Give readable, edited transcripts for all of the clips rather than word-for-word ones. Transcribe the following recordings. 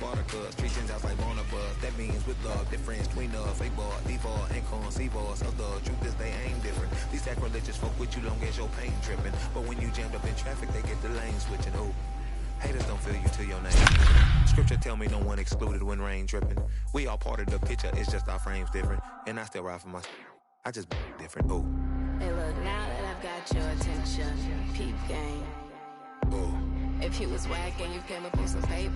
Spartacus. Treat Gentiles like Barnabas. That means with love, difference between us. Fake bar, default, and conceivers of the truth is they ain't different. These sacrilegious folk with you long as your pain tripping. But when you jammed up in traffic, they get the lane switching. Oh, haters don't feel you to your name. Scripture tell me no one excluded when rain dripping. We all part of the picture, it's just our frames different. And I still ride for my I just different. Oh. Hey look, now that I've got your attention, peep game. Oh. If you was whack and you came up with some paper,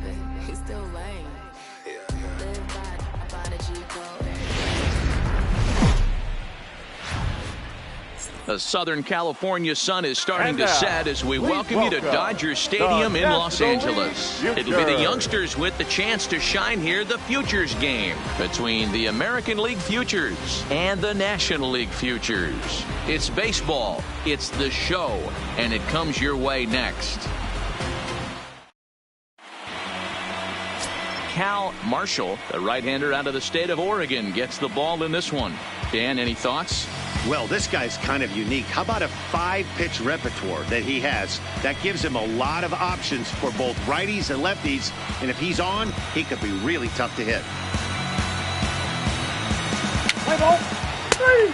you still lame. Yeah. Live by the G code. The Southern California sun is starting to set as we welcome you to Dodger Stadium in Los Angeles. It'll be the youngsters with the chance to shine here, the Futures game between the American League Futures and the National League Futures. It's baseball, it's the show, and it comes your way next. Cal Marshall, the right-hander out of the state of Oregon, gets the ball in this one. Dan, any thoughts? Well, this guy's kind of unique. How about a 5-pitch repertoire that he has? That gives him a lot of options for both righties and lefties. And if he's on, he could be really tough to hit. Play ball. 3.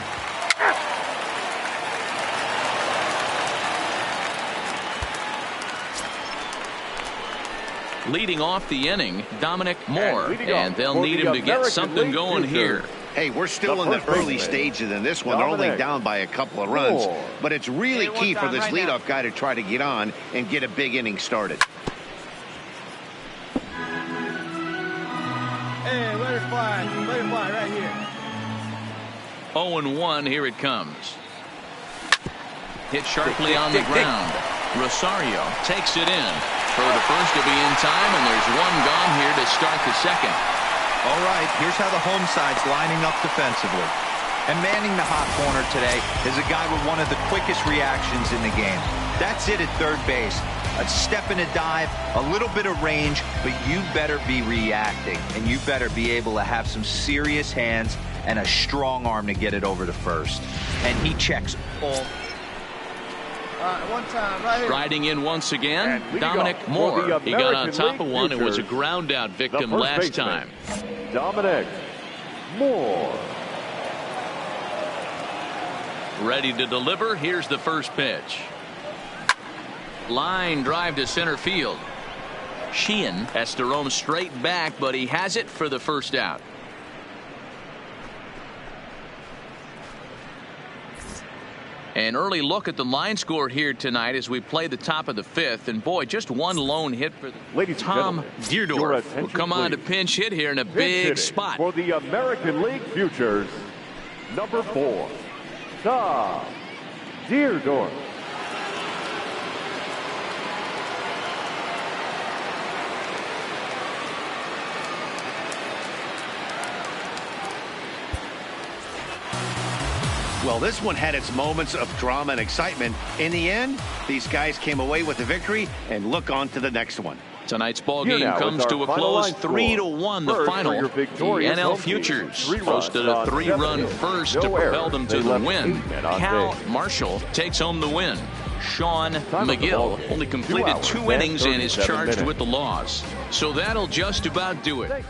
Leading off the inning, Dominic Moore, and they'll need him to get something going here. Hey, we're still in the early stages in this one. They're only down by a couple of runs. But it's really key for this leadoff guy to try to get on and get a big inning started. Hey, let it fly. Let it fly right here. 0-1, here it comes. Hit sharply on the ground. Rosario takes it in. For the first to be in time, and there's one gone here to start the second. All right, here's how the home side's lining up defensively. And manning the hot corner today is a guy with one of the quickest reactions in the game. That's it at third base. A step and a dive, a little bit of range, but you better be reacting. And you better be able to have some serious hands and a strong arm to get it over to first. And he checks all. One time, right here. Riding in once again, Dominic Moore. He got on top of one and was a ground out victim last time. Dominic Moore. Ready to deliver. Here's the first pitch. Line drive to center field. Sheehan has to roam straight back, but he has it for the first out. An early look at the line score here tonight as we play the top of the fifth. And boy, just one lone hit for Tom Deerdorf will come on to pinch hit here in a big spot. For the American League Futures, number 4, Tom Deerdorf. Well, this one had its moments of drama and excitement. In the end, these guys came away with the victory and look on to the next one. Tonight's ball game comes to a close, 3-1 the final. The NL Futures posted a 3-run first to propel them to the win. Cal Marshall takes home the win. Sean McGill only completed 2 innings and is charged with the loss. So that'll just about do it.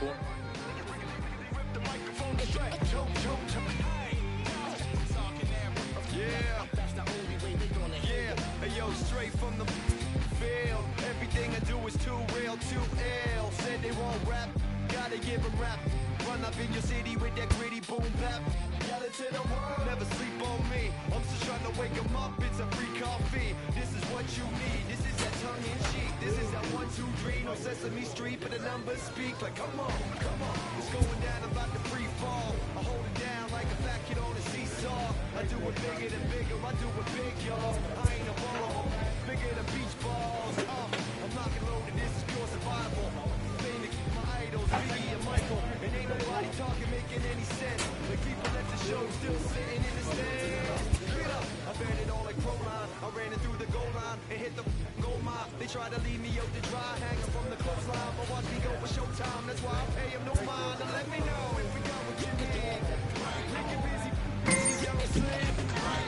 In your city with that gritty boom bap, yell it to the world, never sleep on me. I'm just trying to wake 'em up, it's a free coffee. This is what you need, this is that tongue in cheek. This is that 1, 2, 3, no Sesame Street, but the numbers speak like come on, it's going down, I'm about to free fall. I hold it down like a fat kid on a seesaw. I do it bigger than bigger, I do it big, y'all. I ain't a ball, bigger than beach balls. I'm knocking loaded, this is pure survival. Thing to keep my idols, Biggie and Michael. And ain't nobody talking, making any sense. Like people at the show still sitting in the stands. Get up, I bet it all like Proline. I ran it through the goal line and hit the goal mile. They try to leave me out to dry, hanging from the clothesline. But watch me go for showtime, that's why I pay them no mind. And let me know if we got what you need. Make it busy, yellow slim.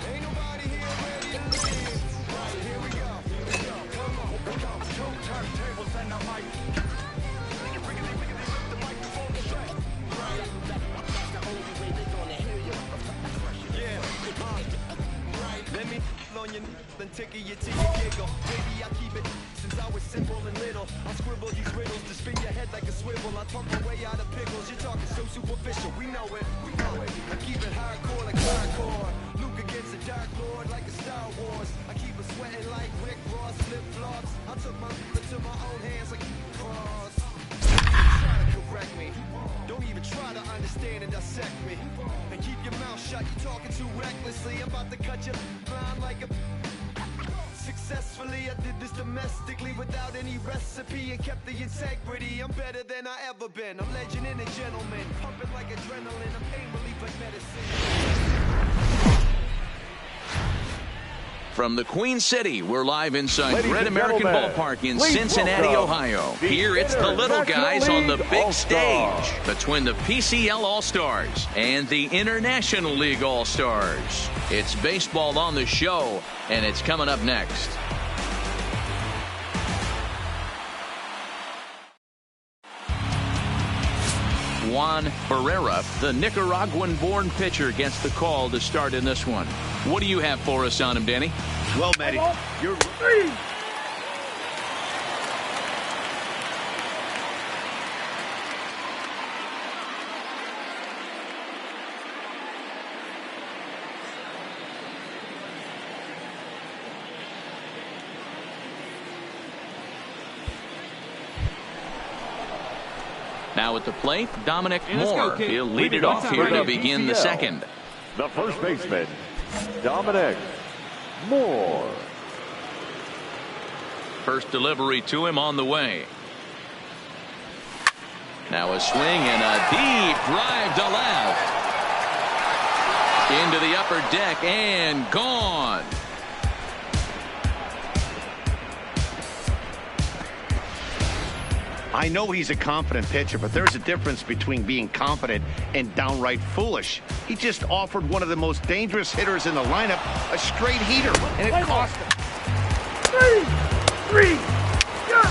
Ain't nobody here ready to leave. Here we go, come on, 2 turntables and a mic. simple and little. I'll scribble these riddles to spin your head like a swivel. I talk my way out of pickles. You're talking so superficial. We know it. I keep it hardcore like hardcore. Luke against the Dark Lord like a Star Wars. I keep it sweating like Rick Ross flip-flops. I took my to my own hands like cross. Try to correct me. Don't even try to understand and dissect me. And keep your mouth shut. You're talking too recklessly. I'm about to cut you blind like a... Successfully, I did this domestically without any recipe and kept the integrity. I'm better than I ever been. I'm legend and a gentleman, pumping like adrenaline. I'm pain relief like medicine. From the Queen City, we're live inside Ladies Red and American gentlemen, Ballpark in please Cincinnati, welcome Ohio. the Here it's the little guys on the League big All-Stars. stage between the PCL All-Stars and the International League All-Stars. It's baseball on the show, and it's coming up next. Juan Barrera, the Nicaraguan-born pitcher, gets the call to start in this one. What do you have for us on him, Danny? Well, Matty, you're... Now at the plate, Dominic Moore. He'll lead it off here to begin the second. The first baseman, Dominic Moore. First delivery to him on the way. Now a swing and a deep drive to left. Into the upper deck and gone. I know he's a confident pitcher, but there's a difference between being confident and downright foolish. He just offered one of the most dangerous hitters in the lineup a straight heater, and it cost him. 3, go!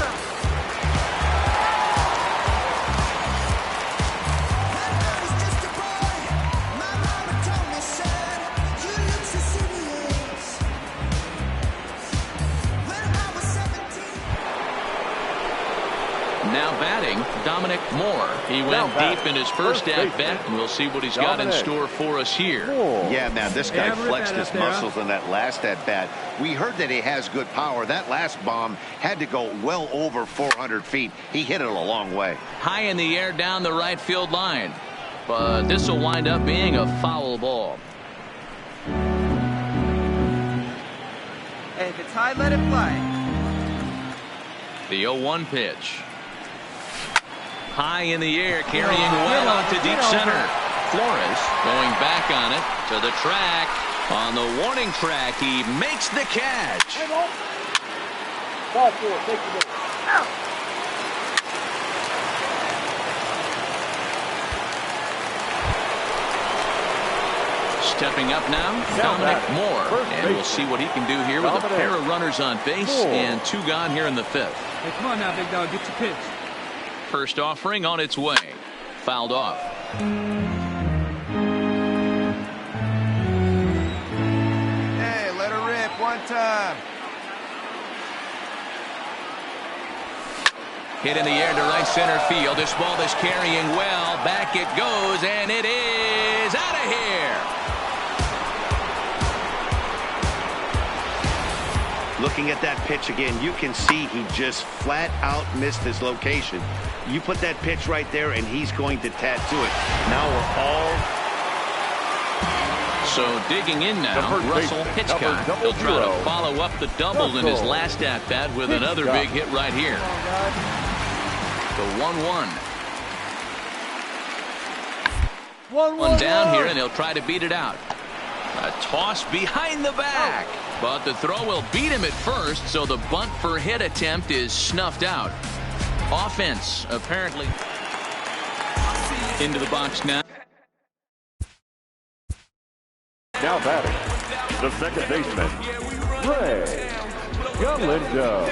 Now batting, Dominic Moore. He went deep in his first at-bat, and we'll see what he's got in store for us here. Yeah, man, this guy flexed his muscles in that last at-bat. We heard that he has good power. That last bomb had to go well over 400 feet. He hit it a long way. High in the air down the right field line. But this will wind up being a foul ball. Hey, if it's high, let it fly. The 0-1 pitch. High in the air, carrying well out to deep center. Flores going back on it to the track. On the warning track, he makes the catch. Stepping up now, Dominic Moore. And we'll see what he can do here with a pair of runners on base and 2 gone here in the 5th. Hey, come on now, big dog. Get your pitch. First offering on its way. Fouled off. Hey, let her rip one time. Hit in the air to right center field. This ball is carrying well. Back it goes, and it is out of here. Looking at that pitch again, you can see he just flat out missed his location. You put that pitch right there, and he's going to tattoo it. Now we're all... So digging in now, Russell Hitchcock. He'll try to follow up the double in his last at-bat with another big hit right here. The 1-1. 1 down here, and he'll try to beat it out. A toss behind the back. But the throw will beat him at first, so the bunt for hit attempt is snuffed out. Offense, apparently, into the box now. Now batting, the second baseman, Ray Galindo.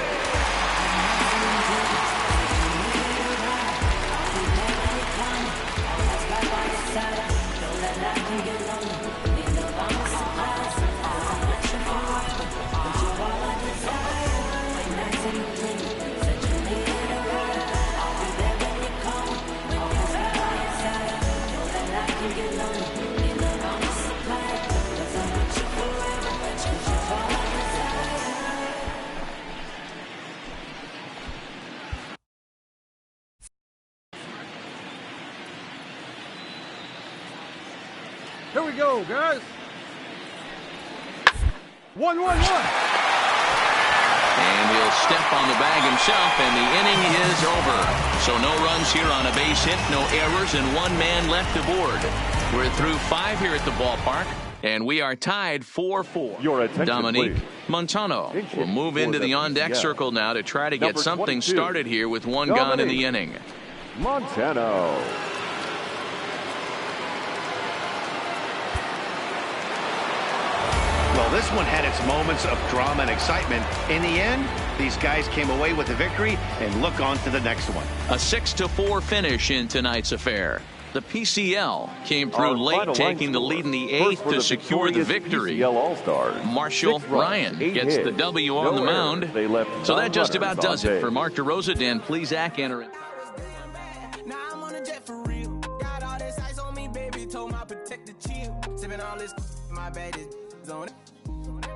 we go, guys. 1-1-1. And he'll step on the bag himself, and the inning is over. So no runs here on a base hit, no errors, and one man left aboard. We're through 5 here at the ballpark, and we are tied 4-4. Your attention, Dominique please. Montano will move into the on-deck circle now to try to get Number something 22, started here with one gone in the inning. Montano. Well, this one had its moments of drama and excitement. In the end, these guys came away with a victory and look on to the next one. A 6-4 finish in tonight's affair. The PCL came through late, taking the lead in the 8th to secure the victory. Marshall Ryan gets the W on the mound. So that just about does it. For Mark DeRosa, Dan Plesac, enter it. Now I'm on a jet for real. Got all this ice on me, baby. Told my protector chill. Sipping all this, my bad is on it.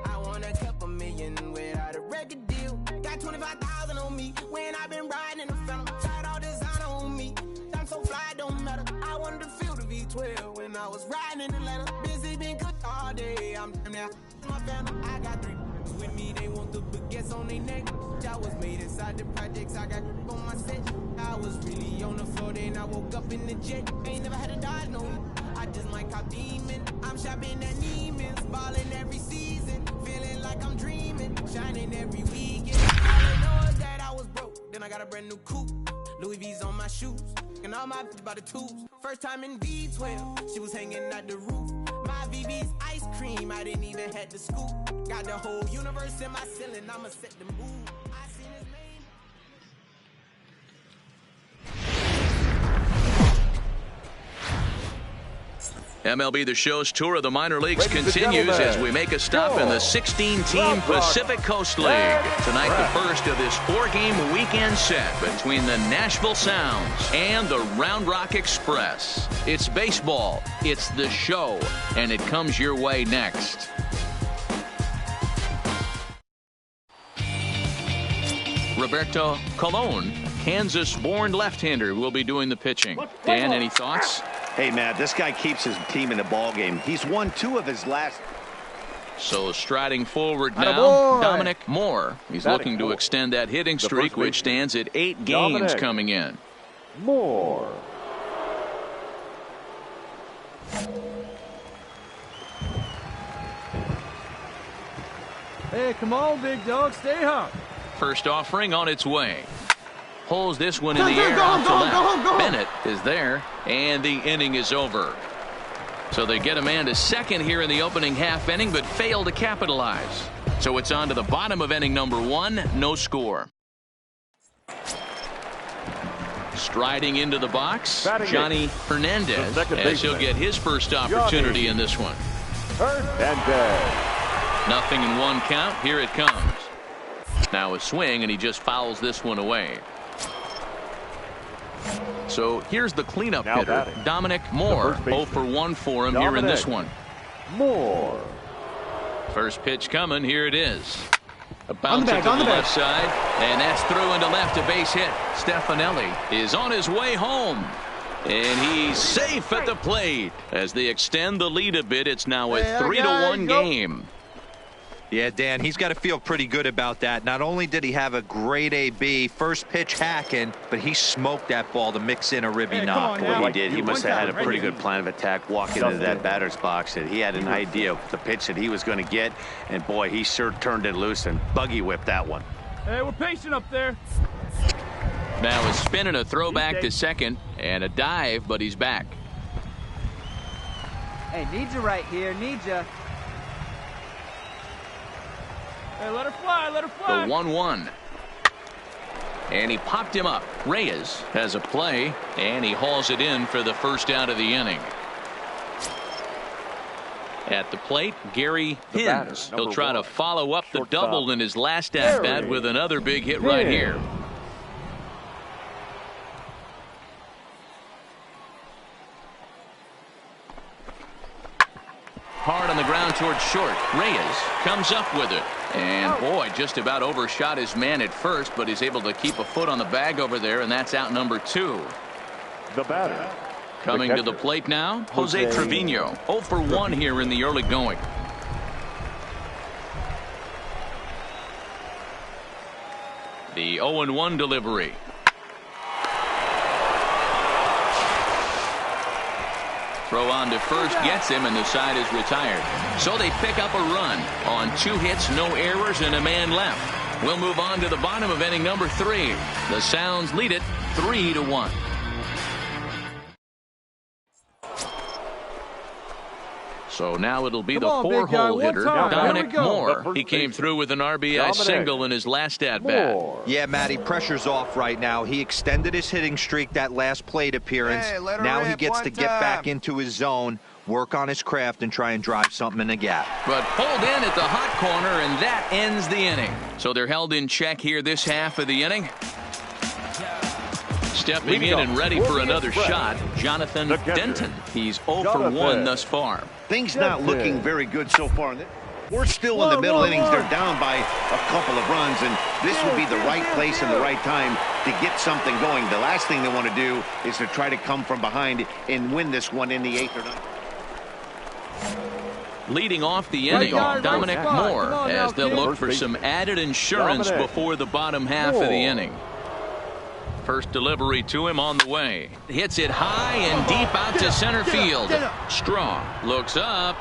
I want a couple million without a record deal. Got 25,000 on me when I've been riding in the phantom. Tried all designer on me. I'm so fly, it don't matter. I wanted to feel the V12 when I was riding in the ladder. Busy been good all day. I'm now my phantom. I got 3 with me. They want the baguettes on their neck. I was made inside the projects. I got on my set. I was really on the floor. Then I woke up in the jet. Ain't never had a dodge no. I just might cop demon. I'm shopping at Neiman's, balling every season, feeling like I'm dreaming, shining every weekend. All I know is that I was broke. Then I got a brand new coupe. Louis V's on my shoes, and all my by the tubes. First time in V12, she was hanging at the roof. My VV's ice cream, I didn't even have to scoop. Got the whole universe in my ceiling, I'ma set the mood. I seen his name. MLB The Show's tour of the minor leagues continues as we make a stop in the 16-team Pacific Coast League. Tonight, the first of this 4-game weekend set between the Nashville Sounds and the Round Rock Express. It's baseball, it's the show, and it comes your way next. Roberto Colon, Kansas-born left-hander, will be doing the pitching. Dan, any thoughts? Hey, Matt, this guy keeps his team in the ball game. He's won 2 of his last. So striding forward now, Dominic Moore. He's looking to extend that hitting streak, which stands at 8 games coming in. Moore. Hey, come on, big dog. Stay hot. First offering on its way. Pulls this one in the air out to left. Bennett is there, and the inning is over. So they get a man to second here in the opening half inning, but fail to capitalize. So it's on to the bottom of inning number 1, no score. Striding into the box, Johnny Hernandez, as he'll get his first opportunity in this one. Nothing in 1 count. Here it comes. Now a swing, and he just fouls this one away. So here's the cleanup hitter, Dominic Moore. 0 for 1 for him here in this one. Moore. First pitch coming. Here it is. A bounce to the left side, and that's through into left, a base hit. Stefanelli is on his way home, and he's safe at the plate as they extend the lead a bit. It's now a 3-1 game. Yeah, Dan, he's got to feel pretty good about that. Not only did he have a great AB, first pitch hacking, but he smoked that ball to mix in a ribby knock. Boy, he did. He must have had a pretty good plan of attack walking into that batter's box. And he had an idea of the pitch that he was going to get. And, boy, he sure turned it loose and buggy whipped that one. Hey, we're patient up there. Now a spin and a throwback to second, and a dive, but he's back. Hey, need you right here. Need you. Hey, let her fly, let her fly. The 1-1. And he popped him up. Reyes has a play, and he hauls it in for the first out of the inning. At the plate, Gary Hins. He'll try to follow up the double in his last at-bat with another big hit right here. Hard on the ground towards short. Reyes comes up with it. And boy, just about overshot his man at first, but he's able to keep a foot on the bag over there, and that's out number 2. The batter, Coming to the plate now, Jose Trevino. 0 for 1 here in the early going. The 0-1 delivery. Throw on to first gets him, and the side is retired. So they pick up a run on 2 hits, no errors, and a man left. We'll move on to the bottom of inning number 3. The Sounds lead it 3-1. So now it'll be the 4-hole hitter, Dominic Moore. He came through with an RBI single in his last at-bat. Yeah, Matty, pressure's off right now. He extended his hitting streak that last plate appearance. Now he gets to get back into his zone, work on his craft, and try and drive something in the gap. But pulled in at the hot corner, and that ends the inning. So they're held in check here this half of the inning. Stepping in and ready for another shot, Jonathan Denton. He's 0 for 1 thus far. Things not looking very good so far. We're still in the middle innings. They're down by a couple of runs, and this would be the right place and the right time to get something going. The last thing they want to do is to try to come from behind and win this one in the 8th or 9th. Leading off the inning, Dominic Moore, as they'll look for some added insurance before the bottom half of the inning. First delivery to him on the way. Hits it high and deep out to center field. Strong looks up.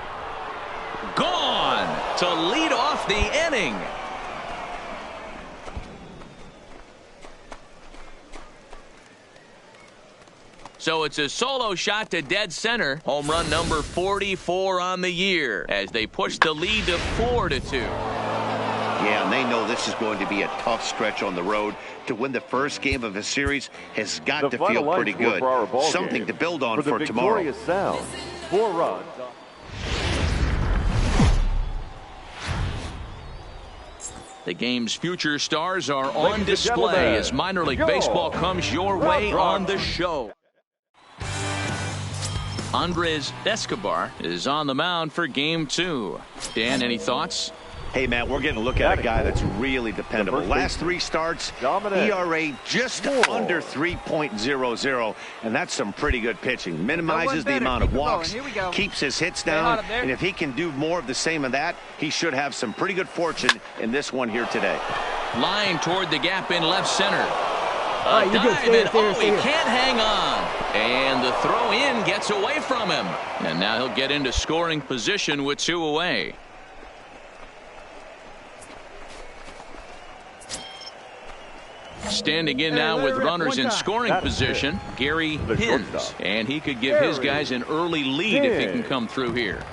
Gone to lead off the inning. So it's a solo shot to dead center. Home run number 44 on the year as they push the lead to 4-2. Yeah, and they know this is going to be a tough stretch on the road. To win the first game of a series has got to feel pretty good. Something to build on for tomorrow. Sound, 4 runs. The game's future stars are on display as minor league baseball comes your way on the show. Andres Escobar is on the mound for game 2. Dan, any thoughts? Hey, Matt, we're getting a look at a guy that's really dependable. Last 3 starts, ERA just under 3.00, and that's some pretty good pitching. Minimizes the amount of walks, keeps his hits down, and if he can do more of the same of that, he should have some pretty good fortune in this one here today. Line toward the gap in left center. A dive, and he can't hang on. And the throw in gets away from him. And now he'll get into scoring position with 2 away. Standing in now with runners in scoring position, Gary Hins. And he could give his guys an early lead if he can come through here.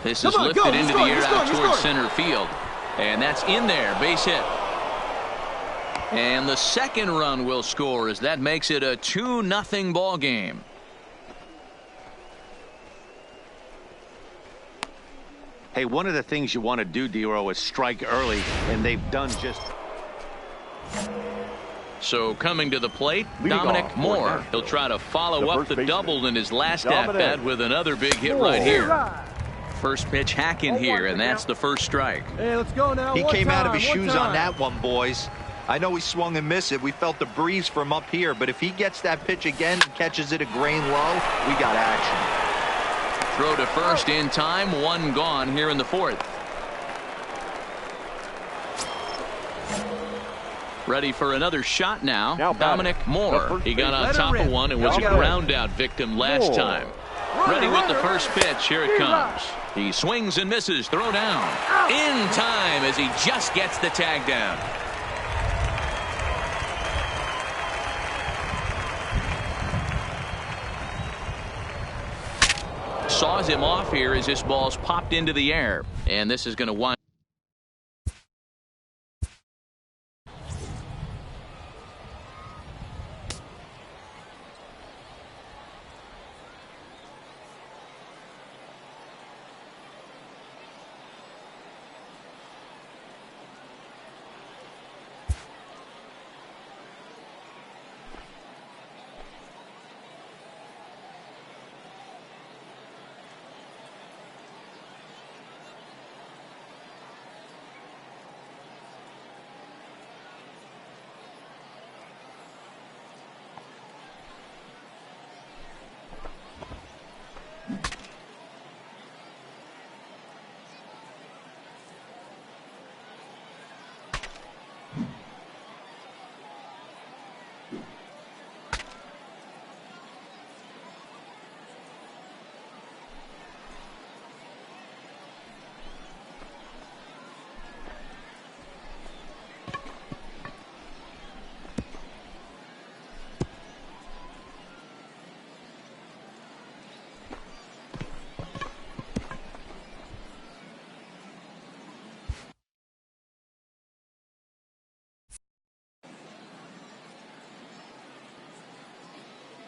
This is lifted into the air out towards center field. And that's in there, base hit. And the second run will score as that makes it a 2-0 ball game. Hey, one of the things you want to do, Dero, is strike early, and they've done just. So coming to the plate, Dominic Moore. He'll try to follow up the double in his last at-bat with another big hit right here. First pitch hacking here, and that's the first strike. Hey, let's go now. He came out of his shoes on that one, boys. I know he swung and missed it. We felt the breeze from up here, but if he gets that pitch again and catches it a grain low, we got action. Throw to first in time, 1 gone here in the 4th. Ready for another shot now, Dominic Moore. He got on top of one and was a ground out victim last time. Ready with the first pitch. Here it comes. He swings and misses. Throw down. In time as he just gets the tag down. Saws him off here as this ball's popped into the air. And this is going to wind.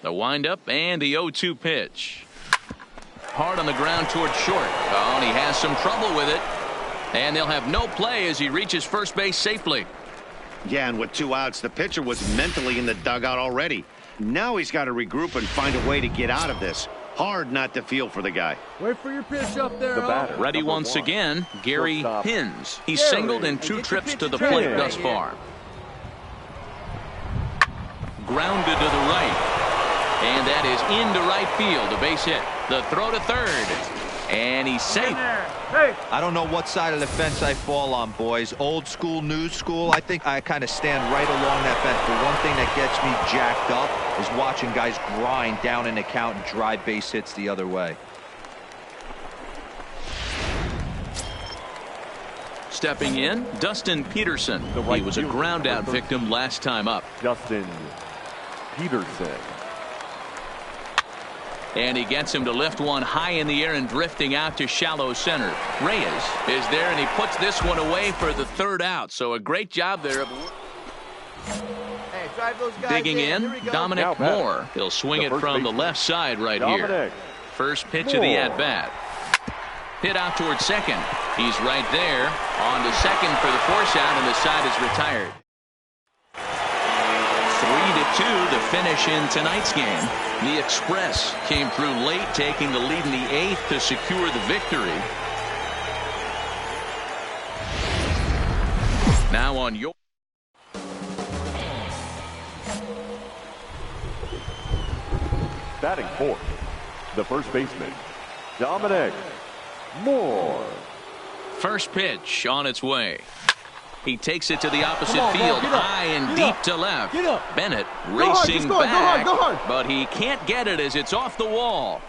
The windup and the 0-2 pitch. Hard on the ground towards short. Oh, and he has some trouble with it. And they'll have no play as he reaches first base safely. Yeah, and with 2 outs, the pitcher was mentally in the dugout already. Now he's got to regroup and find a way to get out of this. Hard not to feel for the guy. Wait for your pitch up there. Ready once again, Gary Hins. He's singled in 2 trips to the plate thus far. Grounded to the right. And that is into right field. A base hit. The throw to third. And he's safe. Hey. I don't know what side of the fence I fall on, boys. Old school, new school. I think I kind of stand right along that fence. But one thing that gets me jacked up is watching guys grind down an account and drive base hits the other way. Stepping in, Dustin Peterson. He was a ground out victim last time up. Dustin Peterson. And he gets him to lift one high in the air and drifting out to shallow center. Reyes is there, and he puts this one away for the 3rd out. So a great job there. Hey, drive those guys Digging in, Dominic Moore. He'll swing it from the left side right here. First pitch of the at-bat. Hit out towards second. He's right there. On to second for the force out, and the side is retired. 3-2 the finish in tonight's game. The Express came through late, taking the lead in the 8th to secure the victory. Now on your batting fourth, the first baseman, Dominic Moore. First pitch on its way. He takes it to the opposite field, high and deep to left. Bennett racing back, but he can't get it as it's off the wall.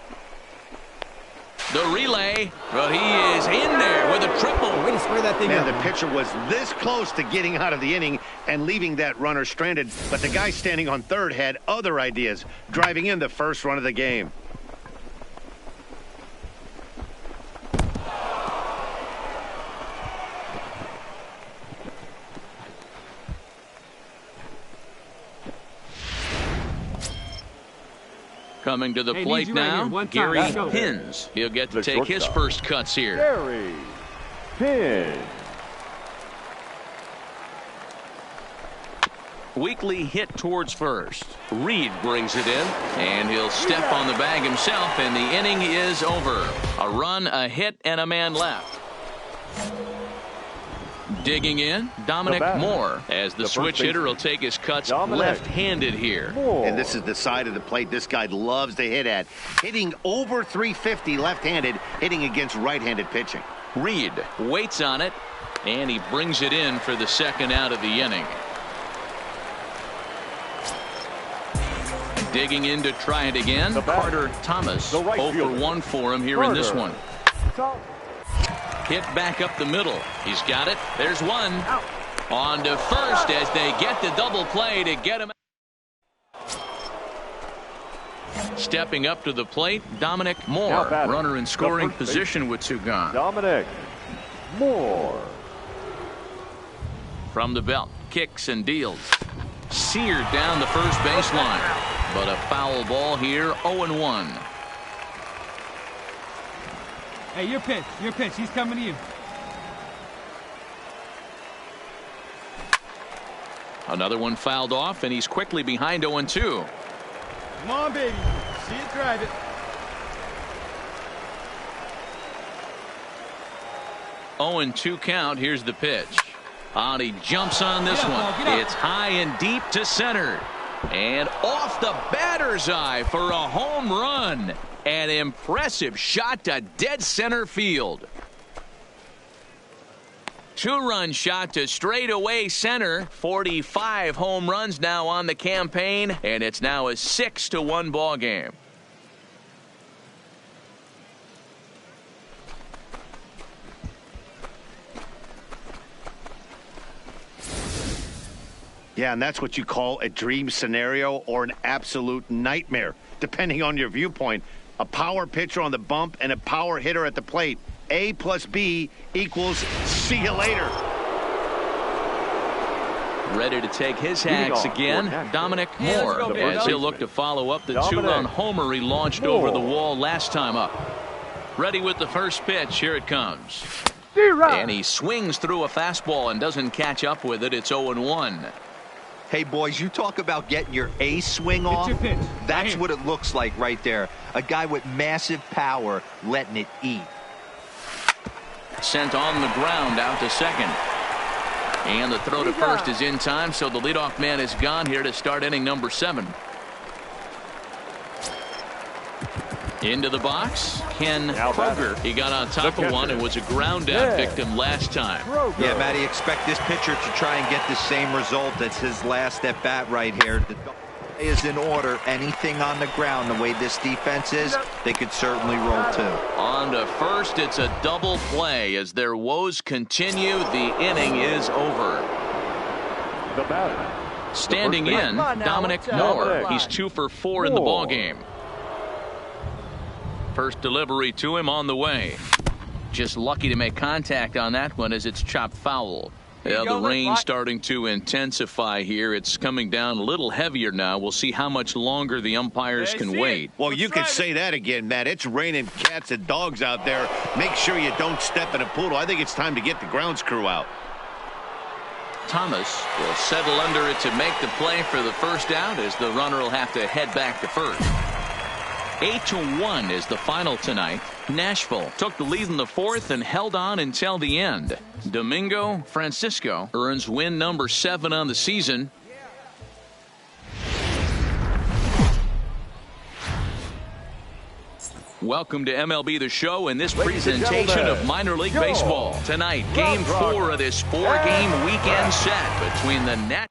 The relay, but he is in there with a triple. Way to spray that thing out. The pitcher was this close to getting out of the inning and leaving that runner stranded, but the guy standing on third had other ideas, driving in the first run of the game. Coming to the plate now, Gary Hins. He'll get to take his first cuts here. Gary Hins. Weekly hit towards first. Reed brings it in, and he'll step on the bag himself, and the inning is over. A run, a hit, and a man left. Digging in, Dominic Moore, as the switch hitter will take his cuts left-handed here. And this is the side of the plate this guy loves to hit at. Hitting over 350 left-handed, hitting against right-handed pitching. Reed waits on it, and he brings it in for the 2nd out of the inning. Digging in to try it again, Carter Thomas. 0 for 1 for him here in this one. Hit back up the middle. He's got it. There's one. On to first as they get the double play to get him. Stepping up to the plate, Dominic Moore. Runner in scoring position with 2 gone. Dominic Moore. From the belt, kicks and deals. Seared down the first baseline. But a foul ball here, 0-1. Hey, your pitch. Your pitch. He's coming to you. Another one fouled off, and he's quickly behind 0-2. Come on, baby. See it, drive it. Oh, and 2 count. Here's the pitch. And he jumps on this one. It's high and deep to center. And off the batter's eye for a home run. An impressive shot to dead center field. 2-run shot to straightaway center. 45 home runs now on the campaign, and it's now a 6-1 ball game. Yeah, and that's what you call a dream scenario or an absolute nightmare, depending on your viewpoint. A power pitcher on the bump and a power hitter at the plate. A plus B equals see you later. Ready to take his hacks again, Dominic Moore, as he'll look to follow up the 2-run homer he launched over the wall last time up. Ready with the first pitch. Here it comes. And he swings through a fastball and doesn't catch up with it. It's 0-1. Hey, boys, you talk about getting your ace swing off. That's what it looks like right there. A guy with massive power letting it eat. Sent on the ground out to second. And the throw to first is in time, so the leadoff man is gone here to start inning number 7. Into the box, Ken Kroger. He got on top of one and was a ground out victim last time. Yeah, Matty, expect this pitcher to try and get the same result as his last at bat right here. The is in order. Anything on the ground, the way this defense is, they could certainly roll too. On to first, it's a double play as their woes continue. The inning is over. The batter, standing in, Dominic Moore. He's 2 for 4 in the ball game. First delivery to him on the way. Just lucky to make contact on that one as it's chopped foul. Yeah, the rain starting to intensify here. It's coming down a little heavier now. We'll see how much longer the umpires can wait. Well, you can say that again, Matt. It's raining cats and dogs out there. Make sure you don't step in a poodle. I think it's time to get the grounds crew out. Thomas will settle under it to make the play for the first out as the runner will have to head back to first. 8-1 is the final tonight. Nashville took the lead in the 4th and held on until the end. Domingo Francisco earns win number 7 on the season. Welcome to MLB The Show and this presentation of minor league baseball. Tonight, game 4 of this 4-game weekend set between the Nats.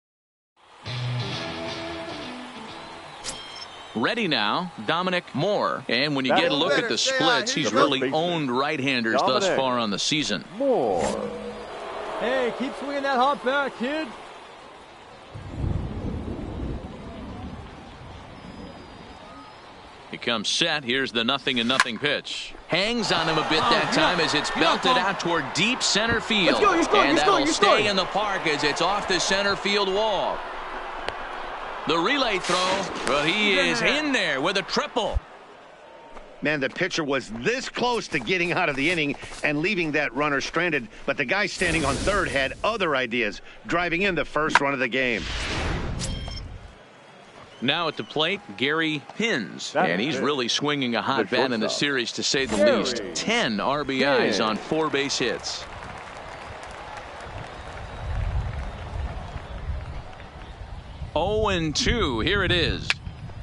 Ready now, Dominic Moore. And when you get a look at the splits, he's really owned right-handers thus far on the season. Moore. Hey, keep swinging that hot bat, kid. He comes set. Here's the 0-0 pitch. Hangs on him a bit that time as it's belted out toward deep center field. And that'll stay in the park as it's off the center field wall. The relay throw, but he is in there with a triple. Man, the pitcher was this close to getting out of the inning and leaving that runner stranded, but the guy standing on third had other ideas, driving in the first run of the game. Now at the plate, Gary Pins, and he's really swinging a hot bat in the series, to say the least. 10 RBIs on 4 base hits. Oh, and 2. Here it is.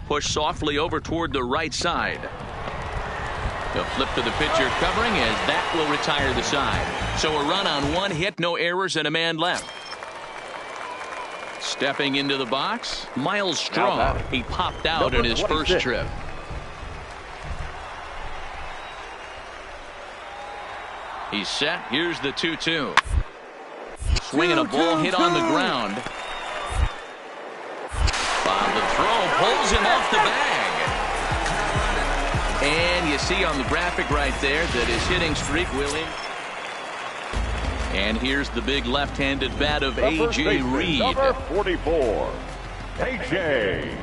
Push softly over toward the right side. The flip to the pitcher covering as that will retire the side. So a run on 1 hit, no errors, and a man left. Stepping into the box, Miles Straw. He popped out in his first trip. He's set. Here's the 2-2. Swinging a ball hit on the ground. The throw pulls him off the bag. And you see on the graphic right there that his hitting streak will end. And here's the big left-handed bat of A.J. Reed. Number 44, A.J.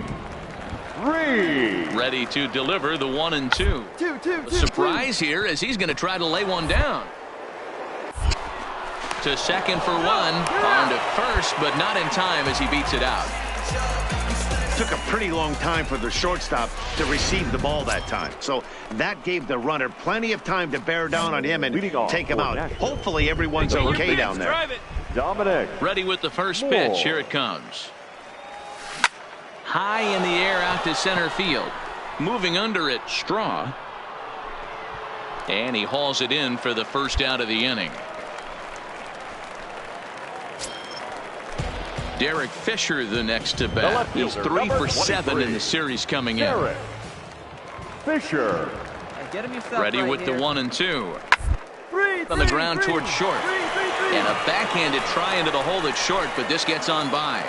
Reed. Ready to deliver the 1-2. Surprise here as he's going to try to lay one down. To second for 1. On to first, but not in time as he beats it out. Took a pretty long time for the shortstop to receive the ball that time. So that gave the runner plenty of time to bear down on him and take him out. Hopefully everyone's okay down there. Dominic. Ready with the first pitch. Here it comes. High in the air out to center field. Moving under it, Straw. And he hauls it in for the first out of the inning. Derek Fisher the next to bat. He's 3 for 7 in the series coming in. Derek Fisher. Ready with the 1-2. On the ground towards short. And a backhanded try into the hole that's short, but this gets on by.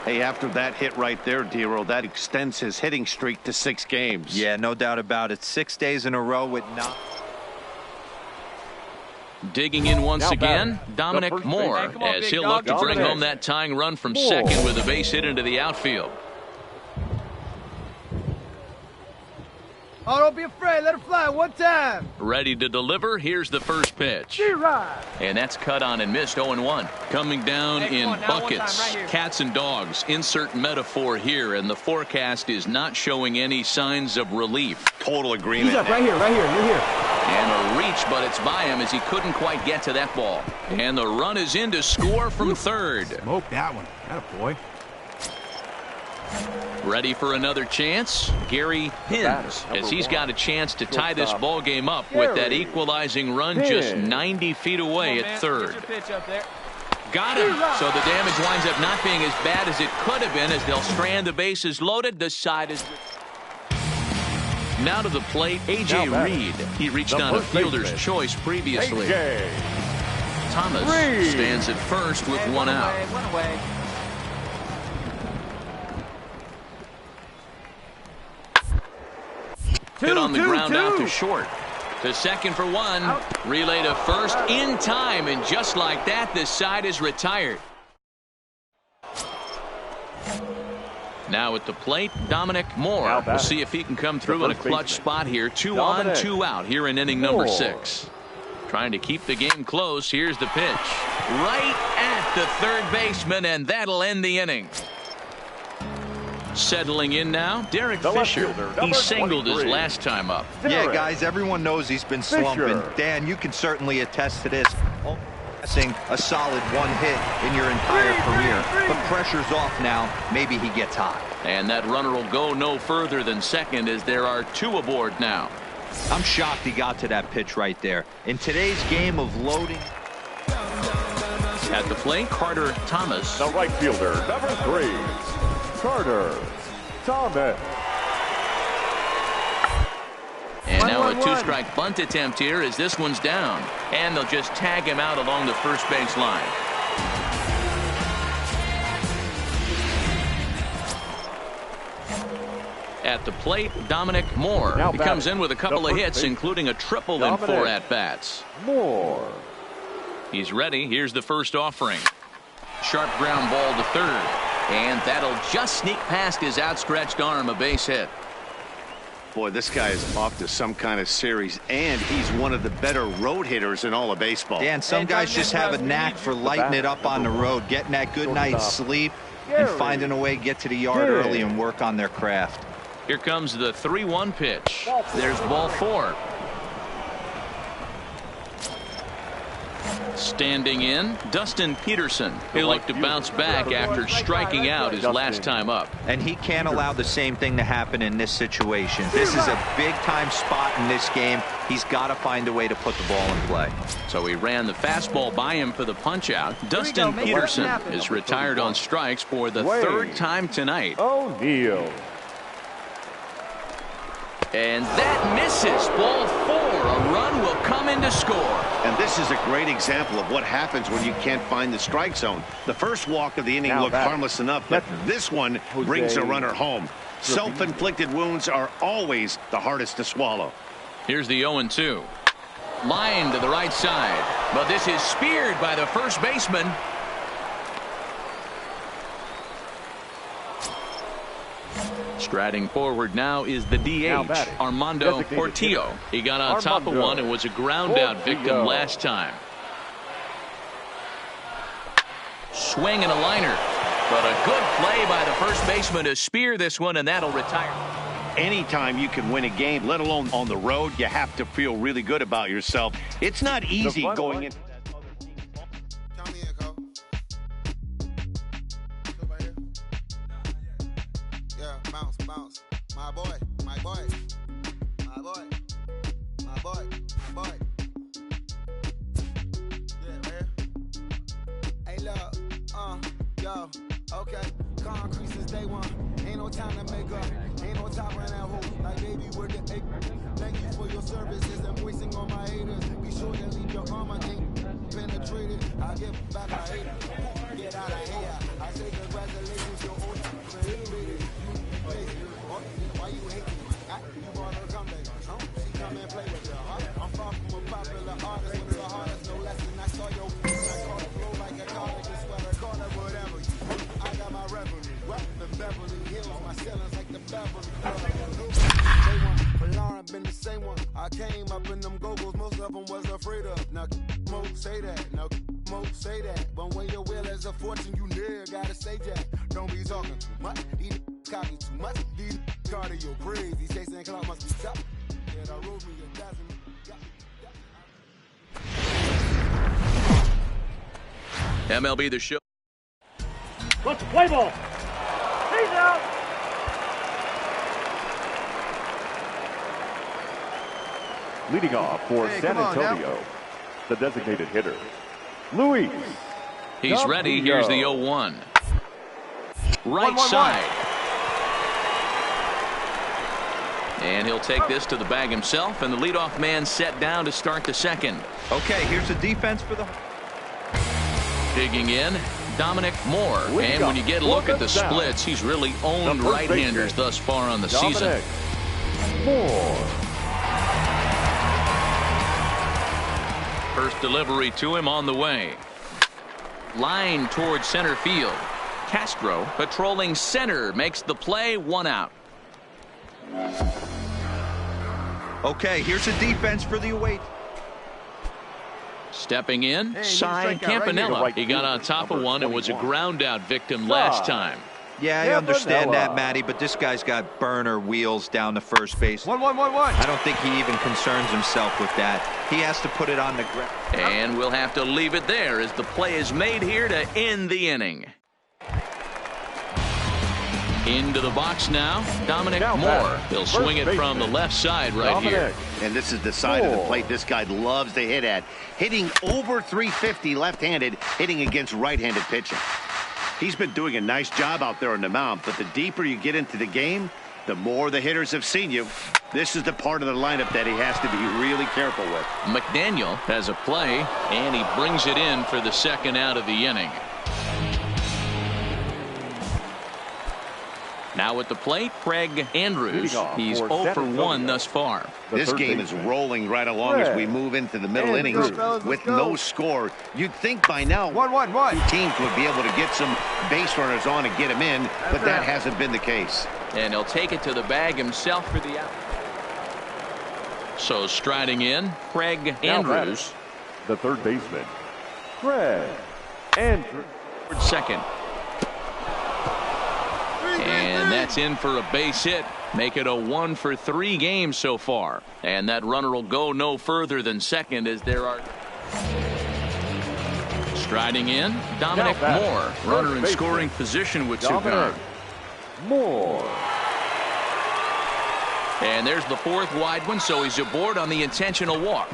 Hey, after that hit right there, Dero, that extends his hitting streak to 6 games. Yeah, no doubt about it. 6 days in a row with not. Digging in once again, Dominic Moore, as he'll look to bring home that tying run from second with a base hit into the outfield. Oh, don't be afraid. Let it fly one time. Ready to deliver. Here's the first pitch. And that's cut on and missed. 0-1. Coming down in buckets. Cats and dogs. Insert metaphor here. And the forecast is not showing any signs of relief. Total agreement. He's up right here. You're here. And a reach, but it's by him as he couldn't quite get to that ball. And the run is in to score from third. Smoke that one. Attaboy. Ready for another chance? Gary Hins, as he's got a chance to tie this ball game up with that equalizing run just 90 feet away at third. Got him. So the damage winds up not being as bad as it could have been as they'll strand the bases loaded. The side is... Now to the plate, A.J. Reed. He reached on a fielder's choice previously. Thomas stands at first with one out. Hit on the ground out to short. To second for one. Relay to first in time. And just like that, this side is retired. Now at the plate, Dominic Moore. We'll see if he can come through in a clutch spot here. 2 on, 2 out here in inning number 6. Trying to keep the game close. Here's the pitch. Right at the third baseman, and that'll end the inning. Settling in now, Derek Fisher. He singled his last time up. Yeah, guys, everyone knows he's been slumping. Dan, you can certainly attest to this. Passing a solid one hit in your entire career. But pressure's off now. Maybe he gets hot. And that runner will go no further than second as there are 2 aboard now. I'm shocked he got to that pitch right there. In today's game of loading. At the plate, Carter Thomas. The right fielder, number 3. Carter Thomas. And now a 2-strike bunt attempt here as this one's down. And they'll just tag him out along the first base line. At the plate, Dominic Moore. He comes in with a couple of hits, including a triple in 4 at-bats. Moore. He's ready. Here's the first offering. Sharp ground ball to third. And that'll just sneak past his outstretched arm, a base hit. Boy, this guy is off to some kind of series, and he's one of the better road hitters in all of baseball. Dan, some guys just have a knack for lighting it up on the road, getting that good night's sleep, and finding a way to get to the yard early and work on their craft. Here comes the 3-1 pitch. There's ball 4. Standing in, Dustin Peterson. He'll look to bounce back after striking out his last time up. And he can't allow the same thing to happen in this situation. This is a big-time spot in this game. He's got to find a way to put the ball in play. So he ran the fastball by him for the punch-out. Dustin Peterson is retired on strikes for the 3rd time tonight. O'Neal. And that misses. Ball 4. A run will come in to score. And this is a great example of what happens when you can't find the strike zone. The first walk of the inning looked harmless enough, but this one brings a runner home. Self-inflicted wounds are always the hardest to swallow. Here's the 0-2. Line to the right side. But this is speared by the first baseman. Striding forward now is the DH, Armando Portillo. He got on top of one and was a ground-out victim last time. Swing and a liner. But a good play by the first baseman to spear this one, and that'll retire. Anytime you can win a game, let alone on the road, you have to feel really good about yourself. It's not easy going into that. Bounce. My boy. Yeah, man. Hey, look, yo, okay. Concrete since day one. Ain't no time to make up. Ain't no time around that hole. Like, baby, we're the eight. Thank you for your services and voicing on my haters. Be sure to leave your armor ain't penetrated. I give back a hater. Get out of here. I say congratulations, your own created. Why you hate me? You wanna come back? She come and play with you, huh? I'm far from a popular artist, one of the hardest. came up in them go-go's, most of them was afraid of. Now, Mo say that. Now, Mo say that. But when your will is a fortune, you never gotta say that. Don't be talking too much. These copy too much. These cardio crazy. Jason Clark must be stopped. Yeah, I wrote me a dozen. MLB The Show. Let's play ball. He's out. Leading off for San Antonio, the designated hitter, Luis. He's ready. Here's the 0-1. Right side. And he'll take this to the bag himself, and the leadoff man set down to start the second. Okay, here's the defense for the... Digging in, Dominic Moore. And when you get a look at the splits, he's really owned right-handers thus far on the season. Moore. First delivery to him on the way. Line towards center field. Castro patrolling center makes the play, 1 out. Okay, here's the defense for the away. Stepping in, Cy Campanella. He got on top of one and was a ground out victim last time. Yeah, I understand that, Matty, but this guy's got burner wheels down the first base. 1-1-1-1. I don't think he even concerns himself with that. He has to put it on the ground. And we'll have to leave it there as the play is made here to end the inning. Into the box now, Dominic Moore. He'll swing it from the left side right here. And this is the side of the plate this guy loves to hit at. Hitting over 350 left-handed, hitting against right-handed pitching. He's been doing a nice job out there on the mound, but the deeper you get into the game, the more the hitters have seen you. This is the part of the lineup that he has to be really careful with. McDaniel has a play, and he brings it in for the second out of the inning. Now at the plate, Craig Andrews. He's 0 for 1 thus far. This game is rolling right along as we move into the middle innings with no score. You'd think by now 1-1-1. two teams would be able to get some base runners on and get him in, but that hasn't been the case. And he'll take it to the bag himself for the out. So striding in, Craig Andrews. The third baseman, Craig Andrews. Second. And that's in for a base hit. Make it a 1 for 3 games so far. And that runner will go no further than second as there are. Striding in, Dominic Moore. Runner in scoring position with 2 gone. Moore. And there's the 4th wide one, so he's aboard on the intentional walk.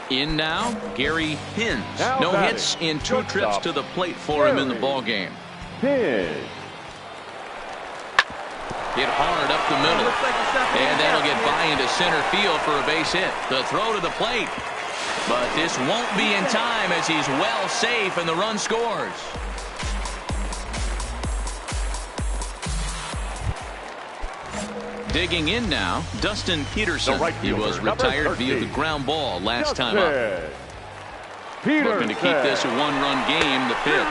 In now, Gary Hins. No hits in 2 trips to the plate for him in the ballgame. His. Hit hard up the middle. And that'll get by into center field for a base hit. The throw to the plate. But this won't be in time as he's well safe and the run scores. Digging in now, Dustin Peterson. He was retired via the ground ball last time up. Looking to keep this a 1-run game. The pitch.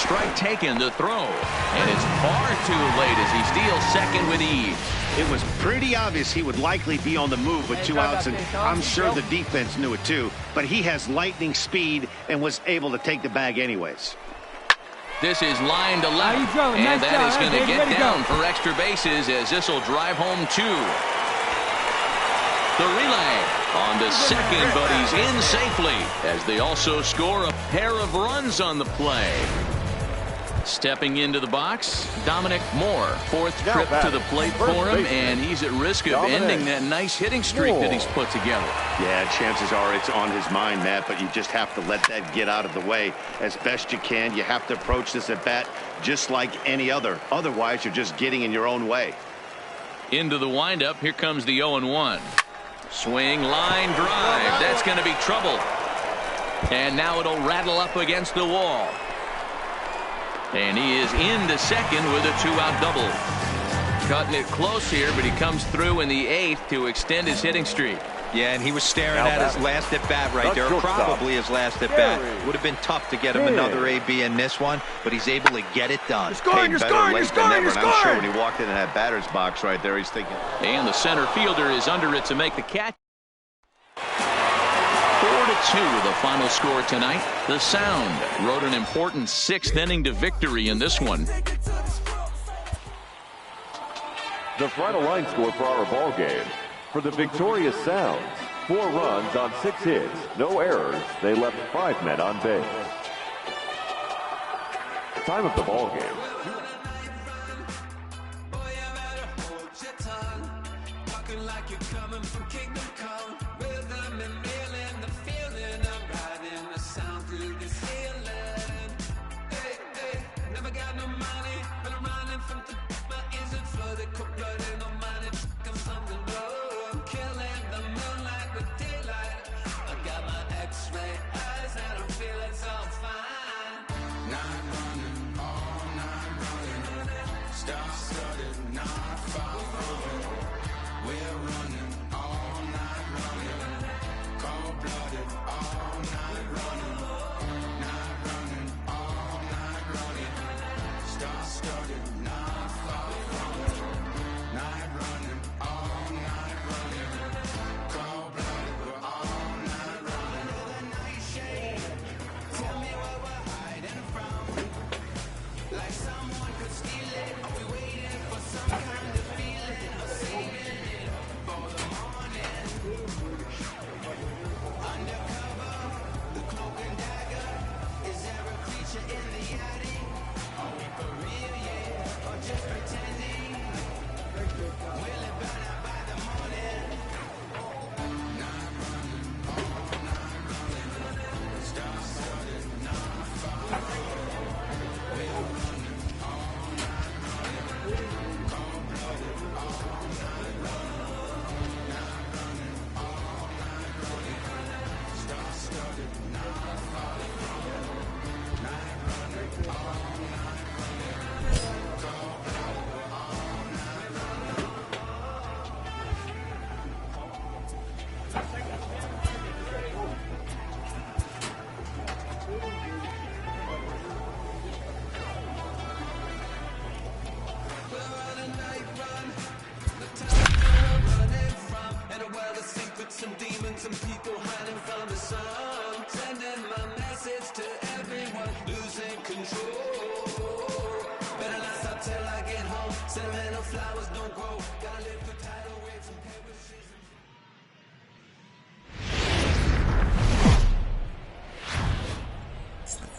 Strike taken, the throw. And it's far too late as he steals second with ease. It was pretty obvious he would likely be on the move with 2 outs, and I'm sure the defense knew it too. But he has lightning speed and was able to take the bag anyways. This is line to left, and that is going to get down for extra bases as this will drive home 2. The relay on to second, but he's in safely as they also score a pair of runs on the play. Stepping into the box, Dominic Moore. 4th trip to the plate for him, and he's at risk of ending that nice hitting streak that he's put together. Yeah, chances are it's on his mind, Matt, but you just have to let that get out of the way as best you can. You have to approach this at bat just like any other. Otherwise, you're just getting in your own way. Into the windup, here comes the 0-1. Swing, line drive. That's going to be trouble. And now it'll rattle up against the wall. And he is into second with a 2-out double. Cutting it close here, but he comes through in the 8th to extend his hitting streak. Yeah, and he was staring at his last at-bat right there, probably his last at-bat. Would have been tough to get him another AB in this one, but he's able to get it done. Better late than never, and I'm sure when he walked into that batter's box right there, he's thinking. And the center fielder is under it to make the catch. 4-2 the final score tonight. The Sound rode an important 6th inning to victory in this one. The final line score for our ball game. For the victorious Sounds, 4 runs on 6 hits, no errors. They left 5 men on base. Time of the ball game.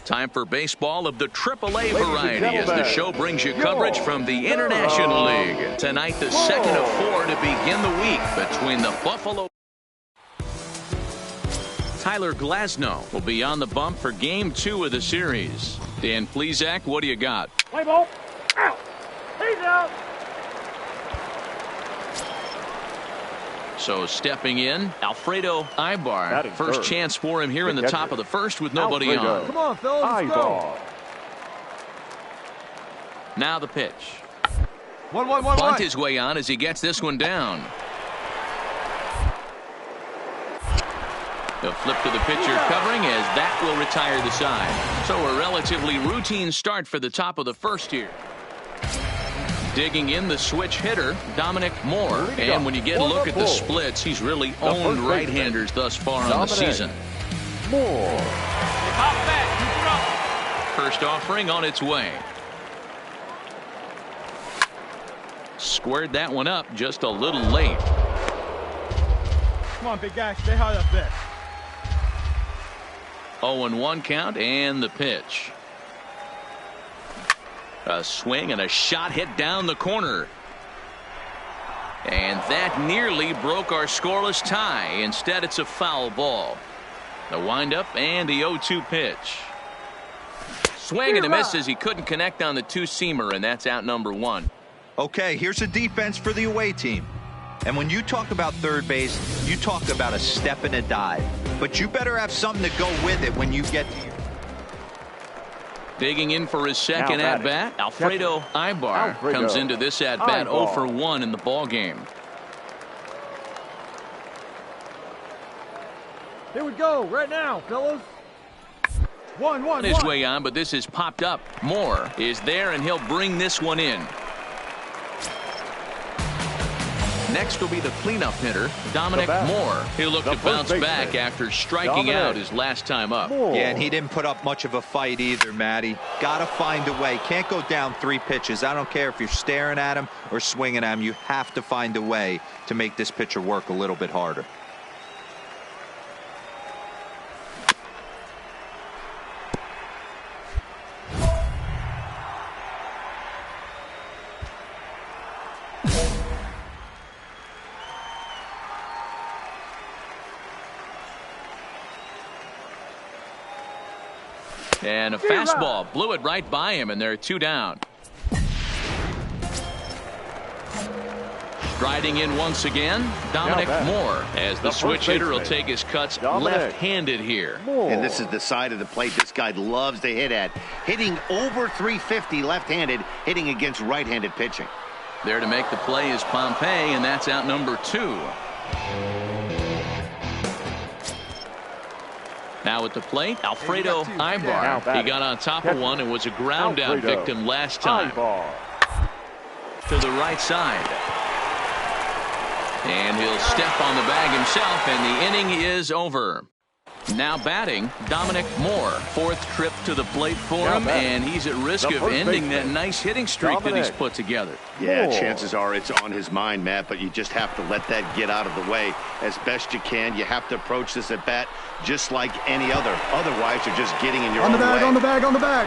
Time for baseball of the AAA variety as the show brings you coverage from the International League. Tonight, the second of 4 to begin the week between the Buffalo. Tyler Glasnow will be on the bump for Game 2 of the series. Dan Plesac, what do you got? Play ball. Out. He's out. So stepping in, Alfredo Ibar. First chance for him here in the top of the first with nobody on. Come on, fellas, let's go. Now the pitch. One. Bunt his way on as he gets this one down. The flip to the pitcher covering as that will retire the side. So a relatively routine start for the top of the first here. Digging in the switch hitter, Dominic Moore. And when you get a look at the splits, he's really owned right-handers thus far on the season. Moore. First offering on its way. Squared that one up just a little late. Come on, big guy, stay high up there. 0-1 count and the pitch. A swing and a shot hit down the corner. And that nearly broke our scoreless tie. Instead, it's a foul ball. The windup and the 0-2 pitch. Swing and a miss as he couldn't connect on the two-seamer, and that's out number 1. Okay, here's a defense for the away team. And when you talk about third base, you talk about a step and a dive. But you better have something to go with it when you get to your... Digging in for his second at-bat, Alfredo Ibar comes into this at-bat 0 for 1 in the ball game. Here we go, right now, fellas. One. On his way on, but this is popped up. Moore is there, and he'll bring this one in. Next will be the cleanup hitter, Dominic Moore. He'll look to bounce back after striking out his last time up. Yeah, and he didn't put up much of a fight either, Matty. Got to find a way. Can't go down 3 pitches. I don't care if you're staring at him or swinging at him. You have to find a way to make this pitcher work a little bit harder. And a fastball blew it right by him, and they're 2 down. Striding in once again, Dominic Moore, as the switch hitter will take his cuts left-handed here. And this is the side of the plate this guy loves to hit at. Hitting over 350 left-handed, hitting against right-handed pitching. There to make the play is Pompey, and that's out number 2. Now at the plate, Alfredo Ibar. He got on top of one and was a ground down victim last time. To the right side. And he'll step on the bag himself, and the inning is over. Now batting, Dominic Moore. 4th trip to the plate for him, and he's at risk of ending that nice hitting streak that he's put together. Yeah, chances are it's on his mind, Matt, but you just have to let that get out of the way as best you can. You have to approach this at bat just like any other. Otherwise, you're just getting in your own way. On the bag.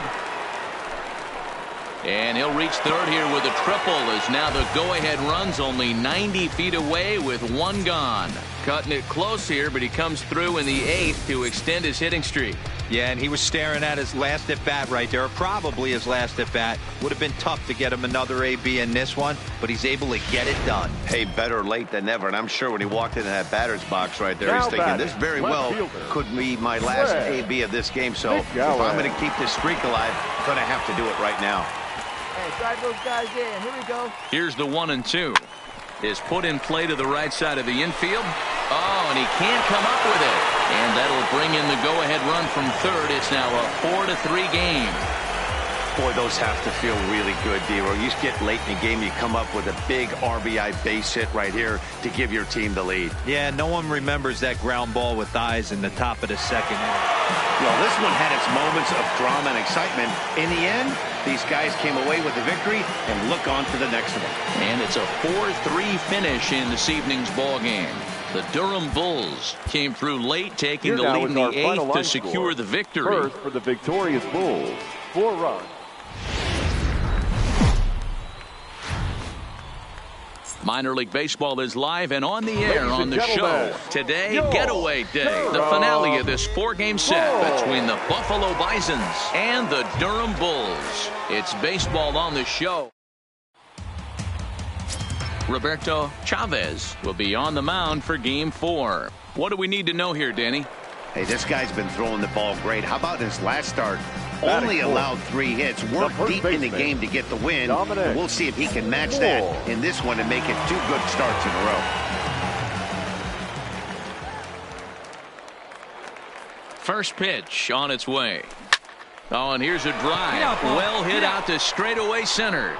And he'll reach third here with a triple, as now the go-ahead run's only 90 feet away with 1 gone. Cutting it close here, but he comes through in the 8th to extend his hitting streak. Yeah, and he was staring at his last at-bat right there, or probably his last at-bat. Would have been tough to get him another AB in this one, but he's able to get it done. Hey, better late than never, and I'm sure when he walked into that batter's box right there, he's thinking, this very well could be my last AB of this game, so if I'm going to keep this streak alive, I'm going to have to do it right now. Hey, drive those guys in. Here we go. Here's the 1-2. Is put in play to the right side of the infield. Oh, and he can't come up with it. And that'll bring in the go-ahead run from third. It's now a 4-3 game. Boy, those have to feel really good, D-Row. You get late in the game, you come up with a big RBI base hit right here to give your team the lead. Yeah, no one remembers that ground ball with eyes in the top of the 2nd inning. Well, this one had its moments of drama and excitement. In the end, these guys came away with the victory and look on to the next one. And it's a 4-3 finish in this evening's ball game. The Durham Bulls came through late, taking the lead in the 8th to secure the victory. First for the victorious Bulls, 4 runs. Minor League Baseball is live and on the air on the show. Today, Getaway Day, the finale of this 4-game set between the Buffalo Bisons and the Durham Bulls. It's baseball on the show. Roberto Chavez will be on the mound for Game 4. What do we need to know here, Danny? Hey, this guy's been throwing the ball great. How about his last start? Only allowed 3 hits. Worked deep in the game to get the win. And we'll see if he can match that in this one and make it 2 good starts in a row. First pitch on its way. Oh, and here's a drive. Well hit out to straightaway center.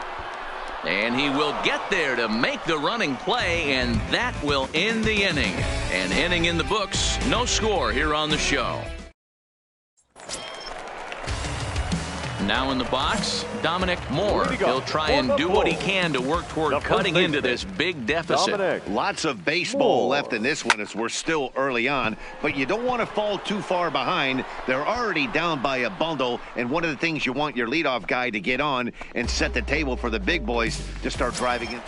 And he will get there to make the running play, and that will end the inning. An inning in the books. No score here on the show. Now in the box, Dominic Moore. He'll try and do what he can to work toward cutting into this big deficit. Lots of baseball left in this one as we're still early on, but you don't want to fall too far behind. They're already down by a bundle, and one of the things you want your leadoff guy to get on and set the table for the big boys to start driving in.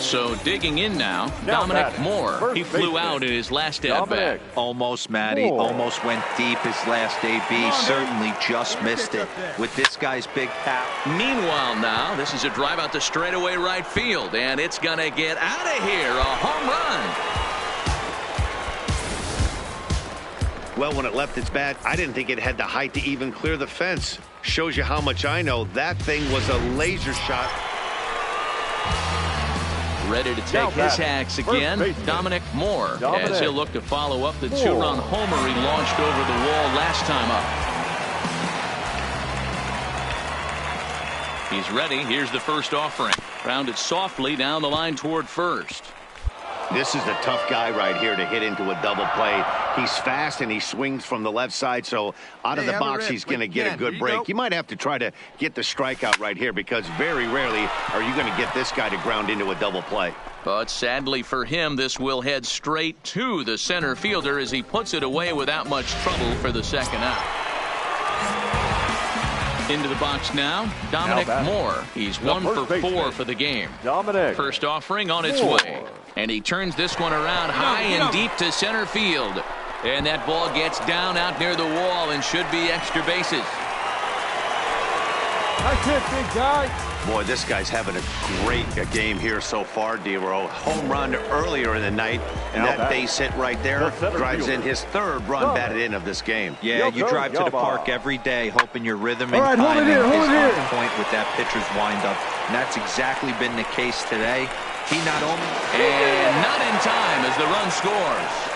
So digging in now, Dominic Moore. He flew out in his last at-bat. Almost, Matty. Almost went deep his last AB. Certainly just missed it with this guy's big power. Meanwhile now, this is a drive out to straightaway right field, and it's going to get out of here. A home run. Well, when it left its bat, I didn't think it had the height to even clear the fence. Shows you how much I know. That thing was a laser shot. Ready to take his hacks again, Dominic Moore, as he'll look to follow up the two-run homer he launched over the wall last time up. He's ready. Here's the first offering. Grounded softly down the line toward first. This is a tough guy right here to hit into a double play. He's fast and he swings from the left side, so out of the box he's going to get a good break. You might have to try to get the strikeout right here because very rarely are you going to get this guy to ground into a double play. But sadly for him, this will head straight to the center fielder as he puts it away without much trouble for the second out. Into the box now, Dominic Moore. He's 1 for 4 for the game. First offering on its way. And he turns this one around high and deep to center field. And that ball gets down out near the wall and should be extra bases. That's it, big guy. Boy, this guy's having a great game here so far, D-Row. Home run earlier in the night, and that base hit right there drives in his third run batted in of this game. Yeah, you drive to the park every day hoping your rhythm and timing is on point with that pitcher's windup. And that's exactly been the case today. He not only... And not in time as the run scores.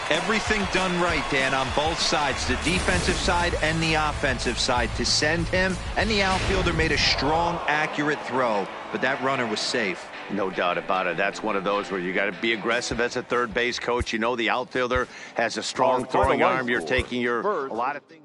Everything done right, Dan, on both sides, the defensive side and the offensive side, to send him, and the outfielder made a strong, accurate throw, but that runner was safe. No doubt about it. That's one of those where you got to be aggressive as a third base coach. You know the outfielder has a strong throwing arm. You're taking a lot of things.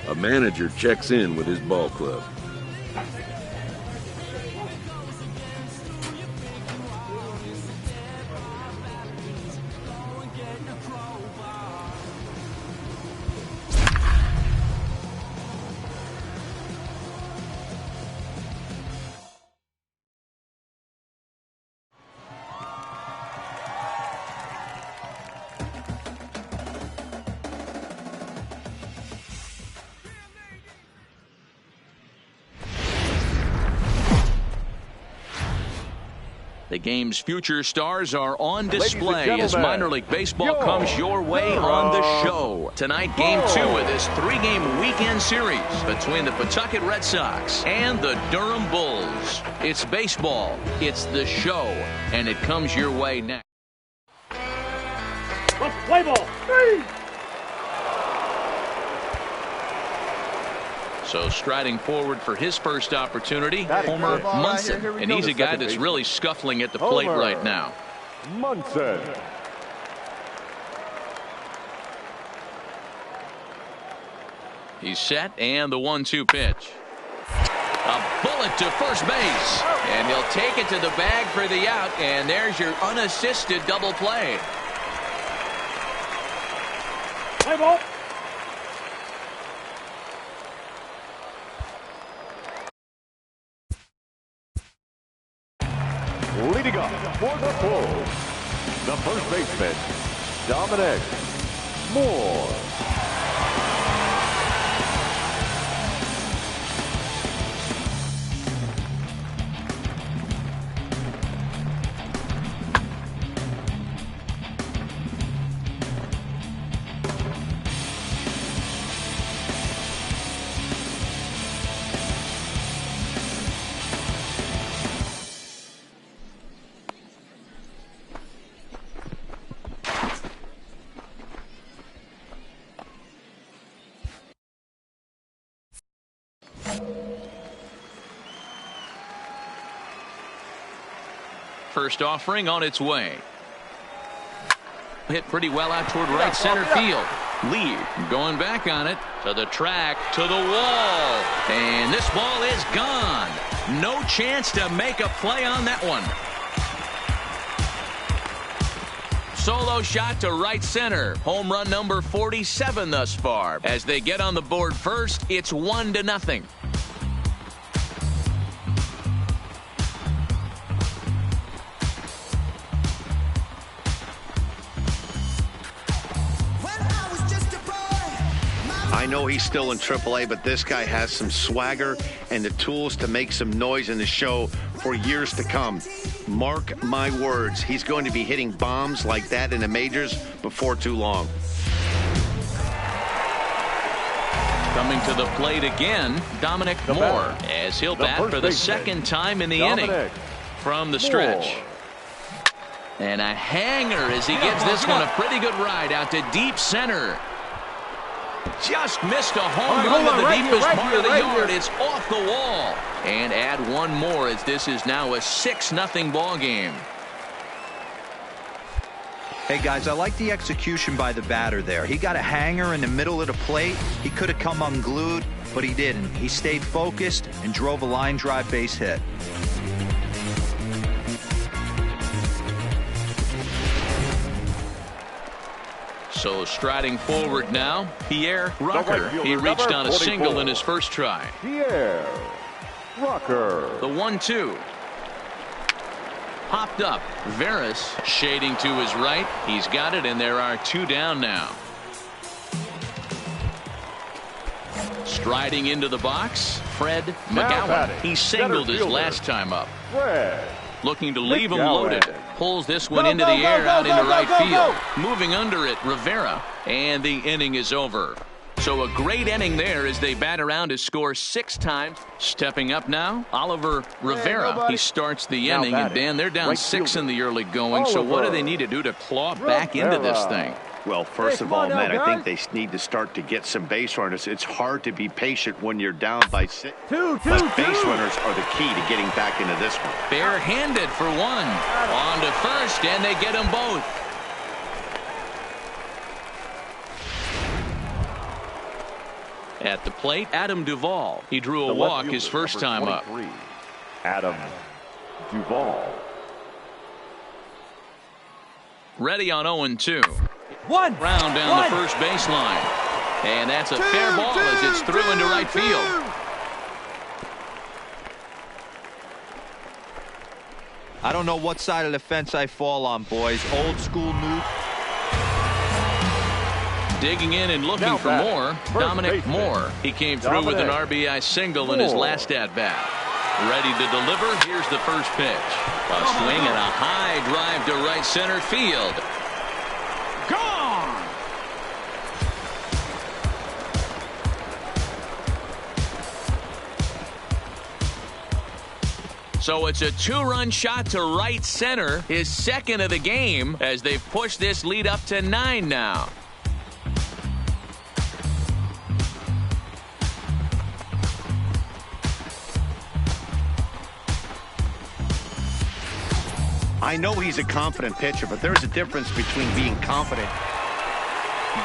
A manager checks in with his ball club. The game's future stars are on display as minor league baseball comes your way on the show. Tonight, game 2 of this 3-game weekend series between the Pawtucket Red Sox and the Durham Bulls. It's baseball, it's the show, and it comes your way next. Let's play ball. 3. So striding forward for his first opportunity, Homer Munson. And he's a guy that's really scuffling at the plate right now. Munson. He's set, and the 1-2 pitch. A bullet to first base. And he'll take it to the bag for the out, and there's your unassisted double play. Play ball. Leading up for the pull, the first baseman, Dominic Moore. First offering on its way. Hit pretty well out toward right center field. Lee going back on it to the track, to the wall. And this ball is gone. No chance to make a play on that one. Solo shot to right center. Home run number 47 thus far. As they get on the board first, it's 1-0. I know he's still in AAA, but this guy has some swagger and the tools to make some noise in the show for years to come. Mark my words, he's going to be hitting bombs like that in the majors before too long. Coming to the plate again, Dominic Moore, as he'll bat for the second time in the inning from the stretch. And a hanger as he gets this one a pretty good ride out to deep center. Just missed a home run to the deepest part of the yard. It's off the wall. And add one more as this is now a 6-0 ball game. Hey, guys, I like the execution by the batter there. He got a hanger in the middle of the plate. He could have come unglued, but he didn't. He stayed focused and drove a line drive base hit. So striding forward now, Pierre Rucker. He reached on a single in his first try. Pierre Rucker. The 1-2. Popped up. Veras shading to his right. He's got it, and there are 2 down now. Striding into the box, Fred McGowan. He singled his last time up. Fred. Looking to leave him loaded. Pulls this one into the air out into right field. Moving under it, Rivera. And the inning is over. So a great inning there as they bat around to score 6 times. Stepping up now, Oliver Rivera. He starts the inning, and Dan, they're down 6 in the early going. So what do they need to do to claw back into this thing? Well, first of all, Matt, I think they need to start to get some base runners. It's hard to be patient when you're down by 6. But base runners are the key to getting back into this one. Barehanded for one. On to first, and they get them both. At the plate, Adam Duvall. He drew a walk his first time up. Adam Duvall. Ready on 0-2. Round down the first baseline. And that's a fair ball as it's through into right field. I don't know what side of the fence I fall on, boys. Old school, new. Digging in and looking for more, Dominic Moore. He came through with an RBI single in his last at-bat. Ready to deliver. Here's the first pitch. A swing and a high drive to right center field. Gone! So it's a 2-run shot to right center, his second of the game, as they've pushed this lead up to 9 now. I know he's a confident pitcher, but there's a difference between being confident.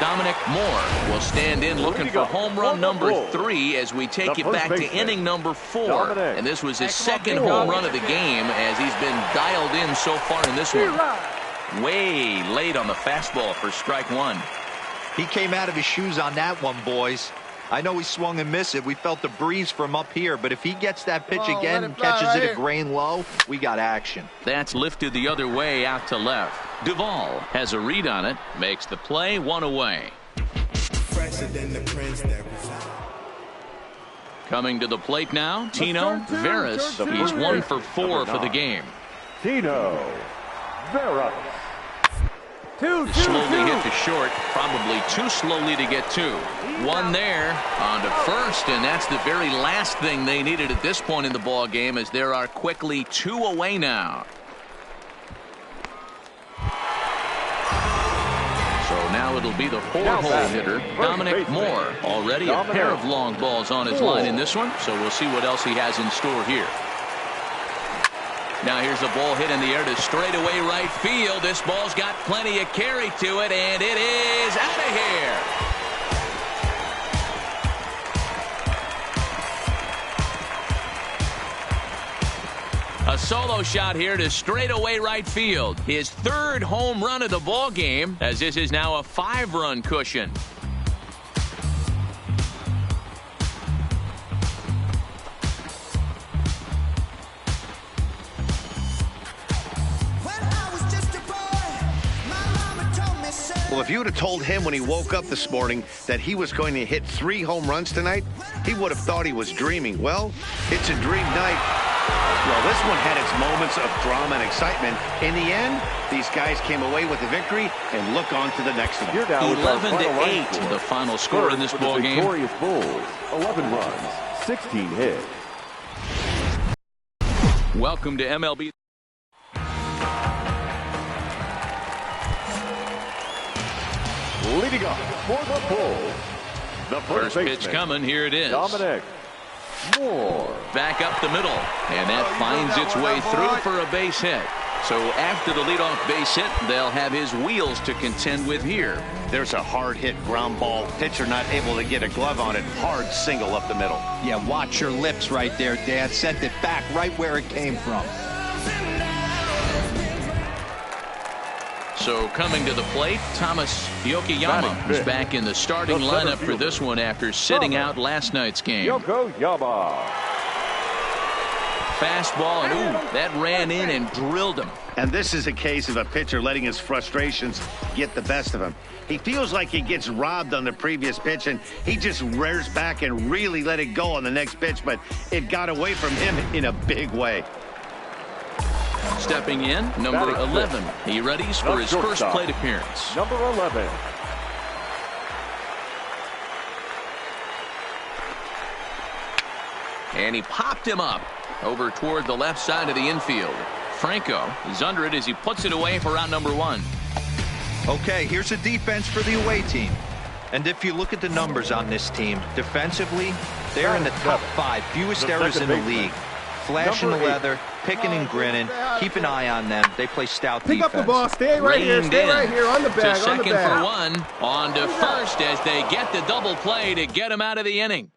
Dominic Moore will stand in looking for home run number 3 as we take it back to inning number 4. And this was his second home run of the game as he's been dialed in so far in this one. Way late on the fastball for strike 1. He came out of his shoes on that one, boys. I know he swung and missed it. We felt the breeze from up here, but if he gets that pitch again and catches it a grain low, we got action. That's lifted the other way out to left. Duvall has a read on it, makes the play, one away. Coming to the plate now, Tino Veras. He's 1 for 4 for the game. Tino Veras. Slowly hit to short, probably too slowly to get to. One there on to first, and that's the very last thing they needed at this point in the ball game, as there are quickly 2 away now. So now it'll be the 4-hole hitter, Dominic Moore. Already a pair of long balls on his line in this one, so we'll see what else he has in store here. Now here's the ball hit in the air to straightaway right field. This ball's got plenty of carry to it, and it is out of here. A solo shot here to straightaway right field. His 3rd home run of the ball game, as this is now a 5-run cushion. Well, if you would have told him when he woke up this morning that he was going to hit 3 home runs tonight, he would have thought he was dreaming. Well, it's a dream night. Well, this one had its moments of drama and excitement. In the end, these guys came away with the victory and look on to the next one. 11-8, the final score in this ball game. Victorious Bulls, 11 runs, 16 hits. Welcome to MLB. Leading up for the Bulls, the first pitch coming. Here it is. Dominic Moore. Back up the middle, and that finds its way through for a base hit. So after the leadoff base hit, they'll have his wheels to contend with here. There's a hard hit ground ball. Pitcher not able to get a glove on it. Hard single up the middle. Yeah, watch your lips right there, Dad. Sent it back right where it came from. So coming to the plate, Thomas Yokoyama is back in the starting lineup for this one after sitting out last night's game. Yokoyama. Fastball, and ooh, that ran in and drilled him. And this is a case of a pitcher letting his frustrations get the best of him. He feels like he gets robbed on the previous pitch, and he just rears back and really let it go on the next pitch, but it got away from him in a big way. Stepping in, number 11. He readies for his first plate appearance. Number 11. And he popped him up over toward the left side of the infield. Franco is under it as he puts it away for out number 1. Okay, here's a defense for the away team. And if you look at the numbers on this team, defensively, they're in the top 5, fewest errors in the league. Flashing the leather, picking and grinning. Keep an eye on them. They play stout defense. Pick up the ball. Stay right here. Stay right here on the bag. To second for 1. On to first as they get the double play to get him out of the inning.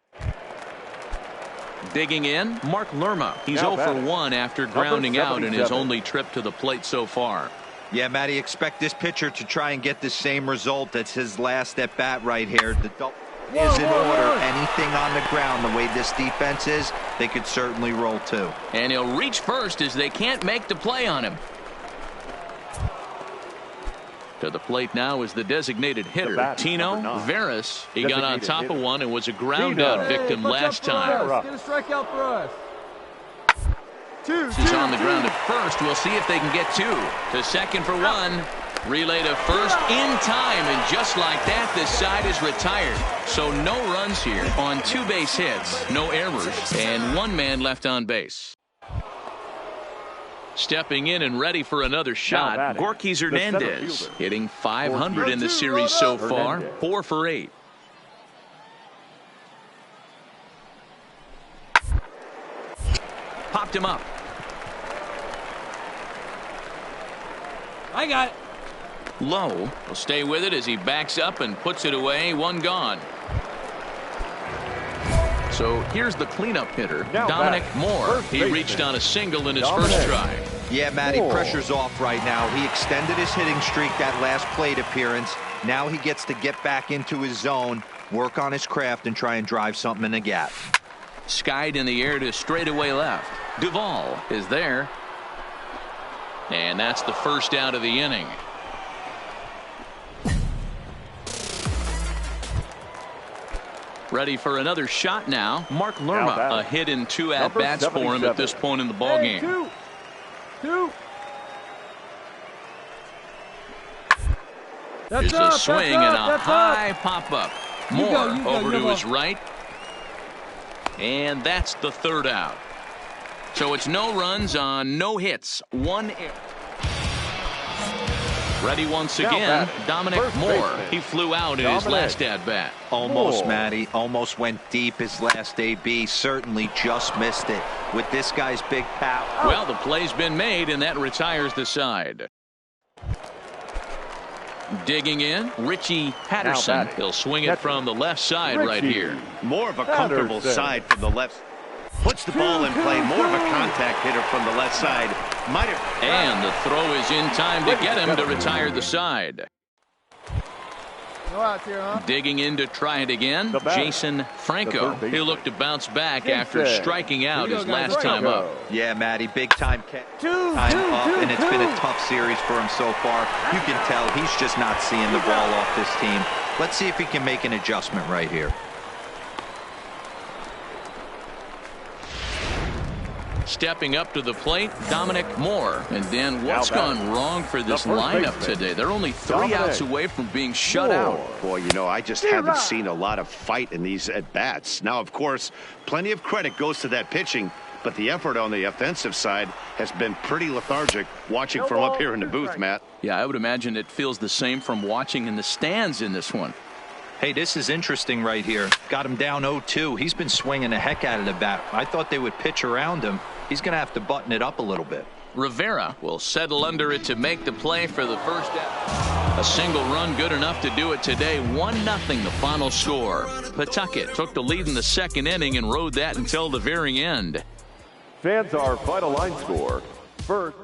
Digging in, Mark Lerma. He's 0 for 1 after grounding out in his only trip to the plate so far. Yeah, Matty, expect this pitcher to try and get the same result. That's his last at bat right here. The double is in order. Anything on the ground, the way this defense is, they could certainly roll too. And he'll reach first as they can't make the play on him. To the plate now is the designated hitter, Tino Veras. He got on top of one and was a ground out victim last time. Get a strikeout for us. He's on the ground at first. We'll see if they can get 2. To second for 1. Relay to first in time, and just like that, this side is retired. So no runs here on 2 base hits, no errors, and 1 man left on base. Stepping in and ready for another shot, Gorky Hernandez, hitting .500 in the series so far, 4 for 8. Popped him up. I got it. Low will stay with it as he backs up and puts it away. 1 gone. So here's the cleanup hitter, Dominic Moore. He reached on a single in his first try. Yeah, Matty, pressure's off right now. He extended his hitting streak that last plate appearance. Now he gets to get back into his zone, work on his craft, and try and drive something in the gap. Skied in the air to straightaway left. Duvall is there. And that's the first out of the inning. Ready for another shot now. Mark Lerma, a hit in 2 at-bats for him at this point in the ballgame. Two. There's a swing and a high pop-up. Moore over to his right. And that's the third out. So it's no runs on no hits. 1 error. Ready once again, Dominic Moore. He flew out in his last at-bat. Almost, Matty. Almost went deep his last AB. Certainly just missed it with this guy's big power. Well, the play's been made, and that retires the side. Digging in, Richie Patterson. He'll swing it from the left side right here. More of a comfortable side from the left. Puts the ball in play. More of a contact hitter from the left side. And the throw is in time to get him to retire the side. Digging in to try it again, Jason Franco. He'll look to bounce back after striking out his last time up. Yeah, Matty, big time up, and it's been a tough series for him so far. You can tell he's just not seeing the ball off this team. Let's see if he can make an adjustment right here. Stepping up to the plate, Dominic Moore. And Dan, what's gone wrong for this lineup today? They're only 3 outs away from being shut out. Boy, you know, I just haven't seen a lot of fight in these at-bats. Now, of course, plenty of credit goes to that pitching, but the effort on the offensive side has been pretty lethargic watching from up here in the booth, Matt. Yeah, I would imagine it feels the same from watching in the stands in this one. Hey, this is interesting right here. Got him down 0-2. He's been swinging the heck out of the bat. I thought they would pitch around him. He's going to have to button it up a little bit. Rivera will settle under it to make the play for the first out. A single run good enough to do it today. 1-0 the final score. Pawtucket took the lead in the second inning and rode that until the very end. Fans, our final line score. First.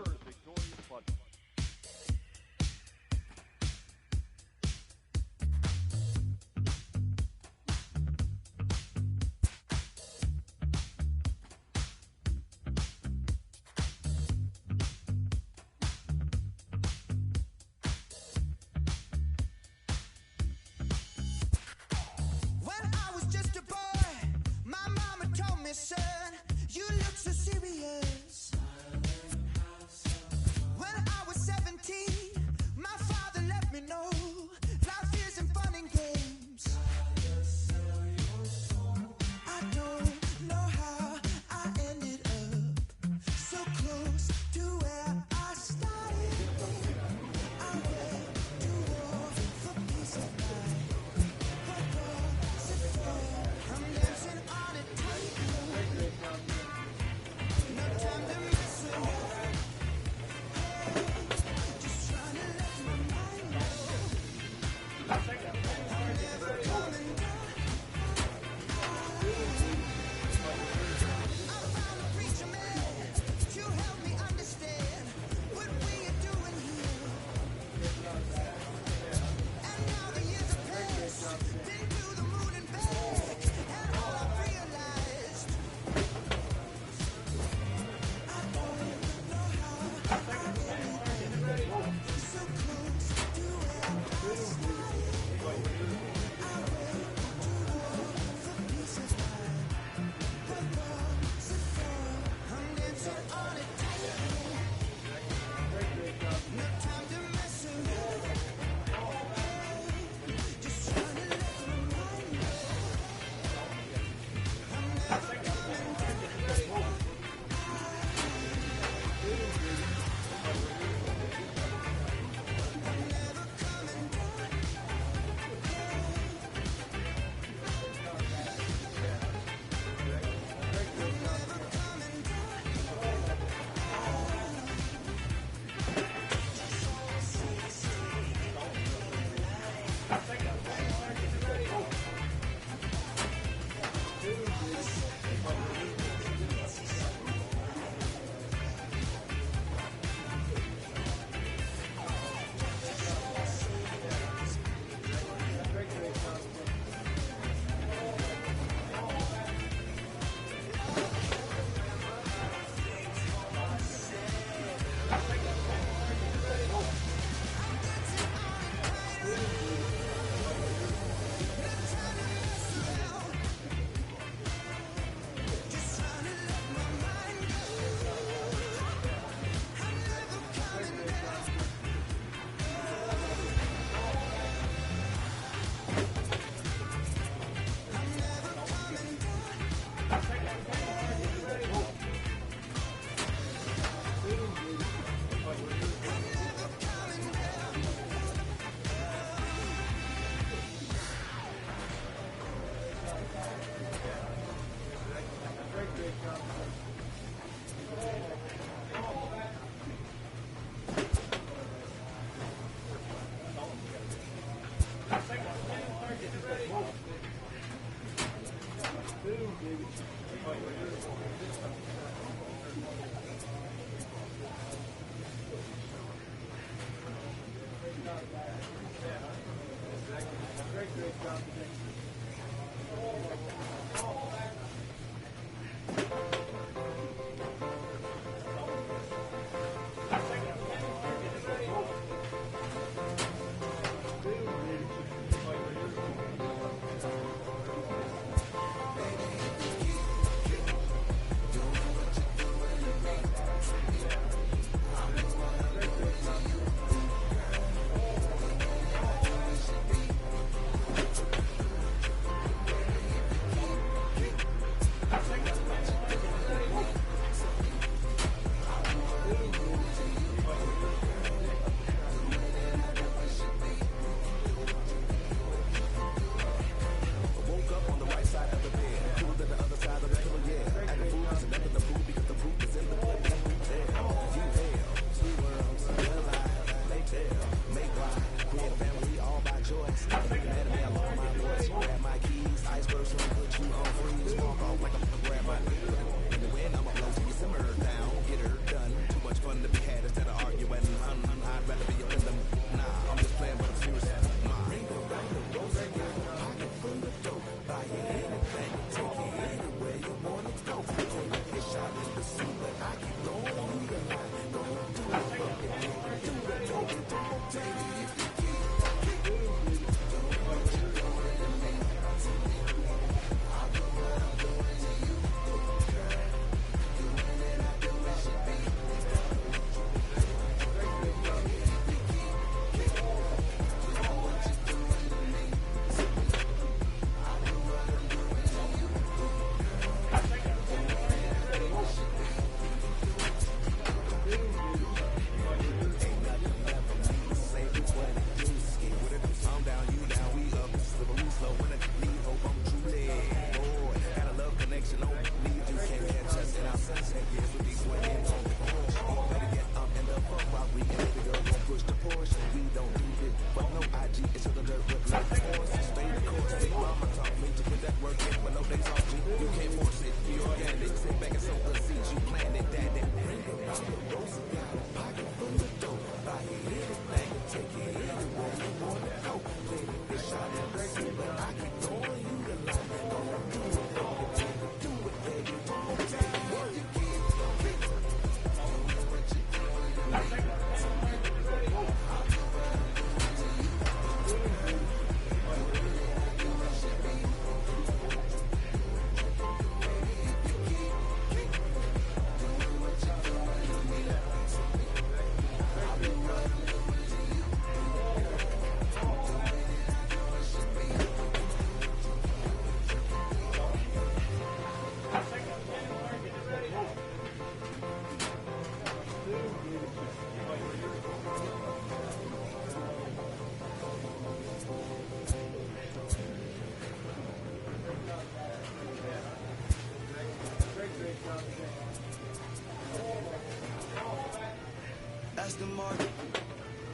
Aston Martin,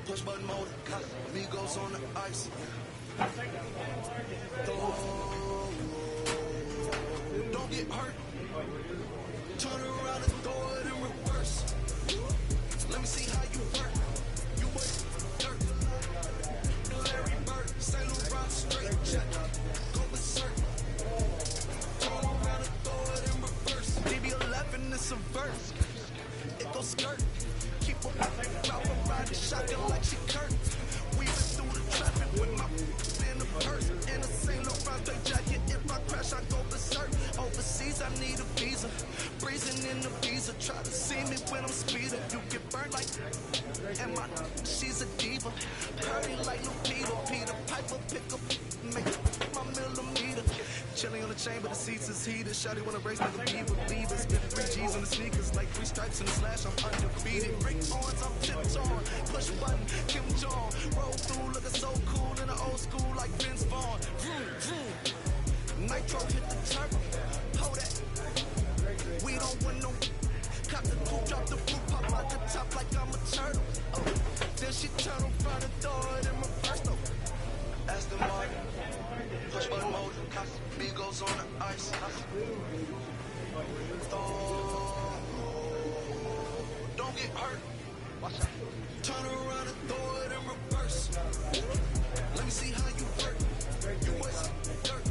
push button motor, Migos on the ice. Don't get hurt. Turn around and throw it in reverse. Let me see how you work. You work dirt. Larry Bird, St. Laurent straight check. Go berserk. Turn around and throw it in reverse. DB11 is a verse. It goes skirt. Keep a mouth around the shotgun like she Kurt. Weaving through the traffic with my in the purse. In a St. Laurent straight jacket. If I crash, I go berserk. Overseas, I need a visa. Breezing in the visa. Try to see me when I'm speeding. You get burned like. And my she's a diva. Purdy like Lupita. Peter Piper pick up. Make my millimeter. Chilling on the chain, but the seats is heated. Shawty wanna race like a beaver. Beaver. Spit 3 G's on the sneakers. Like 3 stripes in the slash. I'm undefeated. Rick Owens, I'm tiptoeing. Push button, Kim Jong. Roll through, looking so cool in the old school like Vince Vaughn. Vroom, vroom. Nitro hit the turbo. Hold that. We don't want no. Cop the coupe, drop the fruit, pop out the top like I'm a turtle. Oh, then she turn around and throw it in reverse though. Aston Martin, push button motor, Migos on the ice. Don't get hurt. Watch out. Turn around and throw it in reverse. Let me see how you work. You waste dirt.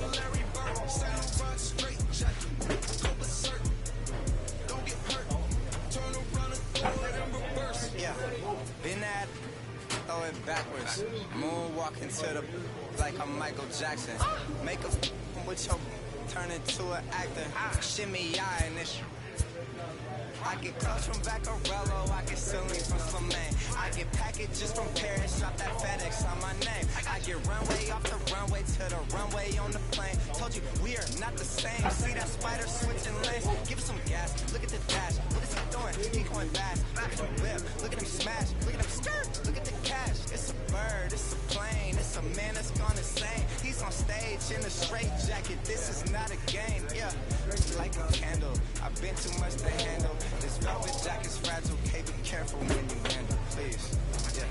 Larry Bird, St. Laurent straight jacket. Go berserk. Don't get hurt. Turn around and throw it in reverse. Yeah, been at, throw it backwards. Moonwalk into the like I'm Michael Jackson. Make a with your turn into an actor. Shimmy eye and this. I get clothes from Vaccarello, I get ceilings from Flamin. I get packages from Paris, drop that FedEx on my name. I get runway off the runway to the runway on the plane. Told you we are not the same. See that spider switching lanes? Give it some gas, look at the dash. What is he doing? He going fast. Look at him whip, look at him smash. Look at him skirt, look at the cash. It's a bird, it's a plane, it's a man that's gone insane. He's on stage in a straight jacket, this is not a game. Yeah, it's like a candle, I've been too much to handle. This velvet jacket's fragile, okay, be careful when you handle, please. Yeah.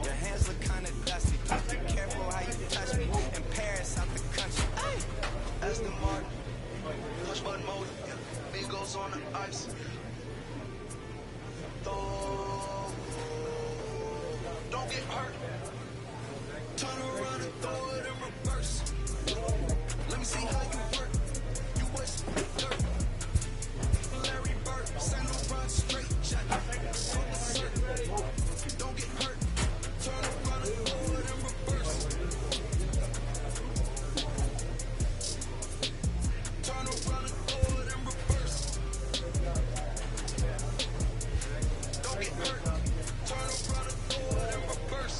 Your hands look kinda dusty, please be careful how you touch me. In Paris, out the country. Ay! Aston Martin, push button motor, Migos on the ice. Don't get hurt. Turn around and throw it in reverse. Let me see how you work. You waste dirt. Larry Bird, St. Laurent straight jacket. So berserk. Don't get hurt. Turn around and throw it in reverse. Turn around and throw it in reverse. Don't get hurt. Turn around and throw it in reverse.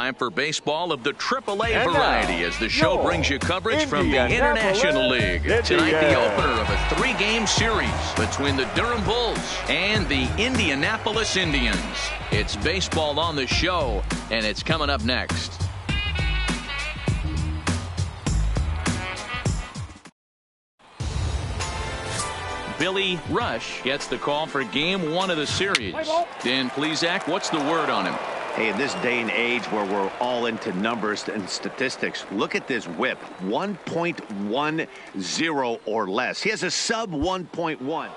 Time for baseball of the AAA variety as the show brings you coverage from the International League. Tonight, the opener of a 3-game series between the Durham Bulls and the Indianapolis Indians. It's baseball on the show, and it's coming up next. Billy Rush gets the call for game 1 of the series. Dan Plesac, what's the word on him? Hey, in this day and age where we're all into numbers and statistics, look at this whip, 1.10 or less. He has a sub 1.1.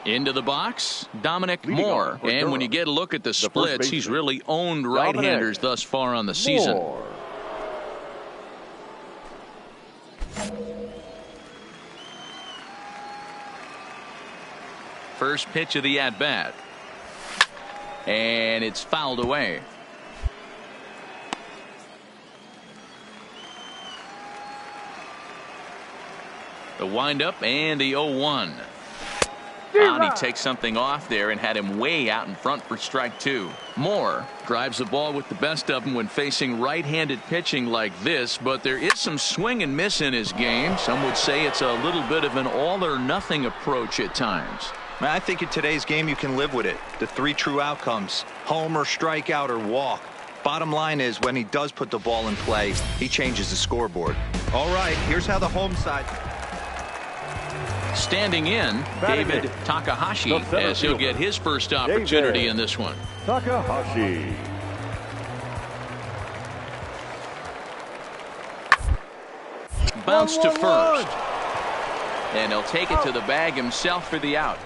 Into the box, Dominic Moore. And when you get a look at the splits, he's really owned right-handers thus far on the season. First pitch of the at-bat. And it's fouled away. The windup and the 0-1. And he takes something off there and had him way out in front for strike 2. Moore drives the ball with the best of them when facing right-handed pitching like this, but there is some swing and miss in his game. Some would say it's a little bit of an all-or-nothing approach at times. I think in today's game you can live with it. The 3 true outcomes: home or strikeout or walk. Bottom line is, when he does put the ball in play, he changes the scoreboard. All right, here's how the home side. Standing in, David Takahashi, as he'll get his first opportunity in this one. Takahashi. Bounce to first. And he'll take it to the bag himself for the out.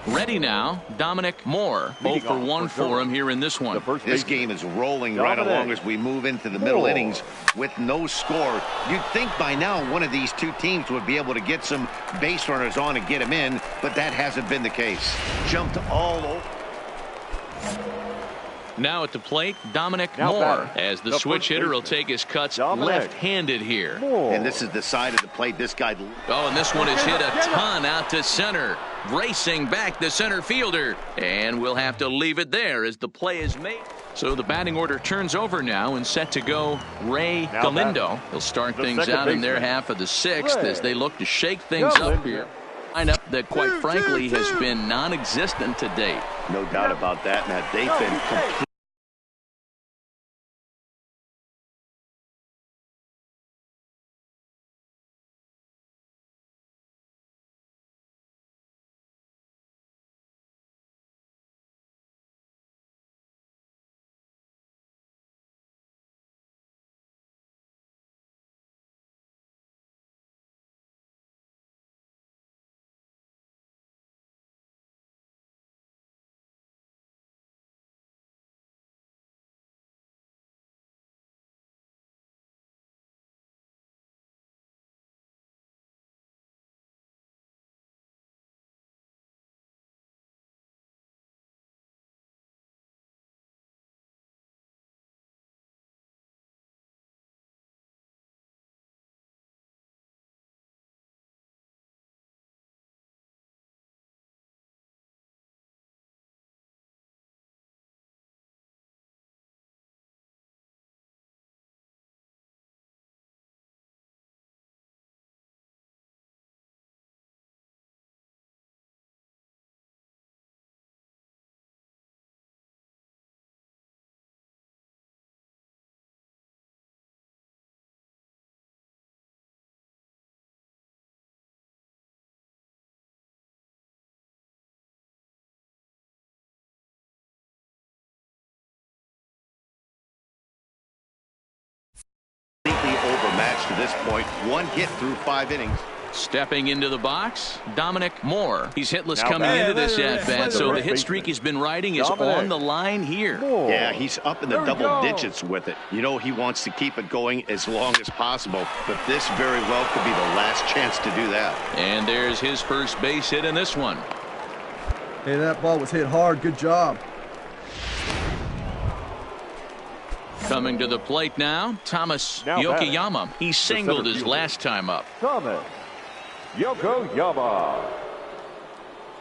Ready now, Dominic Moore. 0 for 1 for him here in this one. This game is rolling right along as we move into the middle innings with no score. You'd think by now one of these two teams would be able to get some base runners on and get them in, but that hasn't been the case. Jumped all over. Now at the plate, Dominic Moore, as the switch hitter will take his cuts left-handed here. And this is the side of the plate this guy. Oh, and this one is hit a ton out to center. Racing back the center fielder. And we'll have to leave it there as the play is made. So the batting order turns over now and set to go Ray Galindo. He'll start things out in their half of the 6th as they look to shake things up here. Lineup that, quite frankly, has been non-existent to date. No doubt about that, Matt. They've been complete. Overmatched to this point. 1 hit through 5 innings. Stepping into the box, Dominic Moore. He's hitless coming into this at-bat, so the hit streak he's been riding is on the line here. Yeah, he's up in the double digits with it. You know he wants to keep it going as long as possible, but this very well could be the last chance to do that. And there's his first base hit in this one. Hey, that ball was hit hard. Good job. Coming to the plate now, Thomas Yokoyama. He singled his last time up. Thomas Yokoyama.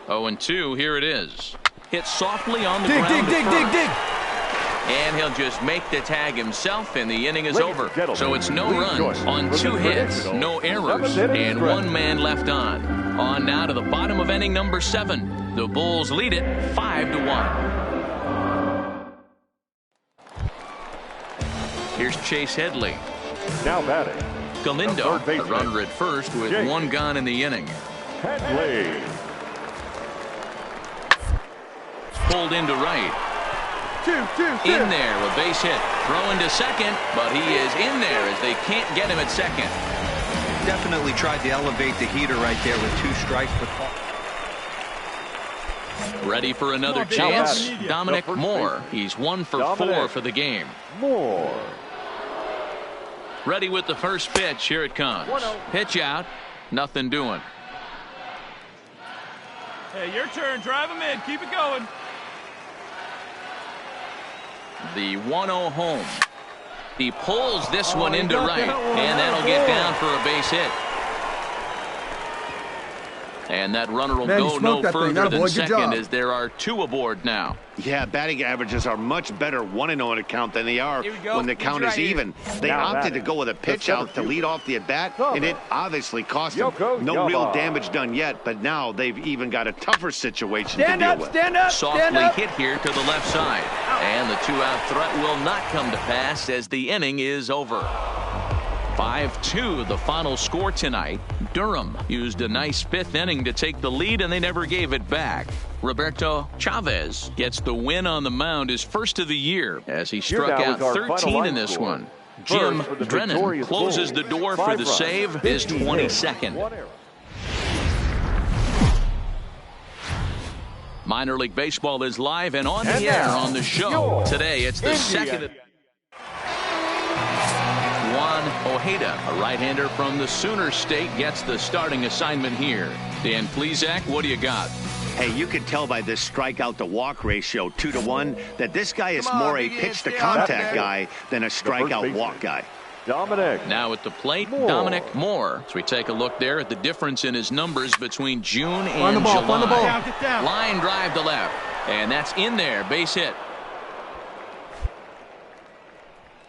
0-2, here it is. hit softly on the ground. Dig. And he'll just make the tag himself, and the inning is over. So it's no runs on 2 hits, no errors, and 1 man left on. On now to the bottom of inning number 7. The Bulls lead it 5-1. Here's Chase Headley. Now batting. Galindo, the runner at first with 1 gone in the inning. Headley. Pulled into right. In there, a base hit. Throwing to second, but he is in there as they can't get him at second. Definitely tried to elevate the heater right there with 2 strikes. Ready for another chance? Dominic Moore. He's 1 for 4 for the game. Moore. Ready with the first pitch. Here it comes. Pitch out. Nothing doing. Hey, your turn. Drive him in. Keep it going. The 1-0 home. He pulls this one into right, and that'll get down for a base hit. And that runner will go no further than second as there are 2 aboard now. Yeah, batting averages are much better 1-0 in a count than they are when the count is even. They opted to go with a pitch out to lead off the at-bat, and it obviously cost them. No real damage done yet, but now they've even got a tougher situation to deal with. Stand up, softly hit here to the left side. And the 2-out threat will not come to pass as the inning is over. 5-2 the final score tonight. Durham used a nice 5th inning to take the lead, and they never gave it back. Roberto Chavez gets the win on the mound, his first of the year, as he struck out 13 in this one. Jim Drennan closes the door for the save, his 22nd. Minor League Baseball is live and on the air on the show. Today it's the second. Juan Ojeda, a right-hander from the Sooner State, gets the starting assignment here. Dan Plesac, what do you got? Hey, you can tell by this strikeout-to-walk ratio, 2-to-1, that this guy is more a pitch-to-contact guy than a strikeout-walk guy. Dominic. Now at the plate, Dominic Moore. So we take a look there at the difference in his numbers between June and July. Line drive to left, and that's in there, base hit.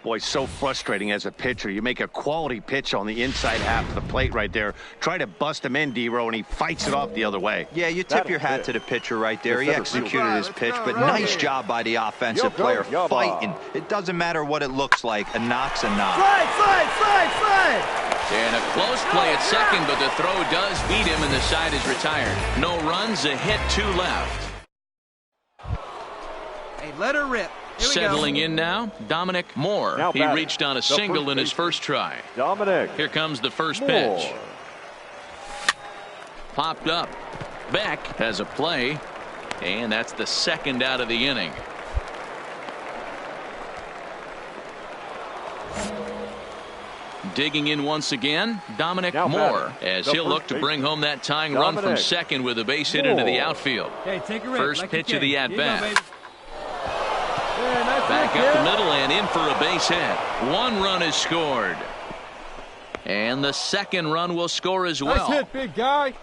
Boy, so frustrating as a pitcher. You make a quality pitch on the inside half of the plate right there. Try to bust him in, D-Row, and he fights it off the other way. Yeah, you tip your hat to the pitcher right there. He executed his pitch, but nice job by the offensive player fighting. It doesn't matter what it looks like. A knock's a knock. Slide! And a close play at second, but the throw does beat him, and the side is retired. No runs, a hit, 2 left. Hey, let her rip. Settling in now, Dominic Moore. He reached on a single in his first try. Dominic. Here comes the first pitch. Popped up. Beck has a play, and that's the 2nd out of the inning. Digging in once again, Dominic Moore, as he'll look to bring home that tying run from second with a base hit into the outfield. First pitch of the at-bat. Back up the middle and in for a base hit. 1 run is scored. And the 2nd run will score as well. Nice hit, big guy.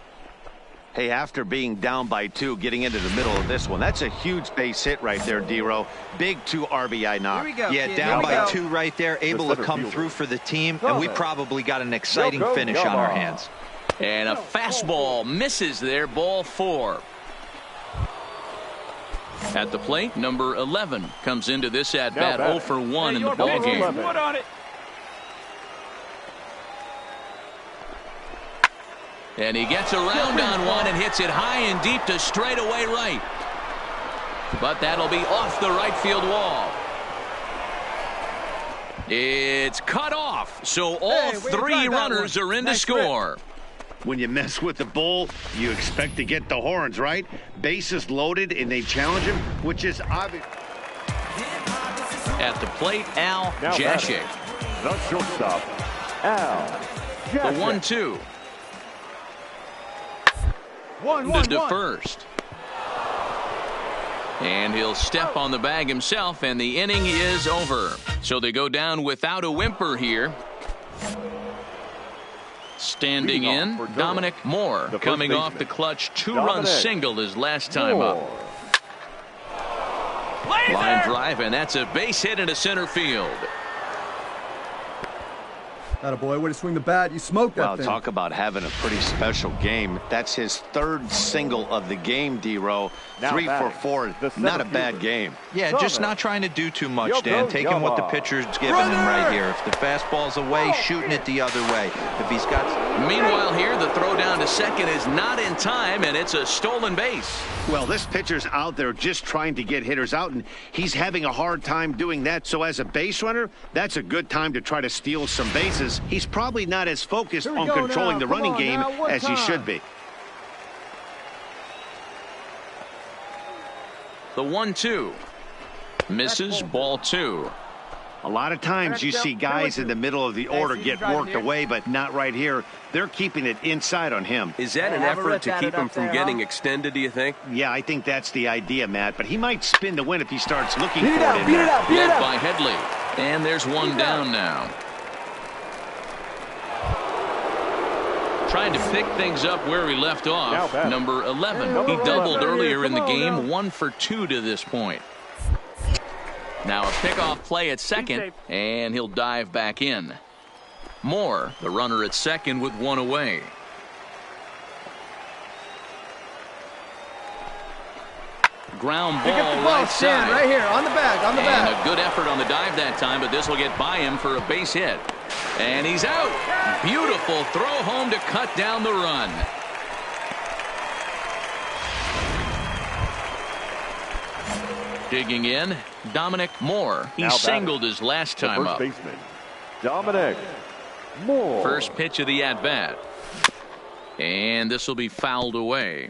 Hey, after being down by 2, getting into the middle of this one, that's a huge base hit right there, D-Row. Big 2 RBI knock. Yeah, down by 2 right there, able to come through for the team, and we probably got an exciting finish on our hands. And a fastball misses there, ball 4. At the plate, number 11 comes into this at-bat 0 for 1 in the ballgame. And he gets around on one and hits it high and deep to straightaway right. But that'll be off the right field wall. It's cut off, so all 3 runners are in to score. When you mess with the bull, you expect to get the horns, right? Bases loaded, and they challenge him, which is obvious. At the plate, Al Jashik. The shortstop, Al Jashik. The 1-2. The first. And he'll step on the bag himself, and the inning is over. So they go down without a whimper here. Standing in, Dominic Moore, coming off the clutch 2-run single his last time up. Line drive, and that's a base hit into center field. Attaboy, way to swing the bat. You smoked that thing. Well, talk about having a pretty special game. That's his third single of the game, D-Row. 3 for 4. Not a bad game. Yeah, just not trying to do too much, Dan. Taking what the pitcher's giving him right here. If the fastball's away, shooting it the other way. If he's got... Meanwhile here, the throw down to second is not in time, and it's a stolen base. Well, this pitcher's out there just trying to get hitters out, and he's having a hard time doing that. So as a base runner, that's a good time to try to steal some bases. He's probably not as focused on controlling the running game as he should be. The 1-2. Misses, ball 2. A lot of times you see guys in the middle of the order get worked away, but not right here. They're keeping it inside on him. Is that an effort to keep him from getting extended, do you think? Yeah, I think that's the idea, Matt. But he might spin to win if he starts looking for it in there. Led by Headley. And there's one down now. Trying to pick things up where he left off. Number 11. He doubled earlier in the game. 1 for 2 to this point. Now a pickoff play at second, and he'll dive back in. Moore, the runner at second with 1 away. Ground ball right side. Right here, on the back, on the back. And a good effort on the dive that time, but this will get by him for a base hit. And he's out. Beautiful throw home to cut down the run. Digging in, Dominic Moore. He singled his last time up. First baseman, Dominic Moore. First pitch of the at-bat. And this will be fouled away.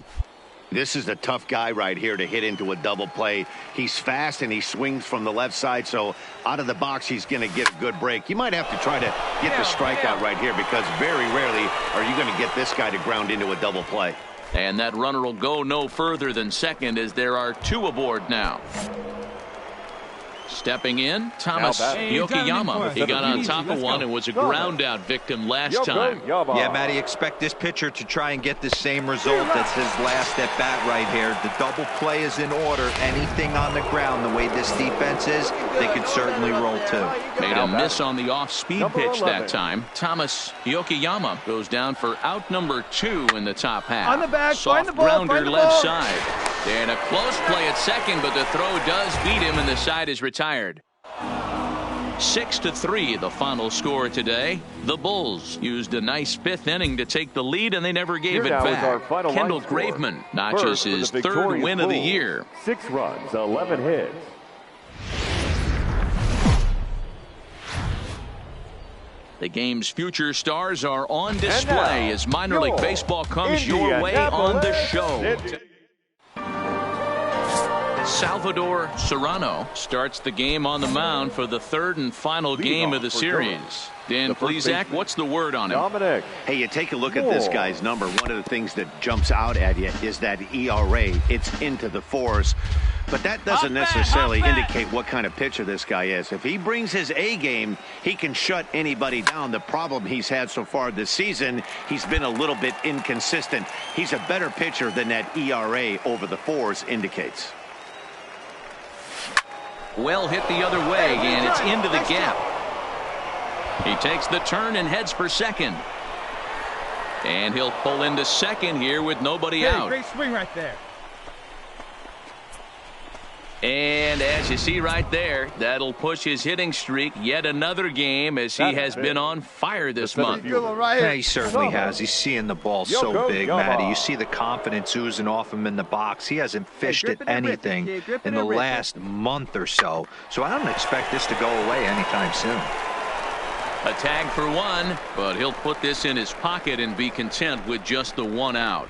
This is a tough guy right here to hit into a double play. He's fast and he swings from the left side, so out of the box he's going to get a good break. You might have to try to get the strikeout right here because very rarely are you going to get this guy to ground into a double play. And that runner will go no further than second as there are 2 aboard now. Stepping in, Thomas Yokoyama. He got on top of one and was a ground out victim last time. Yeah, Matty, expect this pitcher to try and get the same result as his last at bat right here. The double play is in order. Anything on the ground, the way this defense is, they could certainly roll too. Made a miss on the off-speed pitch that time. Thomas Yokoyama goes down for out number 2 in the top half. On the back, soft find the ball, grounder find the left ball. side. And a close play at second, but the throw does beat him and the side is retired. 6-3 the final score today. The Bulls used a nice 5th inning to take the lead and they never gave it back. Kendall Graveman notches his 3rd win of the year. 6 runs, 11 hits. The game's future stars are on display as minor league baseball comes your way on the show. Salvador Serrano starts the game on the mound for the 3rd and final game of the series. Dan Plesac, what's the word on him? Dominic. Hey, you take a look at this guy's number. One of the things that jumps out at you is that ERA. It's into the 4s. But that doesn't necessarily indicate what kind of pitcher this guy is. If he brings his A game, he can shut anybody down. The problem he's had so far this season, he's been a little bit inconsistent. He's a better pitcher than that ERA over the 4s indicates. Well hit the other way, and it's into the gap. He takes the turn and heads for second. And he'll pull into second here with nobody out. Great swing right there. And as you see right there, that'll push his hitting streak yet another game as he has been on fire this month. Yeah, he certainly has. He's seeing the ball so big, Matty. You see the confidence oozing off him in the box. He hasn't fished at anything in the last month or so. So I don't expect this to go away anytime soon. A tag for 1, but he'll put this in his pocket and be content with just the 1 out.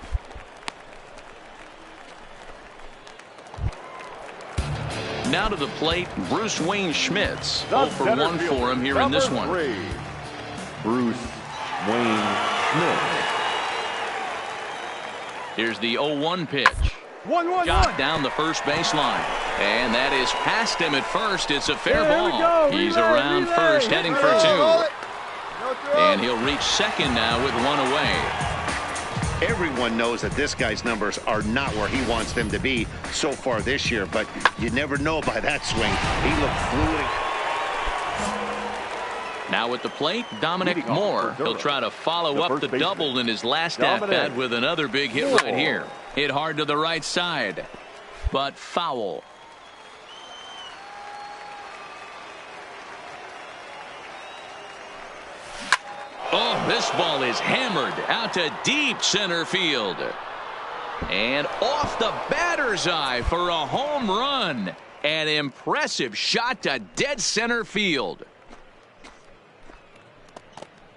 Now to the plate, Bruce Wayne Schmitz. 0 for 1 for him here in this one. Bruce Wayne Schmitz. Here's the 0-1 pitch. 1-1. Shot down the first baseline. And that is past him at first. It's a fair ball. He's around first, heading for 2. And he'll reach second now with 1 away. Everyone knows that this guy's numbers are not where he wants them to be so far this year, but you never know by that swing. He looked fluid. Now at the plate, Dominic Moore. He'll try to follow up the double in his last at-bat with another big hit right here. Hit hard to the right side, but foul. Oh, this ball is hammered out to deep center field. And off the batter's eye for a home run. An impressive shot to dead center field.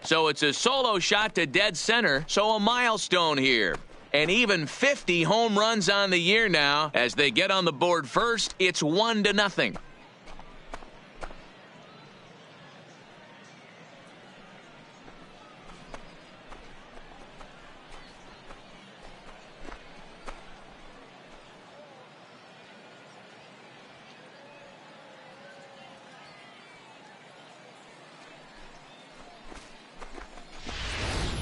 So it's a solo shot to dead center, so a milestone here. And even 50 home runs on the year now. As they get on the board first, it's 1-0.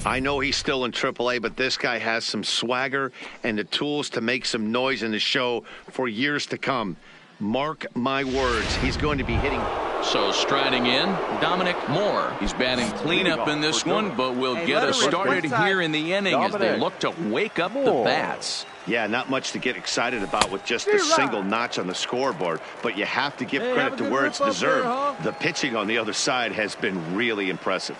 I know he's still in AAA, but this guy has some swagger and the tools to make some noise in the show for years to come. Mark my words, he's going to be hitting. So striding in, Dominic Moore. He's batting cleanup in this one, but will get us started here in the inning as they look to wake up the bats. Yeah, not much to get excited about with just a single notch on the scoreboard, but you have to give credit to where it's deserved. The pitching on the other side has been really impressive.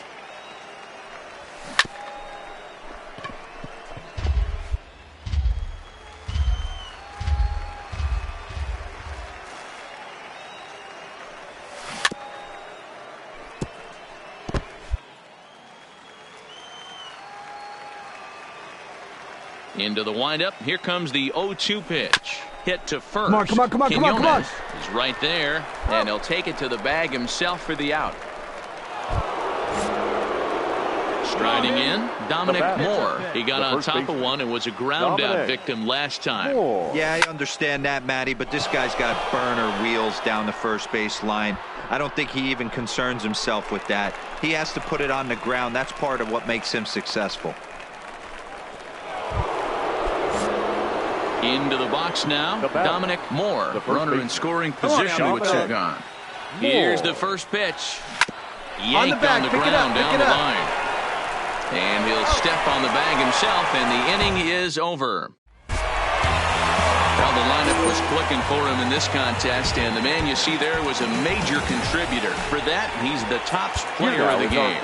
Into the windup. Here comes the 0-2 pitch. Hit to first. Come on. Quinones is right there, and he'll take it to the bag himself for the out. Striding in, Dominic Moore. He got on top of one and was a ground-out victim last time. Yeah, I understand that, Matty, but this guy's got burner wheels down the first base line. I don't think he even concerns himself with that. He has to put it on the ground. That's part of what makes him successful. Into the box now, Dominic Moore. Runner in scoring position with two gone. Here's the first pitch. Yanked on the ground down the line. And he'll step on the bag himself, and the inning is over. Well, the lineup was clicking for him in this contest, and the man you see there was a major contributor. For that, he's the top player of the game.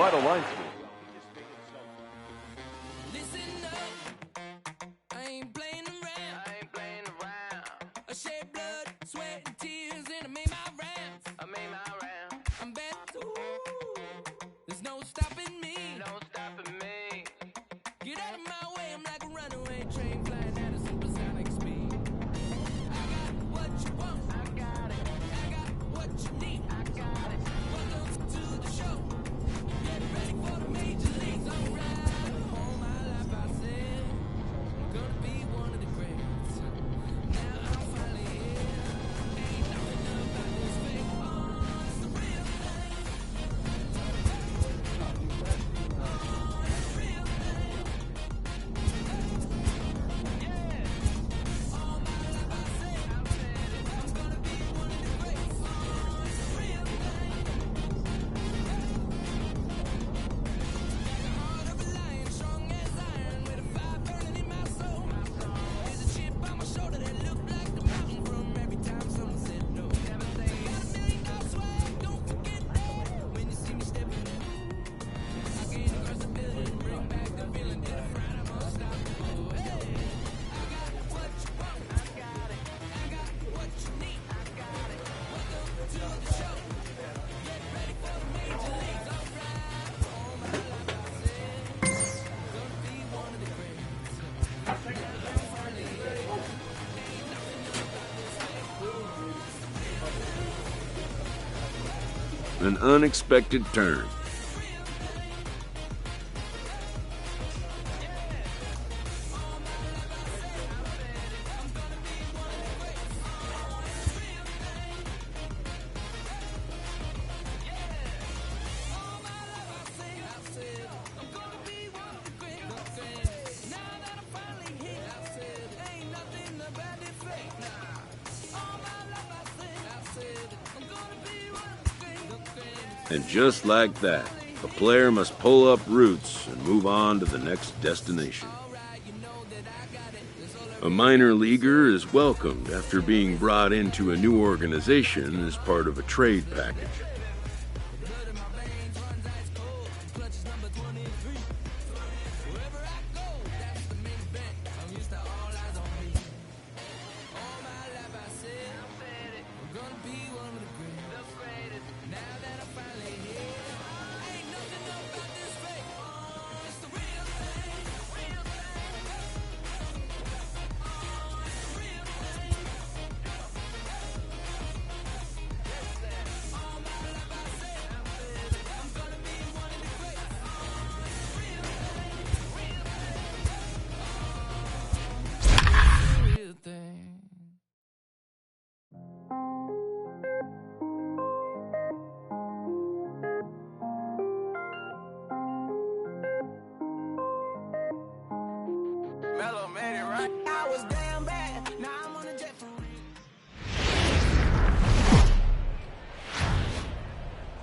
An unexpected turn. And just like that, a player must pull up roots and move on to the next destination. A minor leaguer is welcomed after being brought into a new organization as part of a trade package.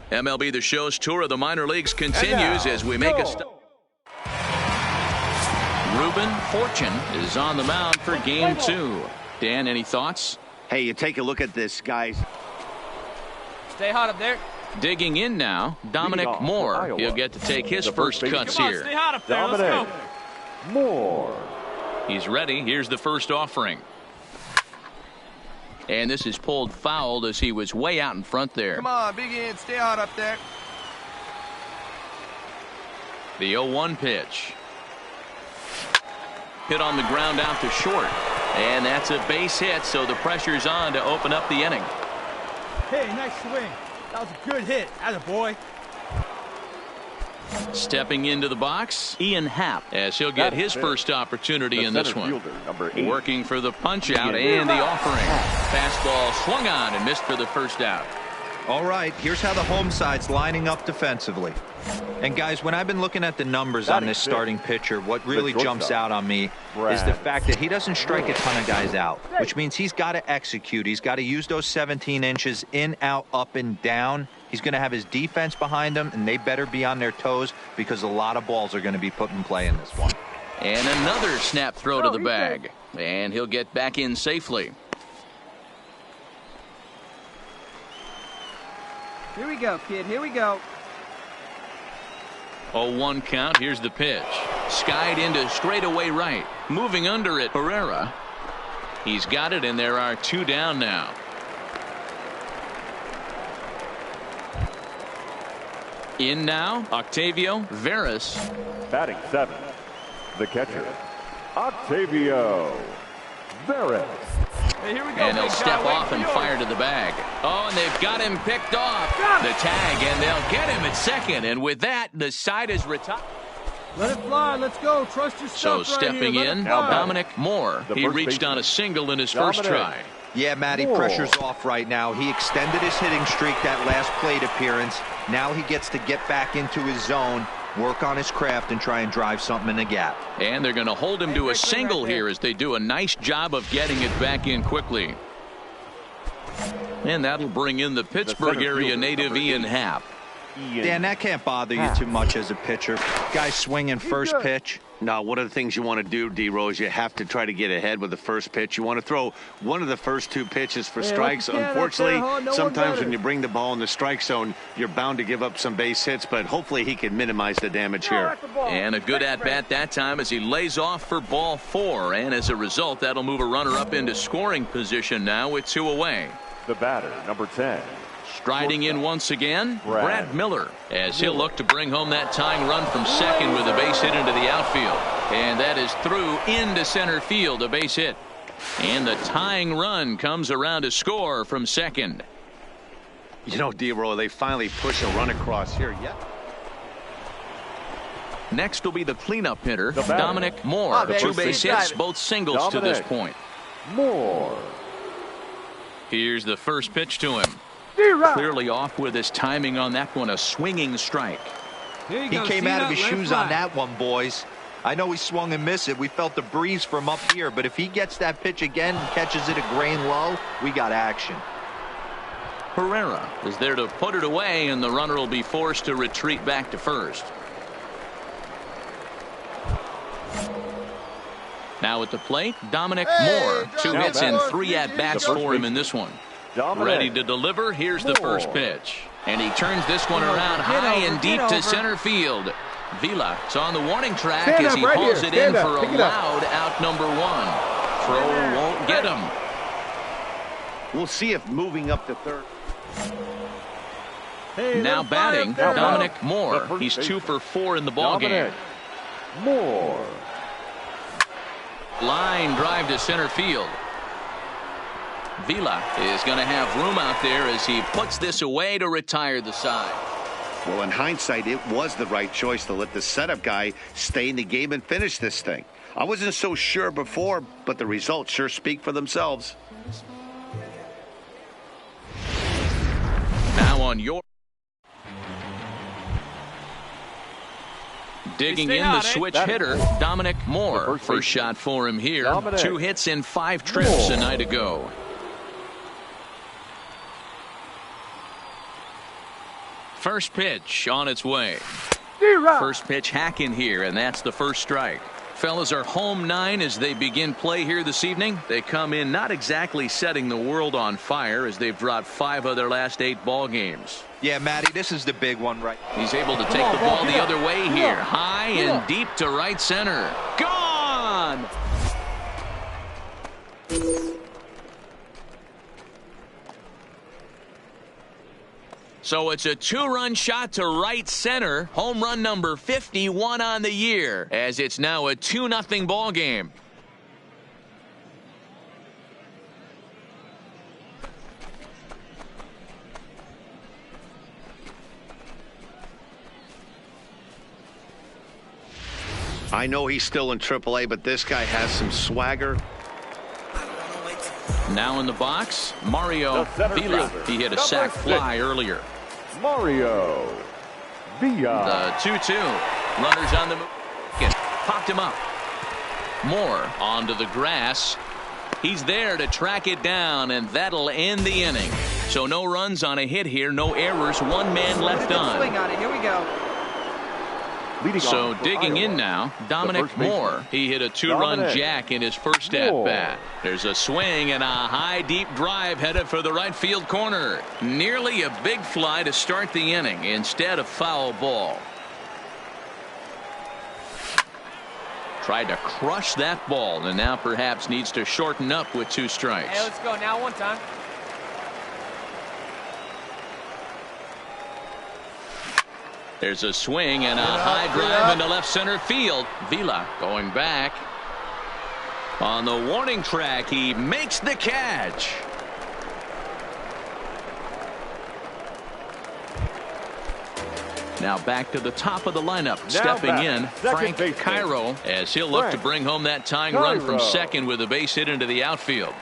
MLB The Show's tour of the minor leagues continues as we make a stop. Ruben Fortune is on the mound for game 2. Dan, any thoughts? Hey, you take a look at this, guys. Stay hot up there. Digging in now, Dominic Moore. He'll get to take his first cuts here. Stay hot up there. Let's go. Moore. He's ready. Here's the first offering. And this is pulled fouled as he was way out in front there. Come on, big in. Stay hot up there. The 0-1 pitch. Hit on the ground out to short. And that's a base hit, so the pressure's on to open up the inning. Hey, nice swing. That was a good hit. Attaboy. Stepping into the box, Ian Happ, as he'll get his first opportunity in this one. Working for the punch-out and the offering. Fastball swung on and missed for the first out. All right, here's how the home side's lining up defensively. And guys, when I've been looking at the numbers on this starting pitcher, what really jumps out on me is the fact that he doesn't strike a ton of guys out, which means he's got to execute. He's got to use those 17 inches in, out, up, and down. He's going to have his defense behind him, and they better be on their toes because a lot of balls are going to be put in play in this one. And another snap throw to the bag. And he'll get back in safely. Here we go, kid. Here we go. 0-1 count. Here's the pitch. Skied into straightaway right. Moving under it, Pereira. He's got it, and there are 2 down now. In now, Octavio Veras. Batting 7, the catcher, Octavio Veras. Hey, here we go. And they'll step off and fire to the bag. Oh, and they've got him picked off. The tag, and they'll get him at second. And with that, the side is retired. Let it fly. Let's go. Trust your So stuff stepping in, Dominic Moore. He reached on a single in his first try. Yeah, Matty, pressure's off right now. He extended his hitting streak that last plate appearance. Now he gets to get back into his zone, work on his craft, and try and drive something in the gap. And they're going to hold him to a single here as they do a nice job of getting it back in quickly. And that'll bring in the Pittsburgh area native Ian Happ. Dan, that can't bother you too much as a pitcher. Guy swinging first pitch. Now, one of the things you want to do, D-Rose, you have to try to get ahead with the first pitch. You want to throw one of the first 2 pitches for strikes. Unfortunately, sometimes when you bring the ball in the strike zone, you're bound to give up some base hits, but hopefully he can minimize the damage here. And a good at-bat that time as he lays off for ball 4. And as a result, that'll move a runner up into scoring position now with 2 away. The batter, number 10. Striding in once again, Brad Miller, as he'll look to bring home that tying run from second with a base hit into the outfield. And that is through into center field, a base hit. And the tying run comes around to score from second. You know, D-Roy, they finally push a run across here. Next will be the cleanup hitter, Dominic Moore. 2 base hits, both singles to this point. Moore. Here's the first pitch to him. Clearly off with his timing on that one, a swinging strike. He came out of his shoes on that one, boys. I know he swung and missed it. We felt the breeze from up here, but if he gets that pitch again and catches it a grain low, we got action. Herrera is there to put it away, and the runner will be forced to retreat back to first. Now at the plate, Dominic Moore. 2 hits and 3 at-bats for him in this one. Ready to deliver. Here's the first pitch. And he turns this one around high and deep to center field. Vila is on the warning track as he pulls it in for a loud out number 1. Throw won't get him. We'll see if moving up to third. Now batting, Dominic Moore. He's 2 for 4 in the ballgame. Moore. Line drive to center field. Vila is going to have room out there as he puts this away to retire the side. Well, in hindsight, it was the right choice to let the setup guy stay in the game and finish this thing. I wasn't so sure before, but the results sure speak for themselves. Now on your... Digging in the switch hitter, Dominic Moore. First shot for him here. 2 hits and 5 trips a night ago. First pitch on its way. First pitch hacking here, and that's the first strike. Fellas are home 9 as they begin play here this evening. They come in not exactly setting the world on fire as they've dropped 5 of their last 8 ball games. Yeah, Matty, this is the big one, right? He's able to take the ball the other way here. High and deep to right center. Gone! So it's a 2-run shot to right center. Home run number 51 on the year, as it's now a 2-0 ball game. I know he's still in AAA, but this guy has some swagger. Now in the box, Mario Vila. He hit a sac fly earlier. Mario Villa. The 2-2. Runners on the move. Popped him up. Moore onto the grass. He's there to track it down, and that'll end the inning. So no runs on a hit here, no errors, 1 man left on. Swing on it. Here we go. So digging in now, Dominic Moore. He hit a 2-run jack in his first at-bat. There's a swing and a high deep drive headed for the right field corner. Nearly a big fly to start the inning instead of foul ball. Tried to crush that ball and now perhaps needs to shorten up with 2 strikes. Hey, let's go now, 1 time. There's a swing and a high drive into left center field. Vila going back. On the warning track, he makes the catch. Now back to the top of the lineup. Stepping in, Frank Cairo, as he'll look to bring home that tying run from second with a base hit into the outfield.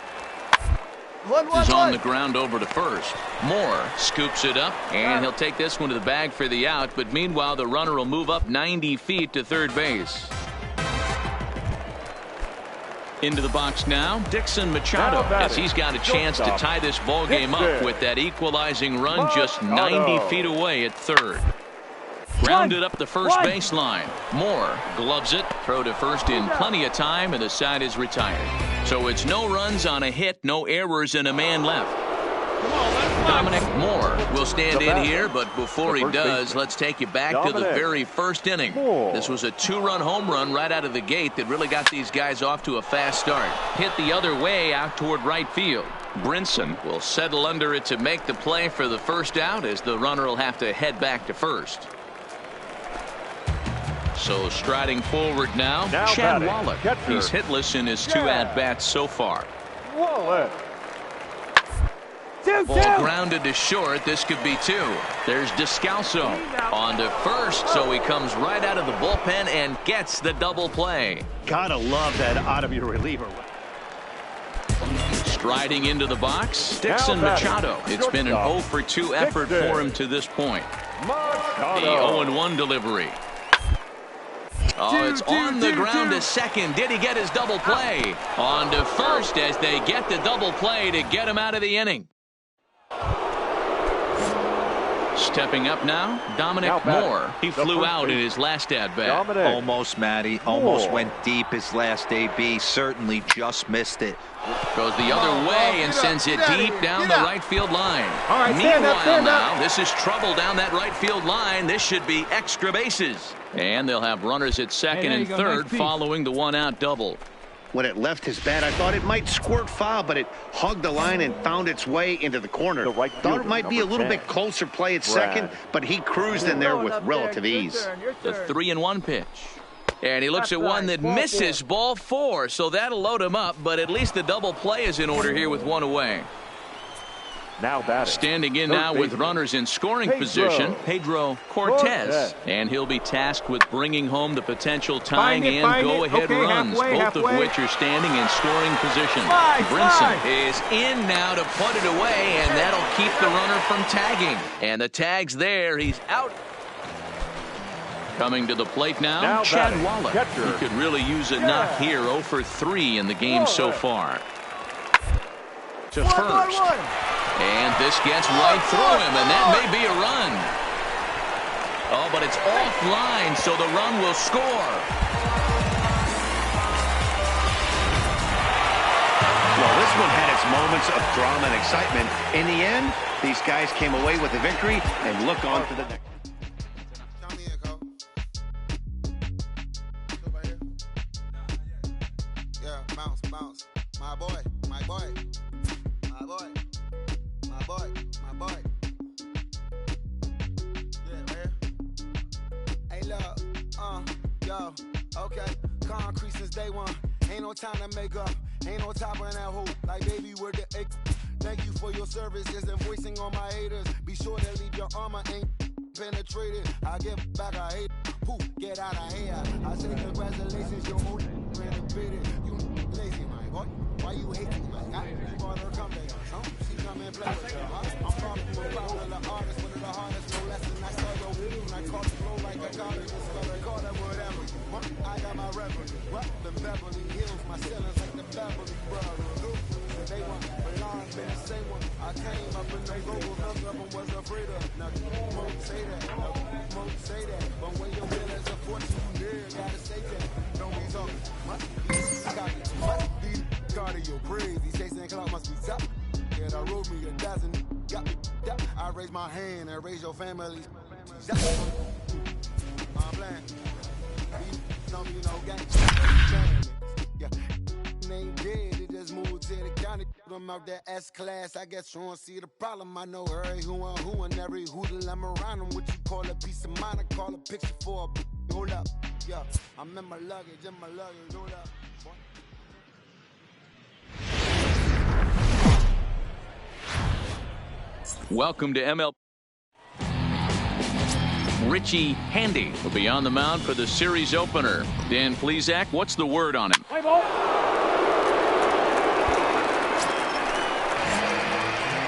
Is on the ground over to first. Moore scoops it up, and he'll take this one to the bag for the out, but meanwhile the runner will move up 90 feet to third base. Into the box now, Dixon Machado, as he's got a chance to tie this ball game up with that equalizing run just 90 feet away at third. Grounded up the first baseline. Moore gloves it. Throw to first in plenty of time, and the side is retired. So it's no runs on a hit, no errors, and a man left. Dominic Moore will stand in here, but before he does, let's take you back to the very first inning. This was a 2-run home run right out of the gate that really got these guys off to a fast start. Hit the other way out toward right field. Brinson will settle under it to make the play for the first out, as the runner will have to head back to first. So striding forward now Chad Wallach. He's hitless in his 2 at-bats so far. Wallach. Ball grounded to short. This could be 2. There's Descalso on to first, so he comes right out of the bullpen and gets the double play. Gotta love that out of your reliever. Striding into the box, Dixon Machado. It's been an 0 for 2 effort for him to this point. The 0-1 delivery. Oh, it's on the ground to second. Did he get his double play? On to first as they get the double play to get him out of the inning. Stepping up now, Dominic Moore. He flew out in his last at-bat. Almost, Matty. Almost went deep his last AB. Certainly just missed it. Goes the other way and sends it deep down the right field line. All right, Meanwhile now, this is trouble down that right field line. This should be extra bases. And they'll have runners at second and third following the one-out double. When it left his bat, I thought it might squirt foul, but it hugged the line and found its way into the corner. Thought it might be a little bit closer play at second, but he cruised in there with relative ease. The 3-1 pitch. And he looks at one that misses, ball 4, so that'll load him up, but at least the double play is in order here with one away. Now batting. Standing in now with runners in scoring position, Pedro Cortez. And he'll be tasked with bringing home the potential tying and go-ahead runs, both of which are standing in scoring position. Brinson is in now to put it away, and that'll keep the runner from tagging. And the tag's there. He's out. Coming to the plate now Chad Wallach. He could really use a knock here. 0 for 3 in the game so far. To first. And this gets right through him, and that may be a run. Oh, but it's offline, so the run will score. Well, this one had its moments of drama and excitement. In the end, these guys came away with a victory and look on to the next. Bounce. My boy. Yeah, man. Hey, look, yo, okay. Concrete since day one. Ain't no time to make up. Ain't no top on that hoe. Like, baby, we're the egg. Thank you for your service. Just voicing on my haters. Be sure to leave your armor ain't penetrated. I get back, I hate. Poof, get out of here. I say congratulations, your whole renovated. You lazy, my boy. Why you hating, my guy? You wanna come there, huh? She come and play with you, huh? I'm probably a popular artist, one of the hardest, no less than I saw your weed. I caught the flow like a college, just gotta call that whatever. What? I got my reverence. What? The Beverly Hills, my ceilings like the Beverly Brothers. They want belong, been the same one. I came up in the global, none of them was afraid of. Now, won't say that, won't say that. But when your will is a fortune, you there, gotta say that. Don't be talking, must be cocky, must be cardio crazy. Chasing clout must be top. Yeah, I wrote me a dozen, got me up. I raise my hand and raise your family. I'm playing. You know, gang. Yeah. Ain't dead, it just moved to the county. Them out that S-class, I guess you don't see the problem. I know every who and every hoodle I'm around them. What you call a piece of mind, I call a picture for a hold up. Yeah, I'm in my luggage, hold up. Welcome to ML. Richie Handy will be on the mound for the series opener. Dan Plesac, what's the word on him? Play ball.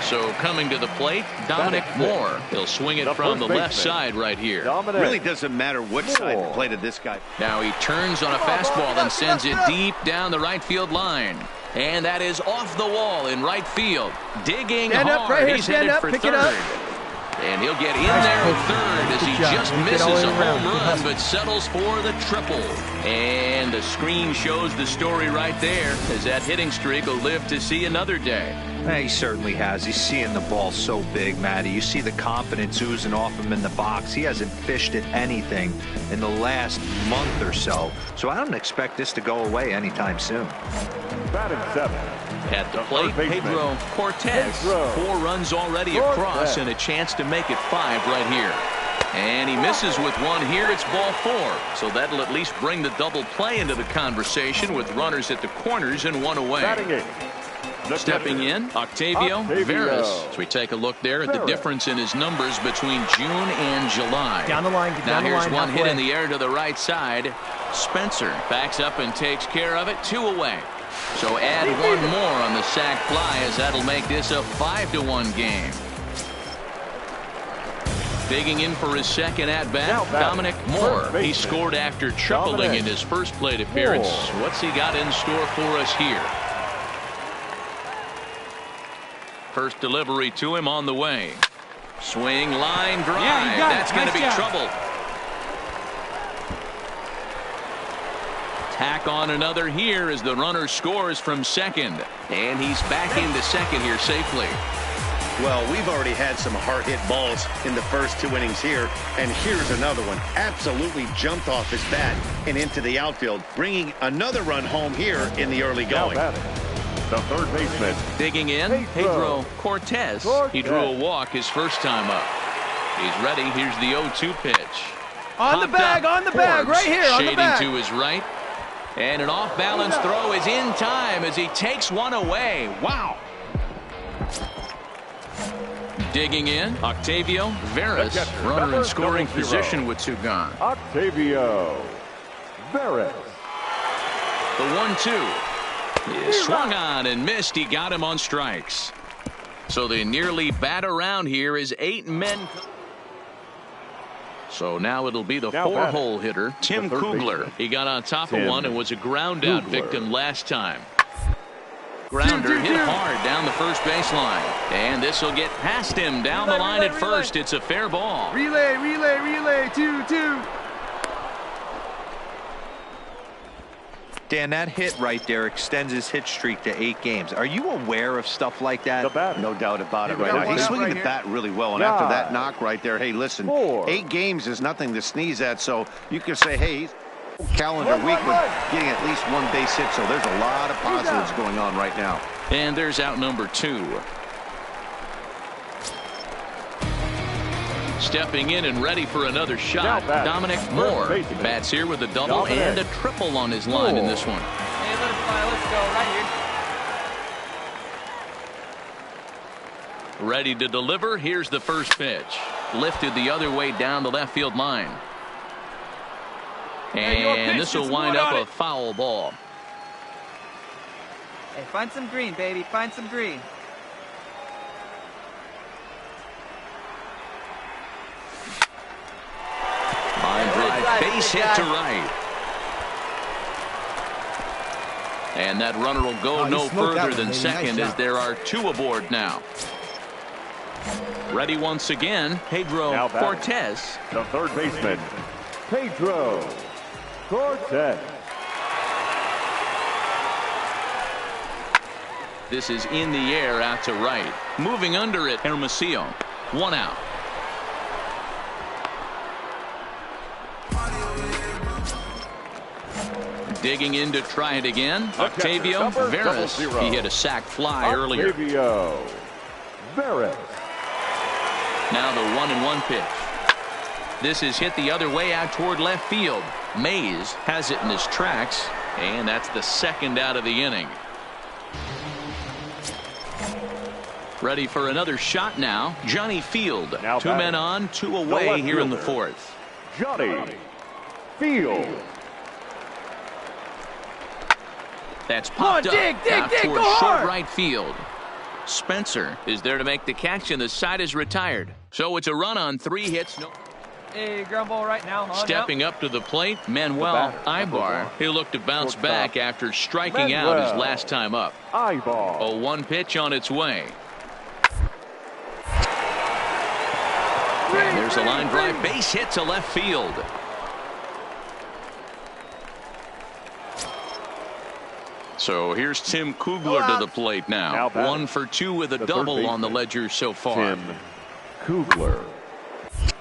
So coming to the plate, Dominic Moore. He'll swing it from the left side right here. Really doesn't matter what side the plate of this guy. Now he turns on a fastball and sends it deep down the right field line. And that is off the wall in right field. Digging hard. He's headed for third. And he'll get in there at third as he just misses a home run, but settles for the triple. And the screen shows the story right there, as that hitting streak will live to see another day. He certainly has. He's seeing the ball so big, Matty. You see the confidence oozing off him in the box. He hasn't fished at anything in the last month or so. So I don't expect this to go away anytime soon. Batting 7. At the plate, Pedro Cortez. 4 runs already across and a chance to make it 5 right here. And he misses with one here. It's ball 4. So that'll at least bring the double play into the conversation with runners at the corners and one away. Batting 8. Stepping in, Octavio Veras. So we take a look there at the difference in his numbers between June and July. Down the line, now here's one hit in the air to the right side. Spencer backs up and takes care of it. 2 away. So add one more on the sac fly, as that'll make this a 5-1 game. Digging in for his second at-bat, Dominic Moore. He scored after tripling in his first plate appearance. What's he got in store for us here? First delivery to him on the way. Swing, line drive. That's going to be trouble. Tack on another here as the runner scores from second. And he's back into second here safely. Well, we've already had some hard-hit balls in the first 2 innings here, and here's another one. Absolutely jumped off his bat and into the outfield, bringing another run home here in the early going. The third baseman. Digging in, Pedro Cortez. He drew a walk his first time up. He's ready. Here's the 0-2 pitch. On the bag, right here, on the bag. Shading to his right. And an off-balance throw is in time as he takes one away. Wow. Digging in, Octavio Veras, runner in scoring position with 2 gone. Octavio Veras. The 1-2 is swung on and missed. He got him on strikes. So they nearly bat around here as 8 men. So now it'll be the 4-hole hitter, Tim Kugler. He got on top of one and was a ground-out victim last time. Grounder hit hard down the first baseline. And this will get past him down the line at first. It's a fair ball. Relay, 2-2. Dan, that hit right there extends his hit streak to 8 games. Are you aware of stuff like that? No doubt about it right now. He's swinging the bat really well, and after that knock right there, hey, listen, 8 games is nothing to sneeze at, so you can say, hey, calendar week with getting at least 1 base hit, so there's a lot of positives going on right now. And there's out number 2. Stepping in and ready for another shot, Dominic Moore bats here with a double and a triple on his line in this one. Hey, let it fly. Let's go right here. Ready to deliver. Here's the first pitch. Lifted the other way down the left field line. And this will wind up a foul ball. Hey, find some green, baby. Find some green. Line drive, base hit to right. And that runner will go no further than second as there are 2 aboard now. Ready once again, Pedro Cortez. The third baseman, Pedro Cortez. This is in the air out to right. Moving under it, Hermosillo. 1 out. Digging in to try it again. Octavio Veras. He hit a sac fly earlier. Octavio Veras. Now the 1-1 pitch. This is hit the other way out toward left field. Mays has it in his tracks, and that's the 2nd out of the inning. Ready for another shot now. Johnny Field. 2 men on, 2 away here in the 4th. Johnny Field. That's popped up out toward short right field. Spencer is there to make the catch, and the side is retired. So it's a run on 3 hits. Hey, ground ball right now. Stepping up to the plate, Manuel Ibar. He'll look to bounce back after striking out his last time up. Ibar. A 1 pitch on its way. And there's a line drive, base hit to left field. So here's Tim Kugler to the plate now. 1 for 2 with a double on the ledger so far. Tim Kugler.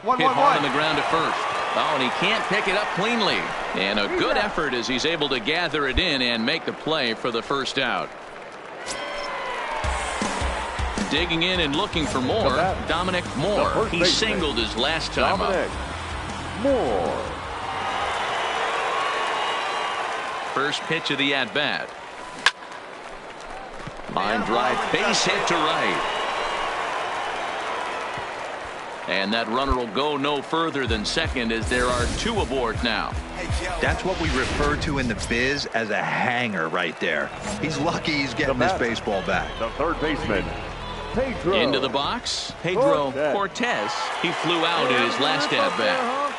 Hit hard on the ground at first. Oh, and he can't pick it up cleanly. And a good effort as he's able to gather it in and make the play for the first out. Digging in and looking for more, Dominic Moore. He singled his last time up. Moore. First pitch of the at-bat. Line drive, base hit to right. And that runner will go no further than second as there are 2 aboard now. That's what we refer to in the biz as a hanger right there. He's lucky he's getting this baseball back. The third baseman, Pedro. Into the box, Pedro Cortez. He flew out in his last at-bat.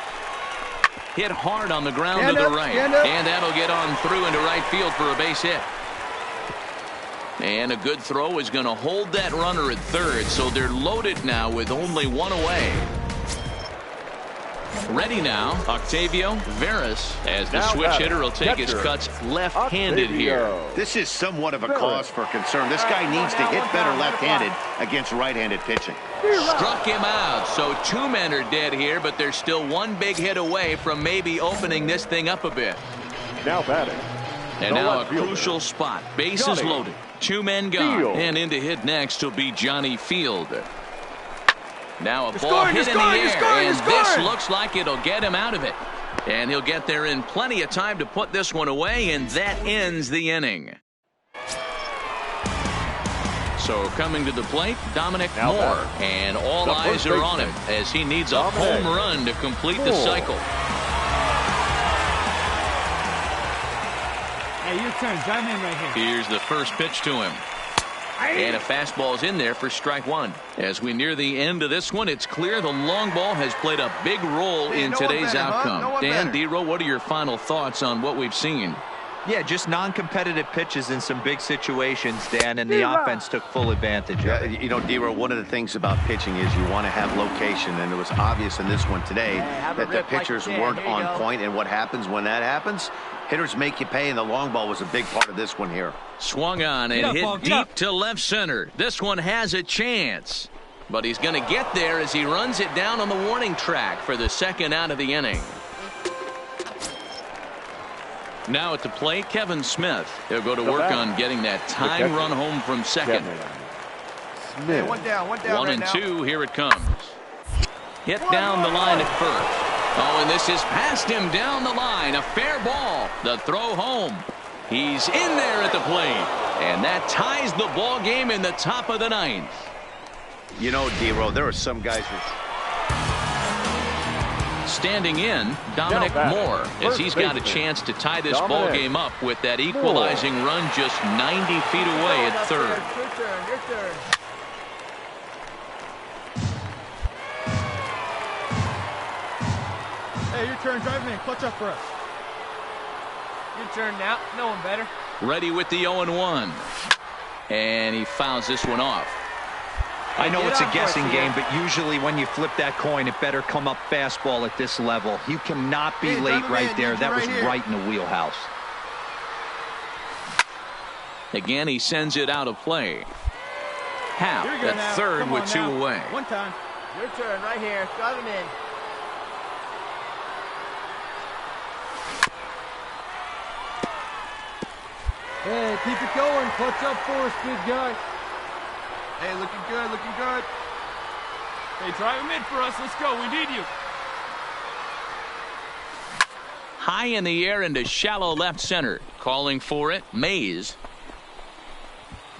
Hit hard on the ground to the right. And that'll get on through into right field for a base hit. And a good throw is going to hold that runner at third, so they're loaded now with only one away. Ready now, Octavio Veras, as the switch hitter will take his cuts left-handed here. This is somewhat of a cause for concern. This guy needs to hit better left-handed against right-handed pitching. Struck him out, so 2 men are dead here, but there's still one big hit away from maybe opening this thing up a bit. Now batting. And now a crucial spot. Bases loaded. 2 men gone. And in to hit next will be Johnny Field. Now a ball hit in the air, and this looks like it'll get him out of it. And he'll get there in plenty of time to put this one away, and that ends the inning. So coming to the plate, Dominic Moore. And all eyes are on him as he needs a home run to complete the cycle. Hey, your turn. Drive him right here. Here's the first pitch to him. And a fastball's in there for strike one. As we near the end of this one, it's clear the long ball has played a big role in today's outcome. Dan, D-Row, what are your final thoughts on what we've seen? Yeah, just non-competitive pitches in some big situations, Dan, and the offense took full advantage of it. You know, D-Row, one of the things about pitching is you want to have location, and it was obvious in this one today that the pitchers weren't on point, and what happens when that happens? Hitters make you pay, and the long ball was a big part of this one here. Swung on and hit deep to left center. This one has a chance, but he's going to get there as he runs it down on the warning track for the second out of the inning. Now at the plate, Kevin Smith. He'll go to work on getting that tying run home from second. Hey, one down 1 and 2, here it comes. Hit down the line at first. Oh, and this is past him down the line. A fair ball. The throw home. He's in there at the plate. And that ties the ball game in the top of the ninth. You know, D-Row, there are some guys who... Standing in, Dominic Moore, as he's got a chance to tie this ball game up with that equalizing run just 90 feet away at third. Your turn. Hey, your turn. Drive me. Clutch up for us. Your turn now. No one better. Ready with the 0-1. And he fouls this one off. I know it's a guessing game, but usually when you flip that coin, it better come up fastball at this level. You cannot be late right there. That was right in the wheelhouse. Again, he sends it out of play. Half at third with 2 away. One time. Your turn right here. Drive him in. Hey, keep it going. Clutch up for us, big guy. Hey, looking good, looking good. Hey, drive him in for us. Let's go. We need you. High in the air into shallow left center. Calling for it, Mays.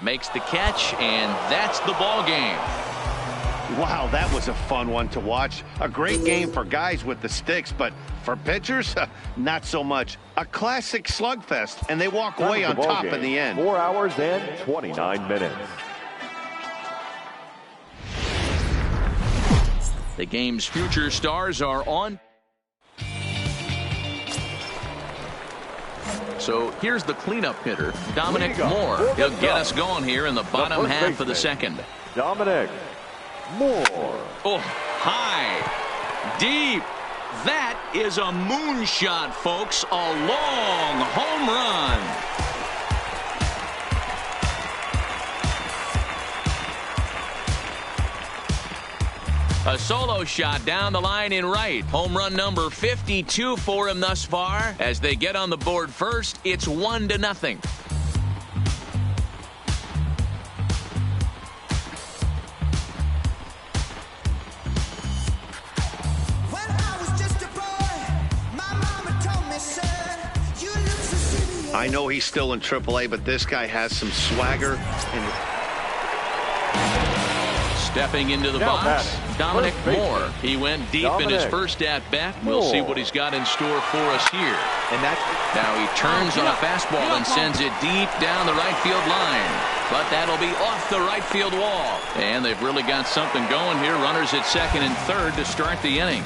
Makes the catch, and that's the ball game. Wow, that was a fun one to watch. A great game for guys with the sticks, but for pitchers, not so much. A classic slugfest, and they walk away on top in the end. 4 hours and 29 minutes. The game's future stars are on. So here's the cleanup hitter, Dominic Moore. He'll get us going here in the bottom half of the second. Dominic Moore. Oh, high, deep. That is a moonshot, folks. A long home run. A solo shot down the line in right. Home run number 52 for him thus far. As they get on the board first, it's 1-0. I know he's still in AAA, but this guy has some swagger. And stepping into the box, Dominic Moore. He went deep in his first at-bat. We'll see what he's got in store for us here. And now he turns on a fastball and sends it deep down the right field line. But that'll be off the right field wall. And they've really got something going here. Runners at second and third to start the inning.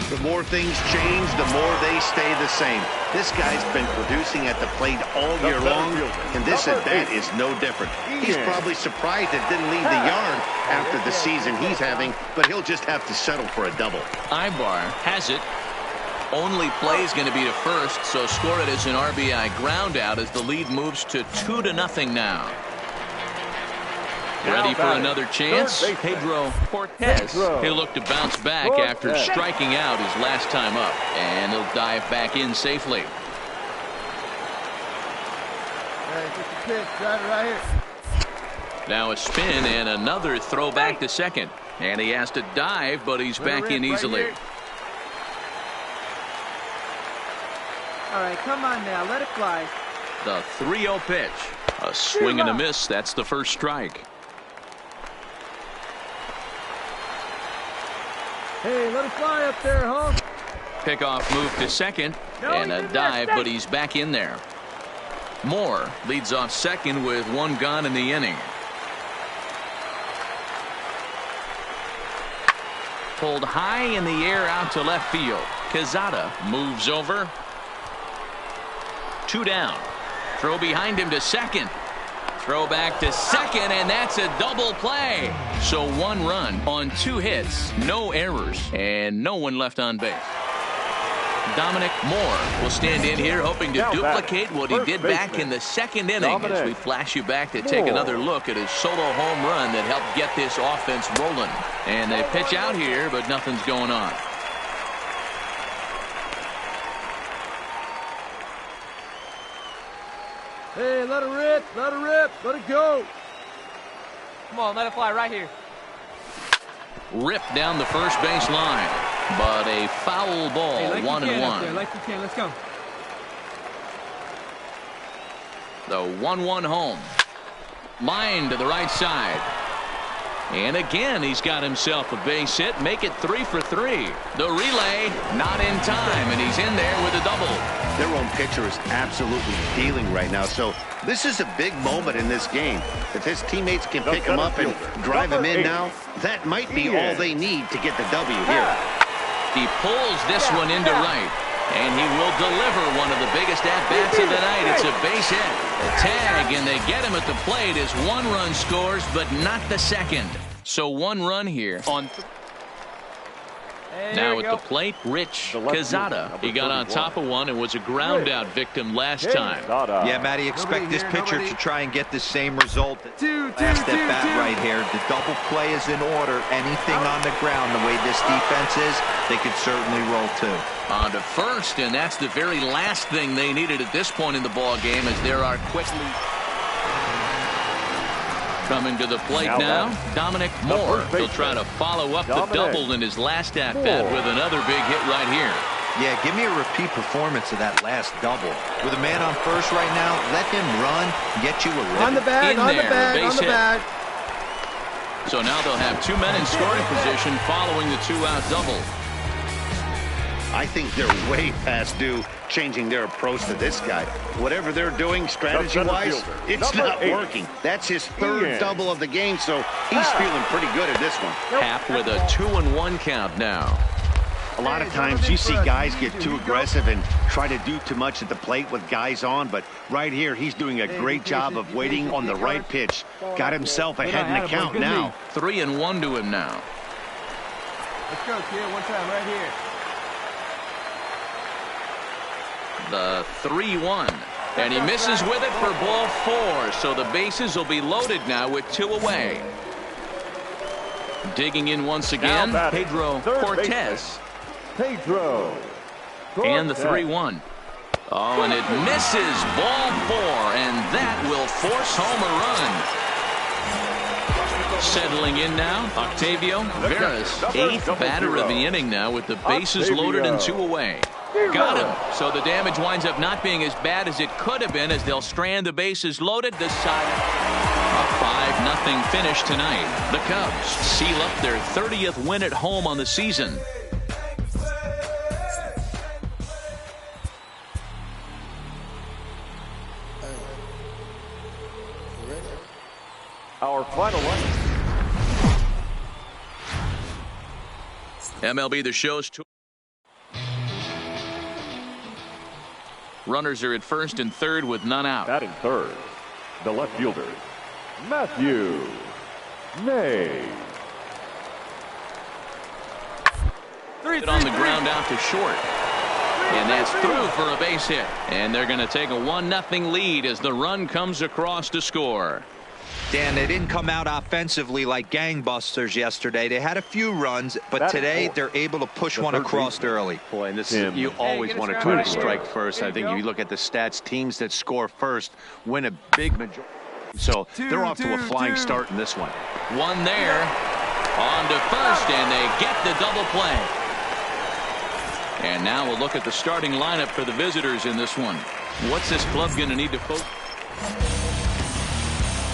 The more things change, the more they stay the same. This guy's been producing at the plate all year long, and this at-bat is no different. He's probably surprised it didn't leave the yard after the season he's having, but he'll just have to settle for a double. Ibar has it. Only play is going to be to first, so score it as an RBI ground out as the lead moves to 2-0 now. Ready for another chance? Pedro Cortez. He'll look to bounce back after striking out his last time up, and he'll dive back in safely. Now a spin and another throw back to second. And he has to dive, but he's back in easily. All right, come on now, let it fly. The 3-0 pitch. A swing and a miss. That's the first strike. Hey, let it fly up there, huh? Pickoff move to second, and a dive, but he's back in there. Moore leads off second with one gone in the inning. Pulled high in the air out to left field. Quezada moves over. 2 down. Throw behind him to second. Throw back to second, and that's a double play. So 1 run on 2 hits, no errors, and no one left on base. Dominic Moore will stand in here hoping to duplicate what he did back in the second inning as we flash you back to take another look at his solo home run that helped get this offense rolling. And they pitch out here, but nothing's going on. Hey, let it rip, let it rip, let it go. Come on, let it fly right here. Ripped down the first base line, but a foul ball. Hey, like 1-1. Like you can, let's go. The 1-1 home. Line to the right side. And again, he's got himself a base hit. Make it 3 for 3. The relay not in time, and he's in there with a double. Their own pitcher is absolutely dealing right now, so this is a big moment in this game. If his teammates can pick him up and drive him in now, that might be all they need to get the W here. He pulls this one into right, and he will deliver one of the biggest at-bats of the night. It's a base hit. A tag, and they get him at the plate as 1 run scores, but not the second. So 1 run here on. Now at the plate, Rich Quezada. He got on top of one and was a ground out victim last time. Yeah, Matty, expect this pitcher to try and get the same result. Last at bat right here. The double play is in order. Anything on the ground, the way this defense is, they could certainly roll 2. On to first, and that's the very last thing they needed at this point in the ball game, as there are quickly. Coming to the plate now, Dominic Moore. He'll try to follow up the double in his last at-bat with another big hit right here. Yeah, give me a repeat performance of that last double. With a man on first right now, let him run, get you a living. On the bag, on the bag, on the bag. So now they'll have 2 men in scoring position following the 2-out double. I think they're way past due changing their approach to this guy. Whatever they're doing strategy-wise, it's not working. That's his 3rd double of the game, so he's feeling pretty good at this one. Happ with a 2-1 count now. A lot of times you see guys get too aggressive and try to do too much at the plate with guys on, but right here he's doing a great job of waiting on the right pitch. Got himself ahead in the count now. 3-1 to him now. Let's go, kid. 1 time right here. The 3-1, and he misses with it for ball 4, so the bases will be loaded now with 2 away. Digging in once again, Pedro Cortez. And the 3-1. Oh, and it misses ball 4, and that will force home a run. Settling in now, Octavio Veras, 8th batter of the inning now with the bases loaded and 2 away. Got him. So the damage winds up not being as bad as it could have been as they'll strand the bases loaded. The side. A 5-0 finish tonight. The Cubs seal up their 30th win at home on the season. Our final one. MLB The Show's Runners are at first and third with none out. Batting third, the left fielder, Matthew May. It on the ground out to short. And that's through for a base hit. And they're going to take a 1-0 lead as the run comes across to score. Dan, they didn't come out offensively like gangbusters yesterday. They had a few runs, but today they're able to push one across early. Boy, and this is, you always want to try to strike first. I think if you look at the stats, teams that score first win a big majority. So they're off to a flying start in this one. One there. On to first, and they get the double play. And now we'll look at the starting lineup for the visitors in this one. What's this club going to need to focus?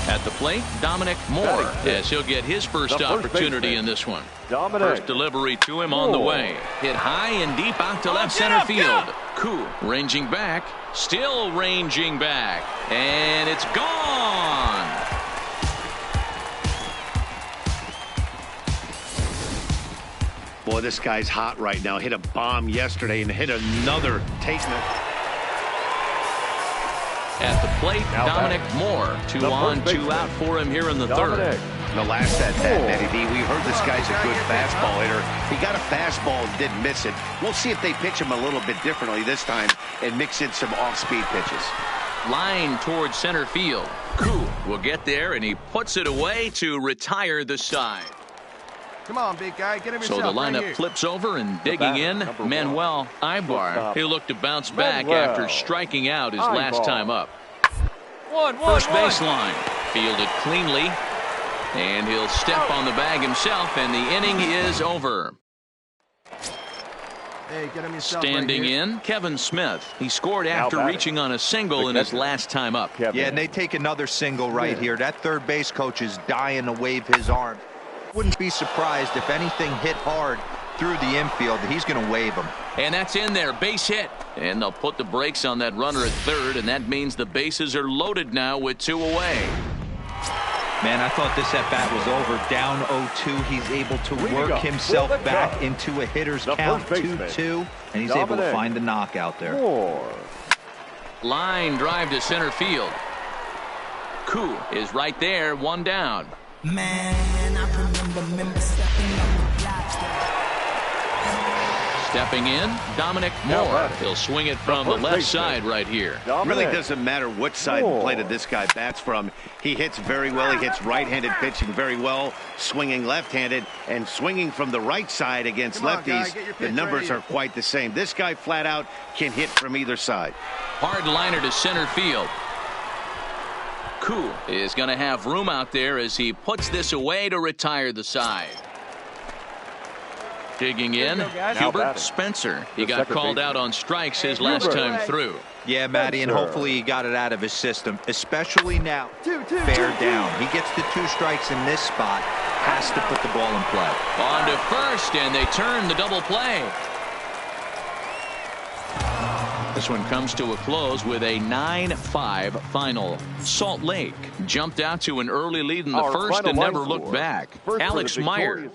At the plate, Dominic Moore, as he'll get his first opportunity in this one. First delivery to him on the way. Hit high and deep out to left center field. Cool. Ranging back. Still ranging back. And it's gone. Boy, this guy's hot right now. Hit a bomb yesterday and hit another. Taking it. At the plate, Dominic Moore. 2 on, 2 out for him here in the third. The last at bat, Eddie D, we heard this guy's a good fastball hitter. He got a fastball and didn't miss it. We'll see if they pitch him a little bit differently this time and mix in some off-speed pitches. Line towards center field. Cool will get there, and he puts it away to retire the side. Come on, big guy. Get him yourself. So the lineup right flips over, and digging in, Manuel Ibar. He'll look to bounce back after striking out his last time up. First baseline. Fielded cleanly. And he'll step on the bag himself, and the inning is over. Hey, get him yourself. Standing right in, Kevin Smith. He scored after reaching on a single in his last time up. Yeah, and they take another single right here. That third base coach is dying to wave his arm. Wouldn't be surprised if anything hit hard through the infield. He's going to wave him. And that's in there, base hit. And they'll put the brakes on that runner at third, and that means the bases are loaded now with 2 away. Man, I thought this at-bat was over. Down 0-2. He's able to work himself back into a hitter's count 2-2, and he's able to find the knockout there. Line drive to center field. Koo is right there, 1 down. Man, I remember stepping on the block. Stepping in, Dominic Moore. He'll swing it from the left side right here. Really doesn't matter what side of the plate this guy bats from. He hits very well. He hits right-handed pitching very well, swinging left-handed, and swinging from the right side against lefties. The numbers are quite the same. This guy flat out can hit from either side. Hard liner to center field. Koo is going to have room out there as he puts this away to retire the side. Digging in, Hubert Spencer. He got called out on strikes his last time through. Yeah, Matty, and hopefully he got it out of his system, especially now. Fair down. He gets the 2 strikes in this spot. Has to put the ball in play. On to first, and they turn the double play. This one comes to a close with a 9-5 final. Salt Lake jumped out to an early lead in the first and never looked back. Alex Meyer.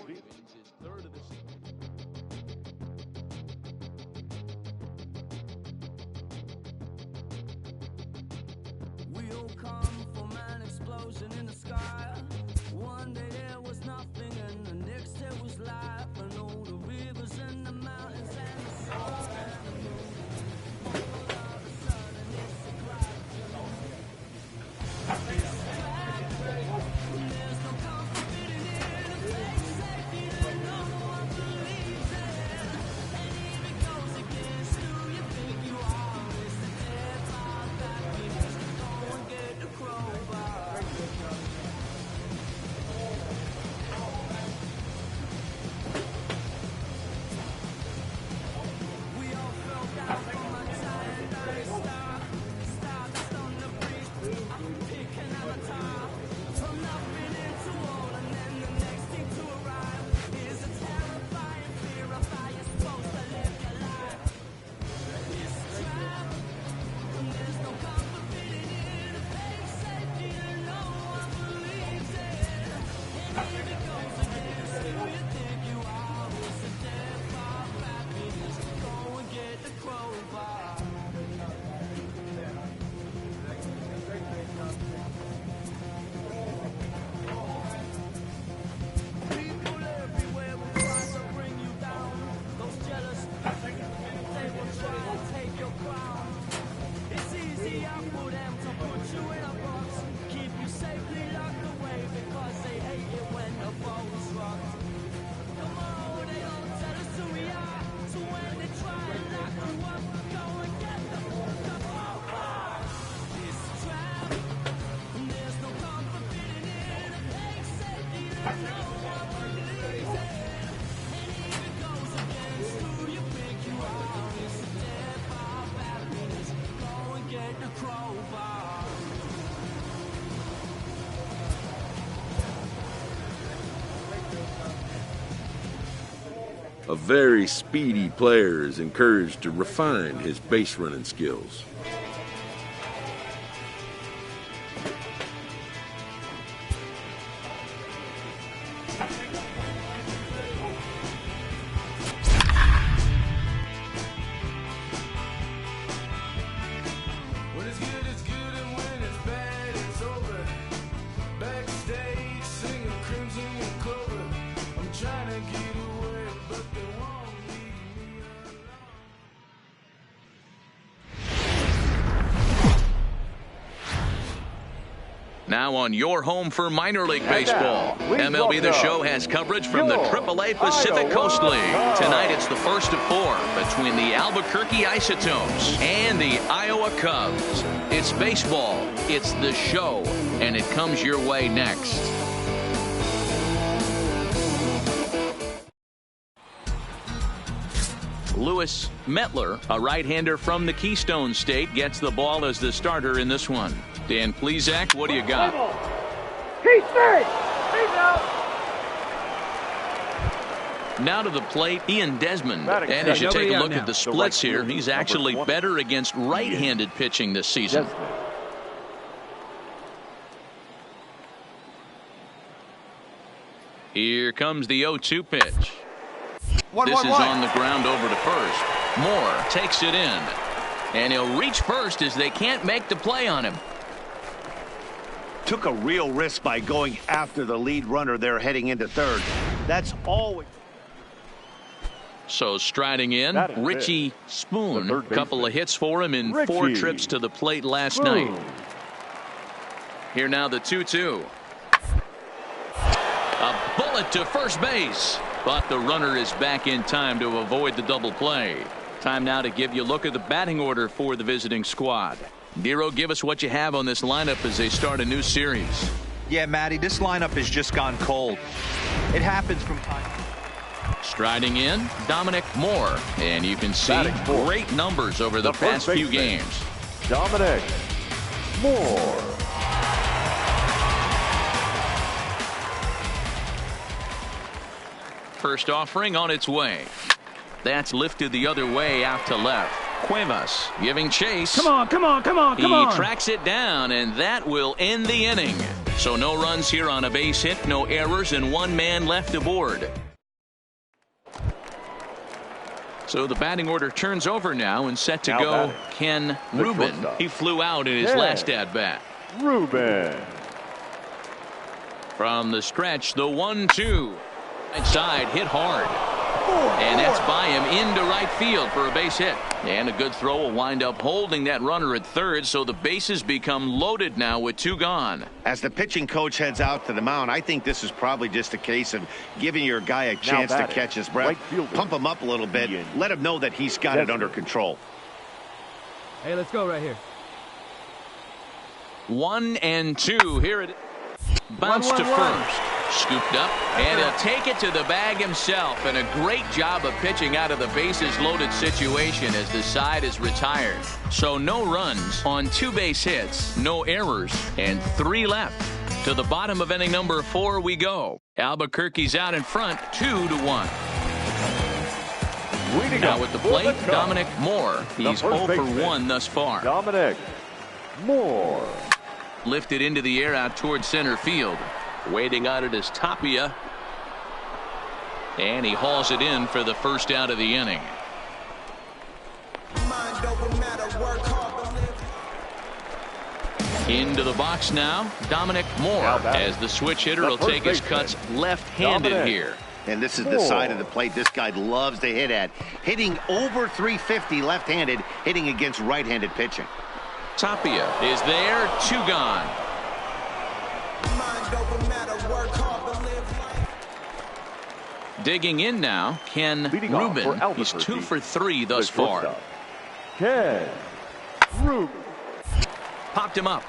A very speedy player is encouraged to refine his base running skills. Now on your home for minor league baseball. MLB The Show has coverage from the AAA Pacific Coast League. Tonight it's the first of 4 between the Albuquerque Isotopes and the Iowa Cubs. It's baseball, it's the show, and it comes your way next. Lewis Mettler, a right-hander from the Keystone State, gets the ball as the starter in this one. Dan Plesac, what do you got? Now to the plate, Ian Desmond. And as you take a look at the splits here, he's actually better against right-handed pitching this season. Here comes the 0-2 pitch. This is on the ground over to first. Moore takes it in. And he'll reach first as they can't make the play on him. Took a real risk by going after the lead runner there heading into third. That's always. So striding in, Richie Spoon. A couple of hits for him in 4 trips to the plate last night. Here now the 2-2. A bullet to first base. But the runner is back in time to avoid the double play. Time now to give you a look at the batting order for the visiting squad. Nero, give us what you have on this lineup as they start a new series. Yeah, Matty, this lineup has just gone cold. It happens from time to time. Striding in, Dominic Moore. And you can see great numbers over the past few games. Dominic Moore. First offering on its way. That's lifted the other way out to left. Cuevas giving chase. Come on, come on, come on, come on. He tracks it down, and that will end the inning. So no runs here on a base hit, no errors, and 1 man left aboard. So the batting order turns over now and set to go Ken Rubin. He flew out in his last at-bat. Rubin. From the stretch, the 1-2. Right side hit hard. And that's by him into right field for a base hit. And a good throw will wind up holding that runner at third, so the bases become loaded now with 2 gone. As the pitching coach heads out to the mound, I think this is probably just a case of giving your guy a chance to catch his breath, pump him up a little bit, let him know that he's got it under control. Hey, let's go right here. 1-2. Here it is. Bounce to first. Scooped up, and he'll take it to the bag himself. And a great job of pitching out of the bases loaded situation as the side is retired. So no runs on 2 base hits, no errors, and 3 left. To the bottom of inning number 4 we go. Albuquerque's out in front, 2-1. Now with the plate, Dominic Moore. He's 0 for 1 thus far. Dominic Moore. Lifted into the air out towards center field. Waiting on it is Tapia. And he hauls it in for the first out of the inning. Into the box now, Dominic Moore. As the switch hitter will take his cuts left-handed here. And this is the side of the plate this guy loves to hit at. Hitting over 350 left-handed, hitting against right-handed pitching. Tapia is there, 2 gone. Digging in now, Ken Rubin. He's 2 for 3 thus far. Ken Rubin. Popped him up.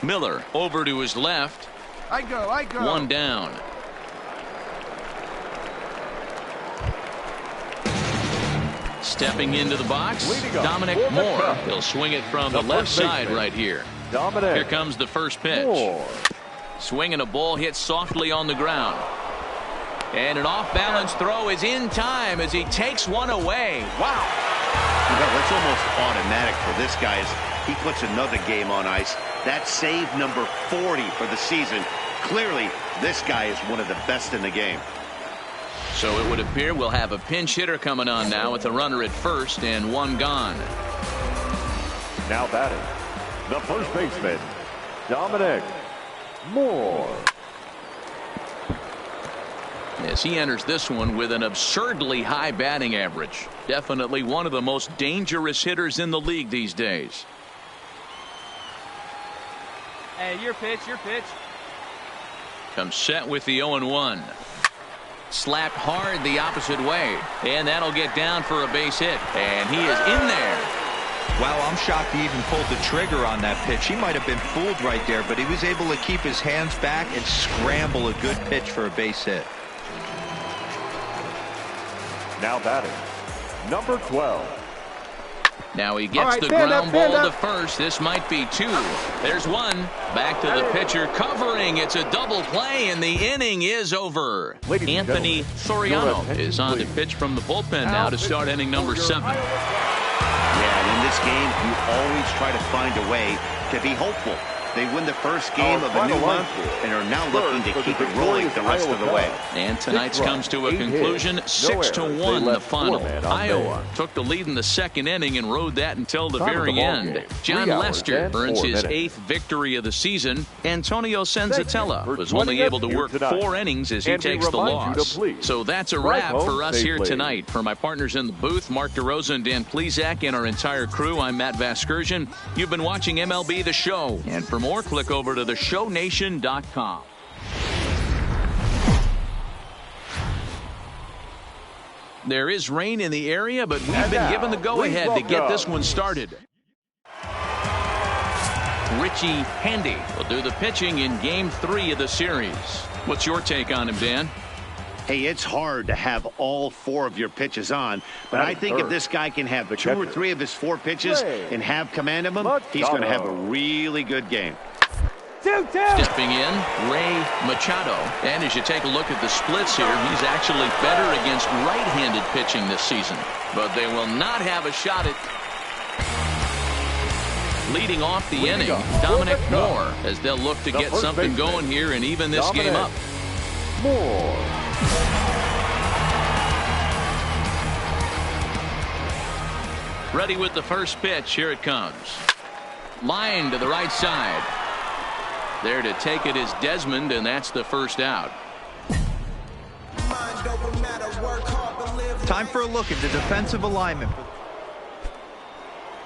Miller over to his left. I go. 1 down. Stepping into the box, Dominic Moore. He'll swing it from the left side right here. Here comes the first pitch. Swinging a ball hit softly on the ground. And an off-balance throw is in time as he takes one away. Wow. Well, that's almost automatic for this guy as he puts another game on ice. That's save number 40 for the season. Clearly, this guy is one of the best in the game. So it would appear we'll have a pinch hitter coming on now with a runner at first and one gone. Now batting, the first baseman, Dominic Moore. As he enters this one with an absurdly high batting average. Definitely one of the most dangerous hitters in the league these days. Hey, your pitch, your pitch. Comes set with the 0-1. Slapped hard the opposite way. And that'll get down for a base hit. And he is in there. Wow, I'm shocked he even pulled the trigger on that pitch. He might have been fooled right there, but he was able to keep his hands back and scramble a good pitch for a base hit. Now batting, number 12. Now he gets the ground ball to first. This might be two. There's one. Back to the pitcher covering. It's a double play, and the inning is over. Anthony Soriano is on to pitch from the bullpen now to start inning number 7. Yeah, and in this game, you always try to find a way to be hopeful. They win the first game of a new month and are now looking to keep it rolling the rest of the way. And tonight's comes to a conclusion, 6-1 the final. Iowa took the lead in the second inning and rode that until the very end. John Lester earns his 8th victory of the season. Antonio Senzatella was only able to work 4 innings as he takes the loss. So that's a wrap for us here tonight. For my partners in the booth, Mark DeRosa and Dan Plezak, and our entire crew, I'm Matt Vasgersian. You've been watching MLB The Show. And for more, click over to theshownation.com. There is rain in the area, but we've been given the go-ahead to get this one started. Richie Handy will do the pitching in Game 3 of the series. What's your take on him, Dan? Hey, it's hard to have all 4 of your pitches on, but I think if this guy can have 2 or 3 of his 4 pitches and have command of them, he's going to have a really good game. Stepping in, Ray Machado. And as you take a look at the splits here, he's actually better against right-handed pitching this season. But they will not have a shot at leading off the inning. Dominic Moore, as they'll look to get something going here and even this game up. Moore. Ready with the first pitch. Here it comes. Line to the right side. There to take it is Desmond, and that's the first out. Time for a look at the defensive alignment.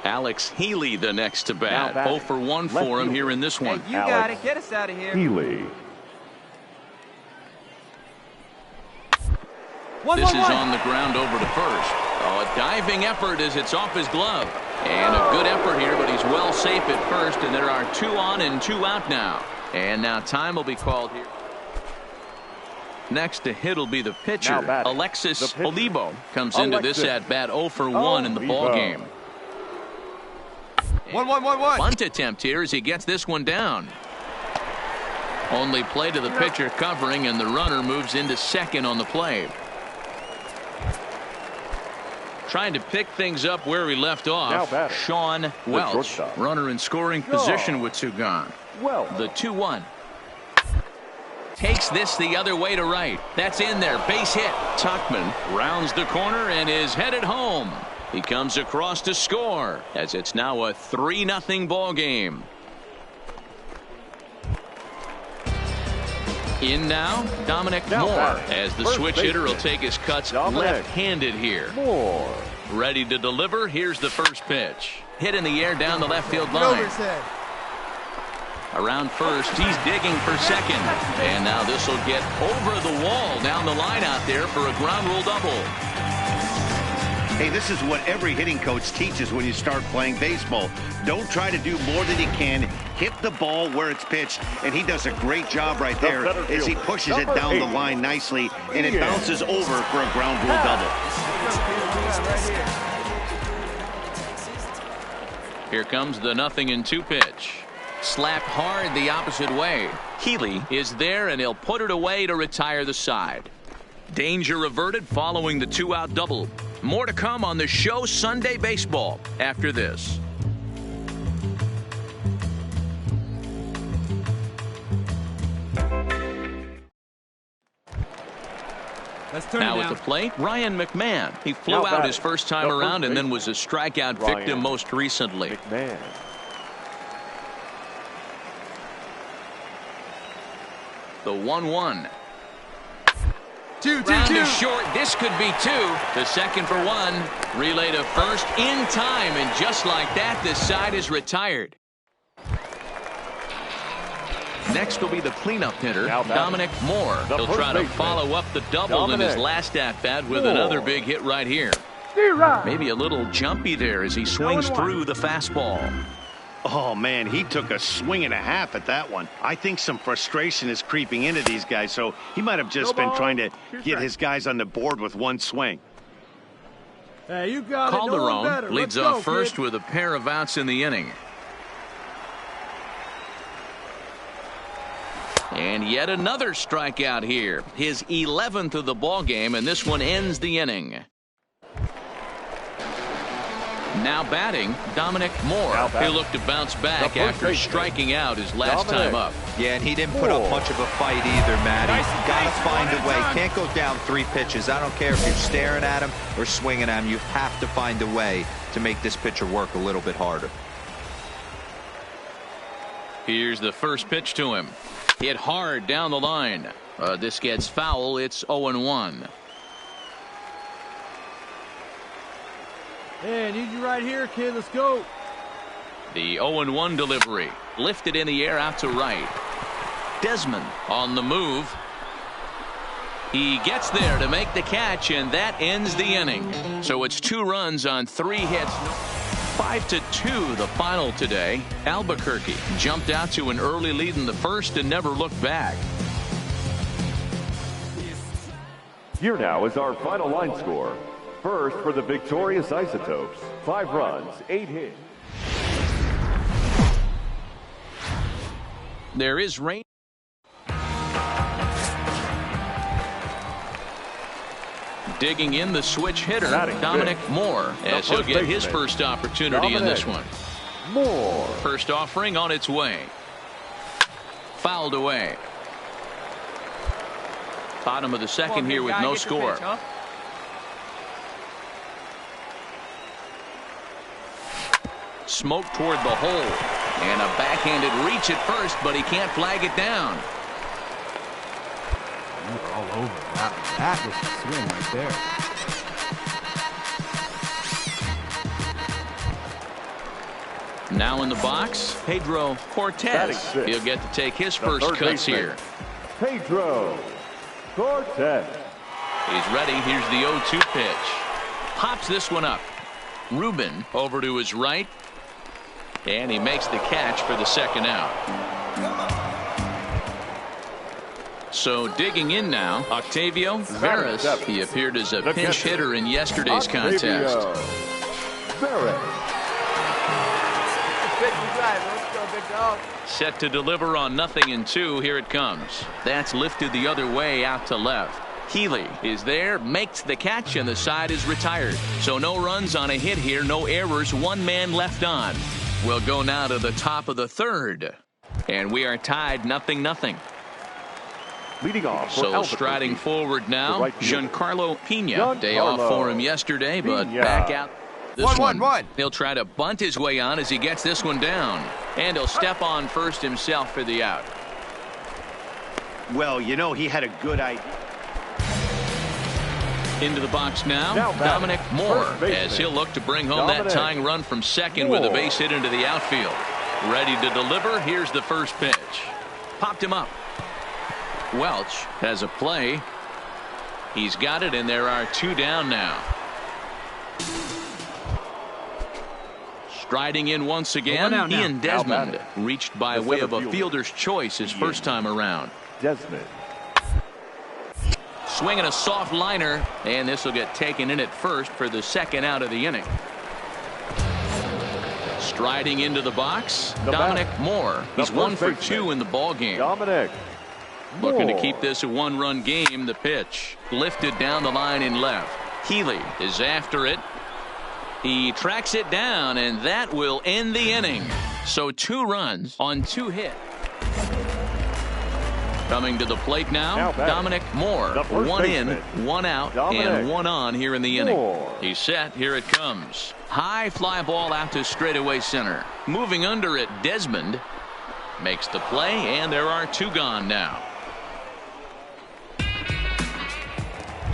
Alex Healy the next to bat. 0 for 1 for him here in this one. Hey, you got it. Get us out of here. Healy. This is on the ground over to first. Oh, a diving effort as it's off his glove. And a good effort here, but he's well safe at first, and there are 2 on and 2 out now. And now time will be called here. Next to hit will be the pitcher, Alexis Olivo. Comes into this at-bat 0 for 1 in the ball game. 1-1-1-1. Bunt attempt here as he gets this one down. Only play to the pitcher covering, and the runner moves into second on the play. Trying to pick things up where we left off. Sean Welch, runner in scoring position with 2 gone. The 2-1. Takes this the other way to right. That's in there. Base hit. Tuchman rounds the corner and is headed home. He comes across to score as it's now a 3-0 ball game. In now, Dominic Moore, as the switch hitter will take his cuts left-handed here. Ready to deliver. Here's the first pitch. Hit in the air down the left field line. Around first, he's digging for second. And now this will get over the wall down the line out there for a ground rule double. Hey, this is what every hitting coach teaches when you start playing baseball. Don't try to do more than you can. Hit the ball where it's pitched, and he does a great job right there as he pushes it down the line nicely, and it bounces over for a ground rule double. Here comes the 0-2 pitch. Slapped hard the opposite way. Healy is there, and he'll put it away to retire the side. Danger averted following the 2-out double. More to come on the show Sunday Baseball after this. Now at the plate, Ryan McMahon. He flew out his first time around and then was a strikeout victim most recently. McMahon. The 1-1. 2-2-2. Round is short. This could be 2. The second for 1. Relay to first in time, and just like that, the side is retired. Next will be the cleanup hitter, Dominic Moore. He'll try to follow up the double in his last at-bat with another big hit right here. Maybe a little jumpy there as he swings through the fastball. Oh, man, he took a swing and a half at that one. I think some frustration is creeping into these guys, so he might have just been trying to get his guys on the board with one swing. Hey, you got Calderon leads off first with a pair of outs in the inning. And yet another strikeout here. His 11th of the ball game, and this one ends the inning. Now batting, Dominic Moore. He'll look to bounce back after striking out his last time up. Yeah, and he didn't put up much of a fight either, Matty. Got to find a way. Can't go down 3 pitches. I don't care if you're staring at him or swinging at him. You have to find a way to make this pitcher work a little bit harder. Here's the first pitch to him. Hit hard down the line. This gets foul. It's 0-1. Hey, I need you right here, kid. Let's go. The 0-1 delivery. Lifted in the air out to right. Desmond on the move. He gets there to make the catch, and that ends the inning. So it's 2 runs on 3 hits. 5-2 the final today. Albuquerque jumped out to an early lead in the first and never looked back. Here now is our final line score. First for the victorious Isotopes, 5 runs, 8 hits. There is rain. Digging in the switch hitter, Dominic Moore, as he'll get his first opportunity in this one. Moore. First offering on its way. Fouled away. Bottom of the second here with no score. Smoke toward the hole. And a backhanded reach at first, but he can't flag it down. You're all over that. That was the swing right there. Now in the box, Pedro Cortez. He'll get to take his first cuts here. Pedro Cortez. He's ready. Here's the 0-2 pitch. Pops this one up. Ruben over to his right. And he makes the catch for the second out. So digging in now, Octavio Veras. He appeared as a pinch hitter in yesterday's contest. Set to deliver on 0-2. Here it comes. That's lifted the other way out to left. Healy is there, makes the catch, and the side is retired. So no runs on a hit here, no errors, 1 man left on. We'll go now to the top of the third. And we are tied 0-0. Leading off for so striding forward now, Giancarlo Pena. Day off for him yesterday, but back out this one. He'll try to bunt his way on as he gets this one down. And he'll step on first himself for the out. Well, you know, he had a good idea. Into the box now Dominic Moore, as he'll look to bring home that tying run from second with a base hit into the outfield. Ready to deliver. Here's the first pitch. Popped him up. Welch has a play. He's got it, and there are 2 down now. Striding in once again, Ian Desmond reached by way of a fielder's choice his first time around. Desmond. Swinging a soft liner, and this will get taken in at first for the second out of the inning. Striding into the box, Dominic Moore. He's 1 for 2 in the ball game. Dominic Looking to keep this a one-run game. The pitch lifted down the line in left. Healy is after it. He tracks it down, and that will end the inning. So 2 runs on 2 hits. Coming to the plate now Dominic Moore. 1 in, 1 out, and 1 on here in the inning. He's set. Here it comes. High fly ball out to straightaway center. Moving under it, Desmond makes the play, and there are 2 gone now.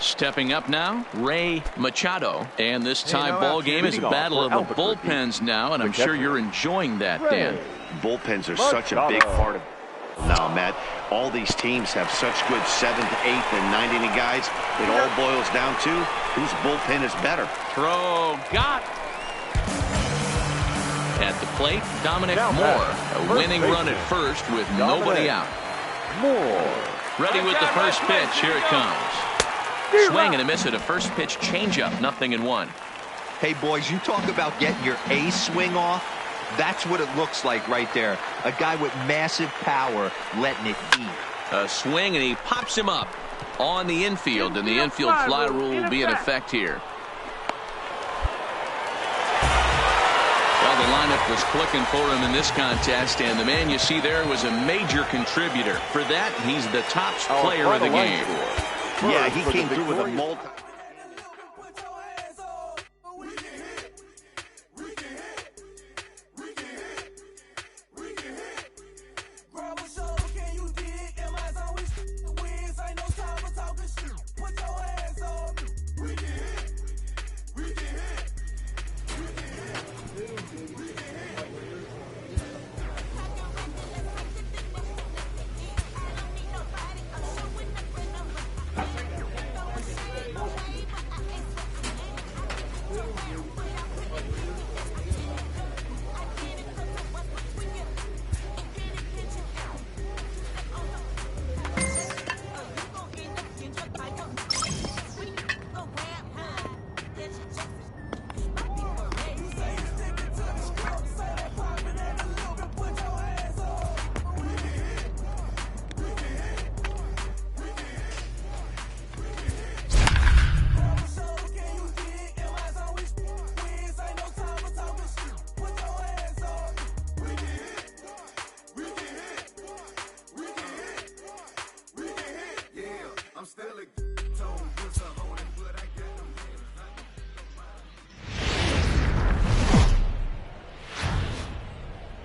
Stepping up now, Ray Machado. And this tie ball game is a battle of the bullpens now, and I'm sure you're enjoying that, Dan. Bullpens are such a big part of now, Matt. All these teams have such good 7th, 8th, and 9th inning guys. It all boils down to whose bullpen is better. Throw, got. At the plate, Dominic Moore. A winning run at first with nobody out. Ready with the first pitch. Here it comes. Swing and a miss at a first pitch changeup. 0-1. Hey, boys, you talk about getting your A swing off. That's what it looks like right there. A guy with massive power letting it eat. A swing, and he pops him up on the infield, and the infield fly rule will be in effect here. Well, the lineup was clicking for him in this contest, and the man you see there was a major contributor. For that, he's the top player of the game. Yeah, he came through with a multi.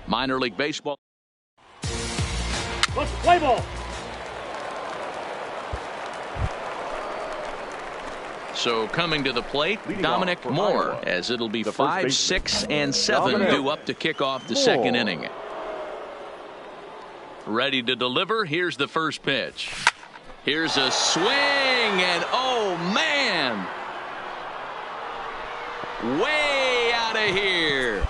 Minor League Baseball. Let's play ball. So coming to the plate, Dominic Moore, as it'll be 5, 6, and 7 due up to kick off the second inning. Ready to deliver. Here's the first pitch. Here's a swing, and oh man, way out of here.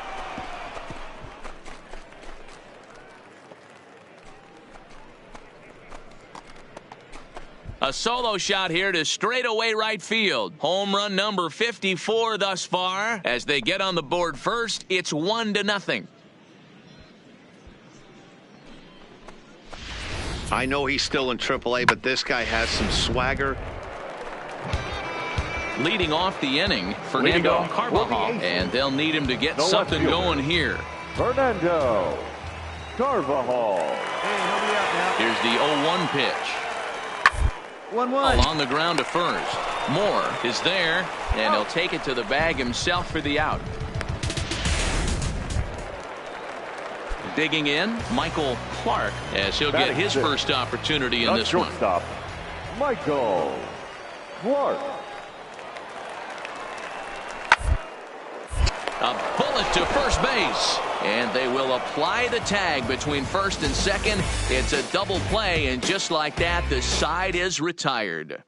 A solo shot here to straightaway right field. Home run number 54 thus far. As they get on the board first, it's 1-0. I know he's still in AAA, but this guy has some swagger. Leading off the inning, Fernando Carvajal, and they'll need him to get something going here. Fernando Carvajal. Here's the 0-1 pitch. 1-1. Along the ground to first. Moore is there, and he'll take it to the bag himself for the out. Digging in, Michael Clark, as he'll get his first opportunity in this one. Shortstop, Michael Clark. A bullet to first base, and they will apply the tag between first and second. It's a double play, and just like that, the side is retired.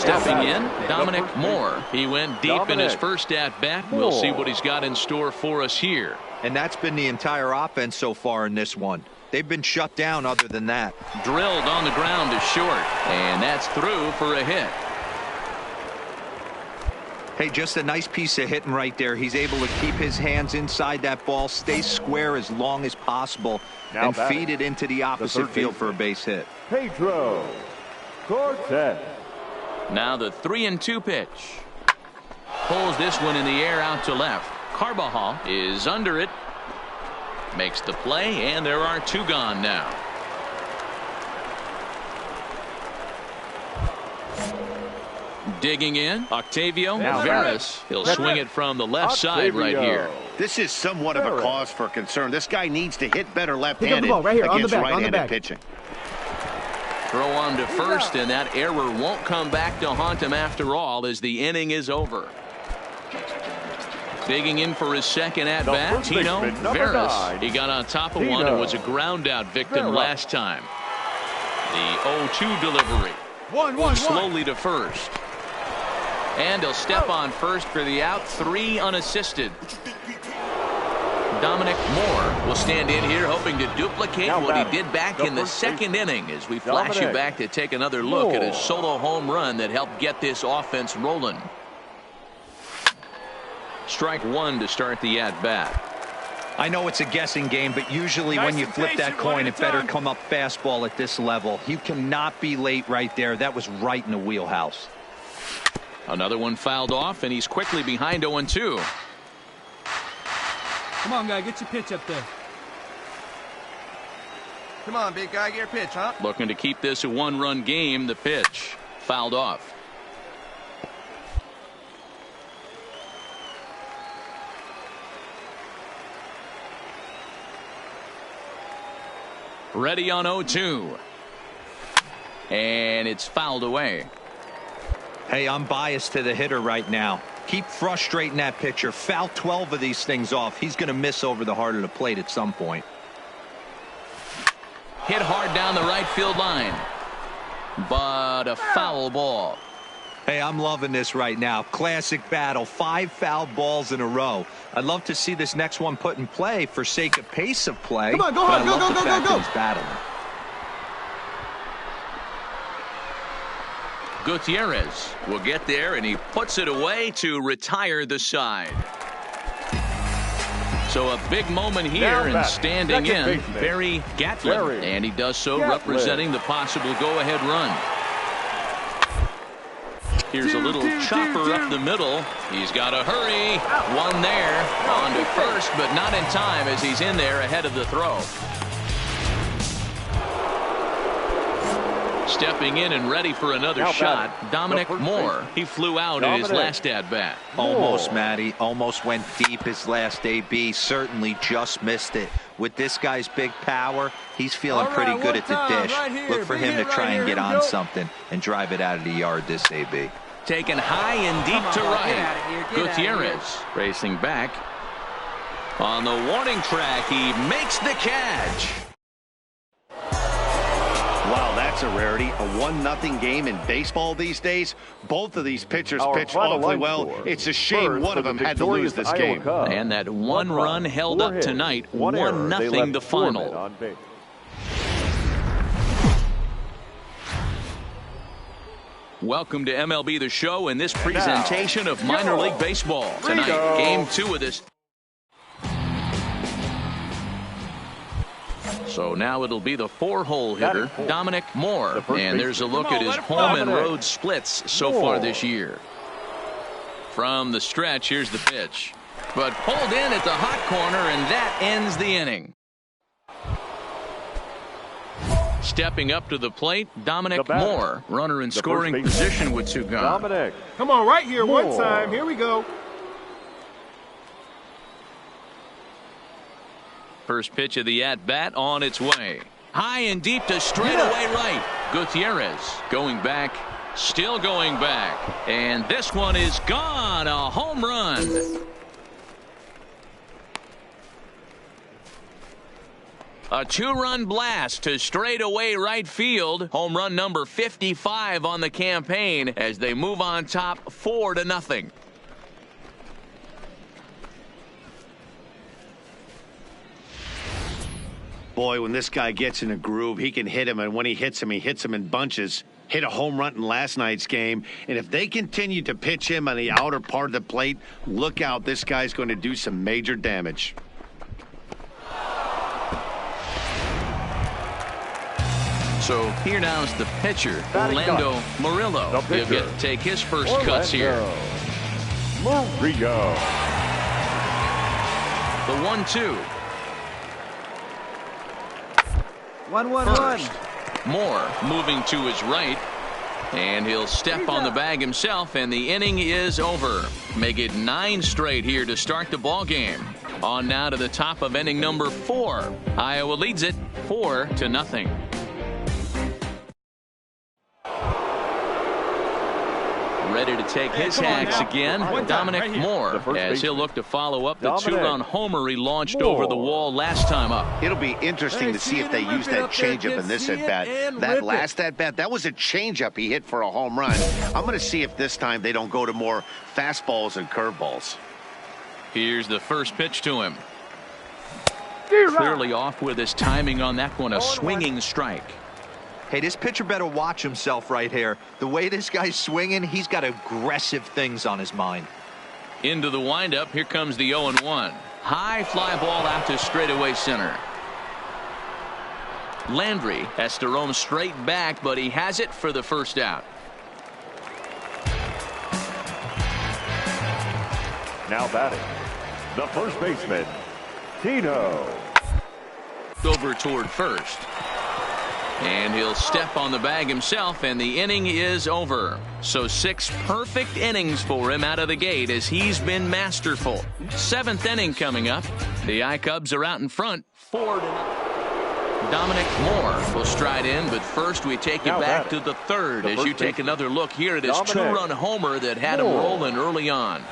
Stepping in, Dominic Moore. He went deep in his first at-bat. We'll see what he's got in store for us here. And that's been the entire offense so far in this one. They've been shut down other than that. Drilled on the ground to short, and that's through for a hit. Hey, just a nice piece of hitting right there. He's able to keep his hands inside that ball, stay square as long as possible, and feed it into the opposite field for a base hit. Pedro Cortez. Now the 3-2 pitch. Pulls this one in the air out to left. Carbajal is under it. Makes the play, and there are 2 gone now. Digging in, Octavio Veras. He'll swing it from the left side right here. This is somewhat of a cause for concern. This guy needs to hit better left-handed right against right-handed pitching. Throw on to first, and that error won't come back to haunt him after all as the inning is over. Digging in for his second at-bat, Tino Veras. He got on top of one and was a ground-out victim last time. The 0-2 delivery. Slowly to first. And he'll step on first for the out, 3 unassisted. Dominic Moore will stand in here hoping to duplicate what he did back in the second inning as we flash you back to take another look at his solo home run that helped get this offense rolling. Strike 1 to start the at-bat. I know it's a guessing game, but usually when you flip that coin, it better come up fastball at this level. You cannot be late right there. That was right in the wheelhouse. Another one fouled off, and he's quickly behind 0-2. Come on, guy, get your pitch up there. Come on, big guy, get your pitch, huh? Looking to keep this a 1-run game. The pitch fouled off. Ready on 0-2. And it's fouled away. Hey, I'm biased to the hitter right now. Keep frustrating that pitcher. Foul 12 of these things off. He's going to miss over the heart of the plate at some point. Hit hard down the right field line. But a foul ball. Hey, I'm loving this right now. Classic battle. 5 foul balls in a row. I'd love to see this next one put in play for sake of pace of play. Come on, go hard, go. He's battling. Gutierrez will get there, and he puts it away to retire the side. So a big moment here, and standing in, Barry Gatlin. And he does so representing the possible go-ahead run. Here's a little chopper up the middle. He's got to hurry. One there. On to first, but not in time as he's in there ahead of the throw. Stepping in and ready for another shot, Dominic Moore. He flew out in his last at-bat. Almost, Matty. Almost went deep his last AB. Certainly just missed it. With this guy's big power, he's feeling pretty good at the dish. Look for him to try and get on something and drive it out of the yard this AB. Taken high and deep to right. Gutierrez racing back. On the warning track, he makes the catch. Wow, that's a rarity. A 1-0 game in baseball these days. Both of these pitchers pitch awfully well. It's a shame one of them had to lose this game. And that one run held up tonight. 1-0 the final. Welcome to MLB The Show and this presentation of minor league baseball. Tonight, game 2 of this. So now it'll be the 4-hole hitter, Dominic Moore. And there's a look at his home and road splits so far this year. From the stretch, here's the pitch. But pulled in at the hot corner, and that ends the inning. Stepping up to the plate, Dominic Moore. Runner in scoring position with 2 gone. Come on, right here, one time. Here we go. First pitch of the at-bat on its way. High and deep to straightaway right. Gutierrez going back, still going back. And this one is gone. A home run. A two-run blast to straightaway right field. Home run number 55 on the campaign as they move on top 4-0. Boy, when this guy gets in a groove, he can hit him, and when he hits him in bunches. Hit a home run in last night's game, and if they continue to pitch him on the outer part of the plate, look out, this guy's going to do some major damage. So here now is the pitcher, Orlando Murillo. He'll get to take his first cuts here. Murillo. The 1-2. 1-1-1. Moore moving to his right, and he'll step on the bag himself, and the inning is over. Make it 9 straight here to start the ball game. On now to the top of inning number 4. Iowa leads it 4-0. Ready to take his hacks again, Dominic Moore, as he'll look to follow up the two-run homer he launched over the wall last time up. It'll be interesting to see if they use that changeup in this at-bat. That last at-bat, that was a changeup he hit for a home run. I'm going to see if this time they don't go to more fastballs and curveballs. Here's the first pitch to him. Clearly off with his timing on that one, a swinging strike. Hey, this pitcher better watch himself right here. The way this guy's swinging, he's got aggressive things on his mind. Into the windup, here comes the 0-1. High fly ball out to straightaway center. Landry has to roam straight back, but he has it for the first out. Now batting, the first baseman, Tino. Over toward first. And he'll step on the bag himself, and the inning is over. So 6 perfect innings for him out of the gate as he's been masterful. 7th inning coming up. The I-Cubs are out in front, 4-0. Dominic Moore will stride in, but first we take you back to the 3rd as you take another look here at his two-run homer that had him rolling early on.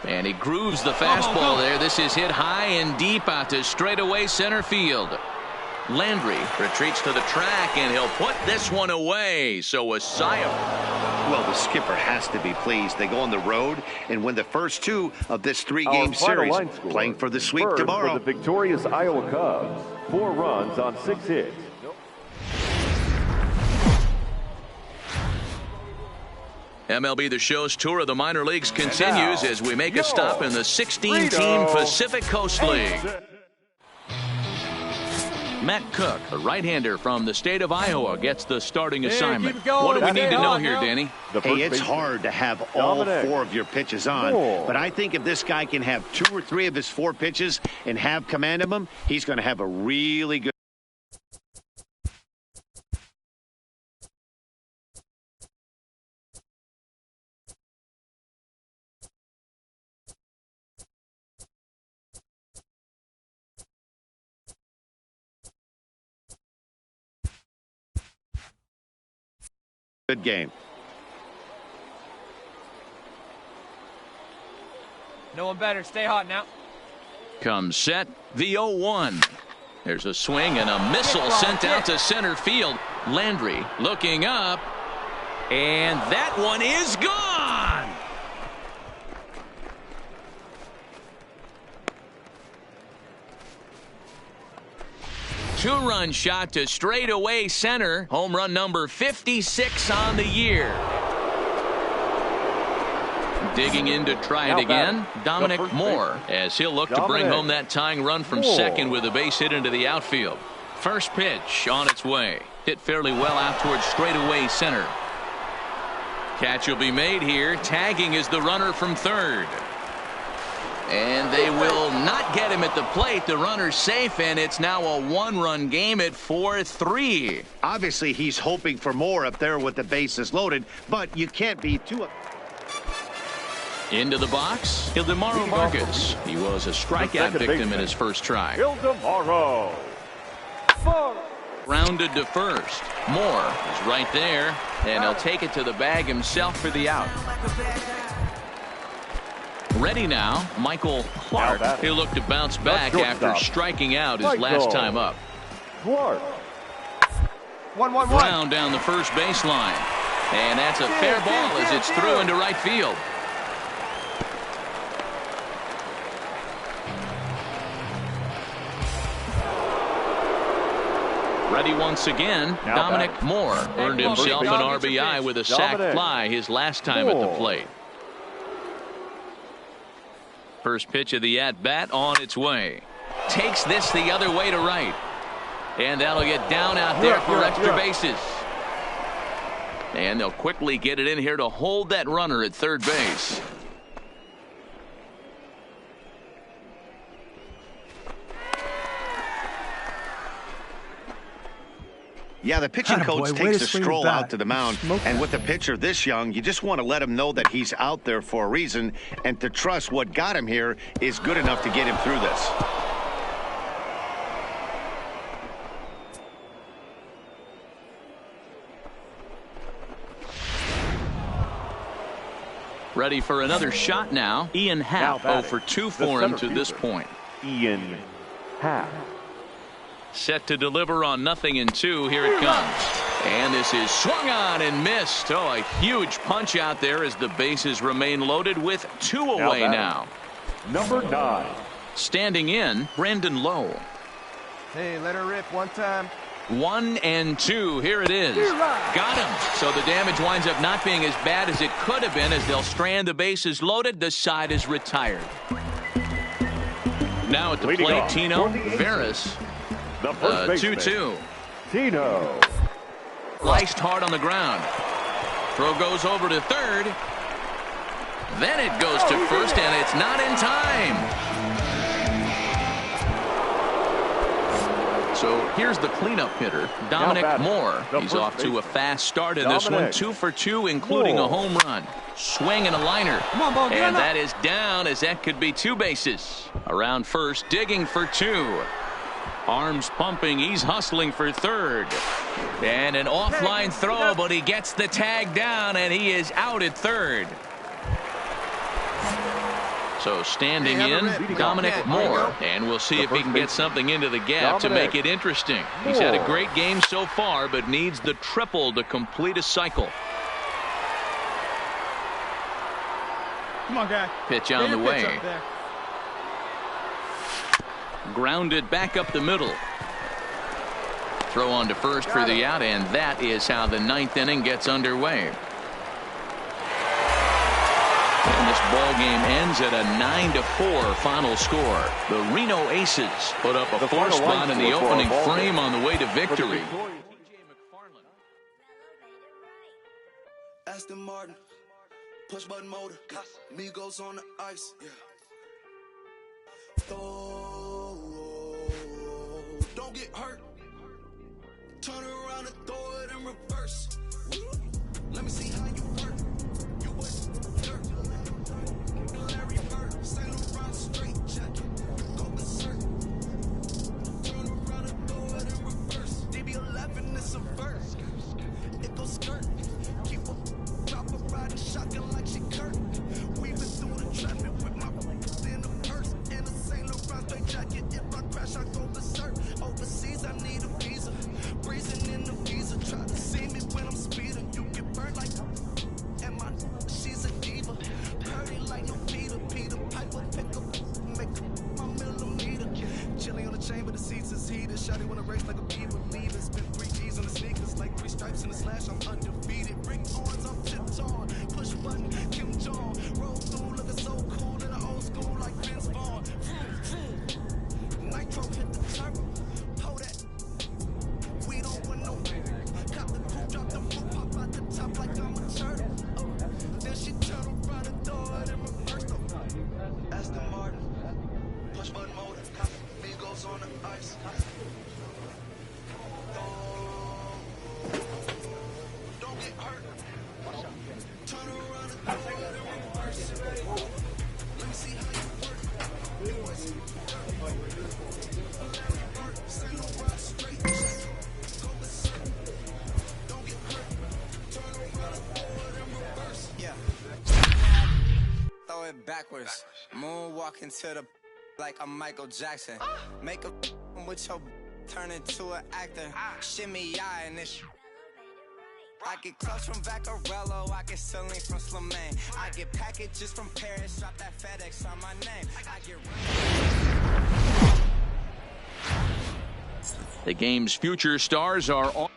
And he grooves the fastball there. This is hit high and deep out to straightaway center field. Landry retreats to the track, and he'll put this one away. So a sigh of... Well, the skipper has to be pleased. They go on the road and win the first 2 of this 3-game series, playing for the sweep tomorrow. For the victorious Iowa Cubs, 4 runs on 6 hits. MLB The Show's tour of the minor leagues continues as we make a stop in the 16-team Pacific Coast League. Matt Cook, a right-hander from the state of Iowa, gets the starting assignment. What do we need to know here, Danny? Hey, it's hard to have all 4 of your pitches on, but I think if this guy can have 2 or 3 of his 4 pitches and have command of them, he's going to have a really good... Good game. No one better. Stay hot now. Comes set, the 0-1. There's a swing and a missile sent out to center field. Landry looking up, and that one is gone. Two-run shot to straightaway center. Home run number 56 on the year. Digging in to try it again, Dominic Moore, as he'll look to bring home that tying run from second with a base hit into the outfield. First pitch on its way. Hit fairly well out towards straightaway center. Catch will be made here. Tagging is the runner from third. And they will not get him at the plate. The runner's safe, and it's now a 1-run game at 4-3. Obviously, he's hoping for more up there with the bases loaded, but you can't be too... Into the box, Ildemaro Marcus. He was a strikeout victim in his first try. Ildemaro. Rounded to first. Moore is right there, and he'll take it to the bag himself for the out. Ready now, Michael Clark. He'll look to bounce back after striking out his last time up. Clark. 1-1-1. Ground down the first baseline. And that's a fair ball as it's through into right field. Ready once again, Dominic Moore earned himself an RBI with a sac fly his last time at the plate. First pitch of the at-bat on its way. Takes this the other way to right. And that'll get down out there for extra bases. And they'll quickly get it in here to hold that runner at third base. Yeah, the pitching coach takes a stroll out to the mound. And with a pitcher this young, you just want to let him know that he's out there for a reason and to trust what got him here is good enough to get him through this. Ready for another shot now. Ian Happ 0 for 2 for him to this point. Ian Happ. Set to deliver on 0-2. Here it comes. And this is swung on and missed. Oh, a huge punch out there as the bases remain loaded with 2 away now. Number 9. Standing in, Brandon Lowe. Hey, let her rip one time. 1-2. Here it is. Got him. So the damage winds up not being as bad as it could have been as they'll strand the bases loaded. The side is retired. Now at the plate, Tino Veras. 2-2. Tino. Sliced hard on the ground. Throw goes over to third. Then it goes to first, and it's not in time. So here's the cleanup hitter, Dominic Moore. He's off to a fast start in this one. 2 for 2, including a home run. Swing and a liner. And that is down as that could be 2 bases. Around first, digging for 2. Arms pumping, he's hustling for third. And an offline throw, but he gets the tag down, and he is out at third. So standing in, Dominic Moore. And we'll see if he can get something into the gap to make it interesting. He's had a great game so far, but needs the triple to complete a cycle. Come on, guy. Pitch on the way. Grounded back up the middle. Throw on to first for the out, and that is how the 9th inning gets underway. And this ball game ends at a 9-4 final score. The Reno Aces put up a 4 spot in the opening frame on the way to victory. Aston Martin, push button motor, Migos on the ice. Don't get hurt. Turn around and throw it in reverse. Let me see how you work. You was dirt. Larry Bird, St. Laurent straight jacket. Go berserk. Turn around and throw it in reverse. DB11 is a verse. It goes skirt. Keep a chopper riding shotgun like she Kurt. Weaving through the traffic with my in the purse. In a St. Laurent straight jacket. If I crash, I go berserk. Overseas, I need a visa. Breezing in the visa. Try to see me when I'm speeding. You get burned like and my she's a diva. Purdy like no Peter Piper pick up make my millimeter. Chilling on the chain but the seats is heated. Shotty wanna race like a beaver. Leader spent 3 G's on the sneakers like 3 stripes in the slash. I'm undefeated. Bring arms up tip-torn. Push button Kim Jong. Roll through looking so cool in the old school like Vince Vaughn. Nitro hit the turbo. Hold that. We don't want no. Cop the coupe, drop the roof, pop out the top like I'm a turtle. Then she turn around and throw it in reverse. Aston Martin, push button motor, Migos on the ice. Don't get hurt. Turn around and throw it in reverse. Let me see how you work. You was dirt. Larry Bird, St. Laurent straight jacket. Go berserk. Don't get hurt. Turn around and throw it in reverse. Throw it back. backwards. Moonwalking to the like I'm Michael Jackson. Make a with your turn into an actor. Shimmy eye and this. I get clutch from Vaccarello, I get Celine from Slimane. I get packages from Paris, drop that FedEx on my name. I get. The game's future stars are on.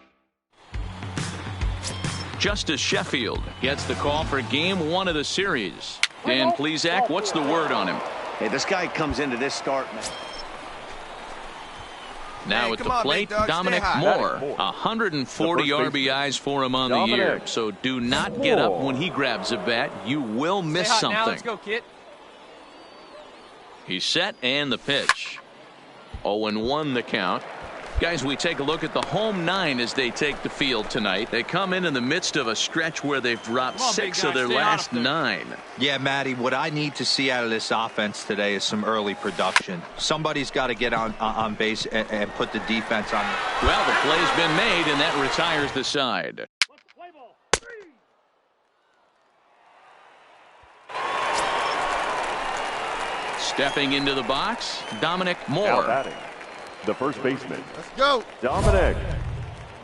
Justice Sheffield gets the call for game 1 of the series. Dan Plesac, what's the word on him? Hey, this guy comes into this start. Now at the plate, Dominic Moore. 140 RBIs for him on the year. So do not get up when he grabs a bat. You will miss something. Now, let's go, kid. He's set and the pitch. 0-1 the count. Guys, we take a look at the home 9 as they take the field tonight. They come in the midst of a stretch where they've dropped 6 of their last 9. Yeah, Matty, what I need to see out of this offense today is some early production. Somebody's got to get on base and put the defense on. Well, the play's been made, and that retires the side. Stepping into the box, Dominic Moore. Now batting, the first baseman. Let's go. Dominic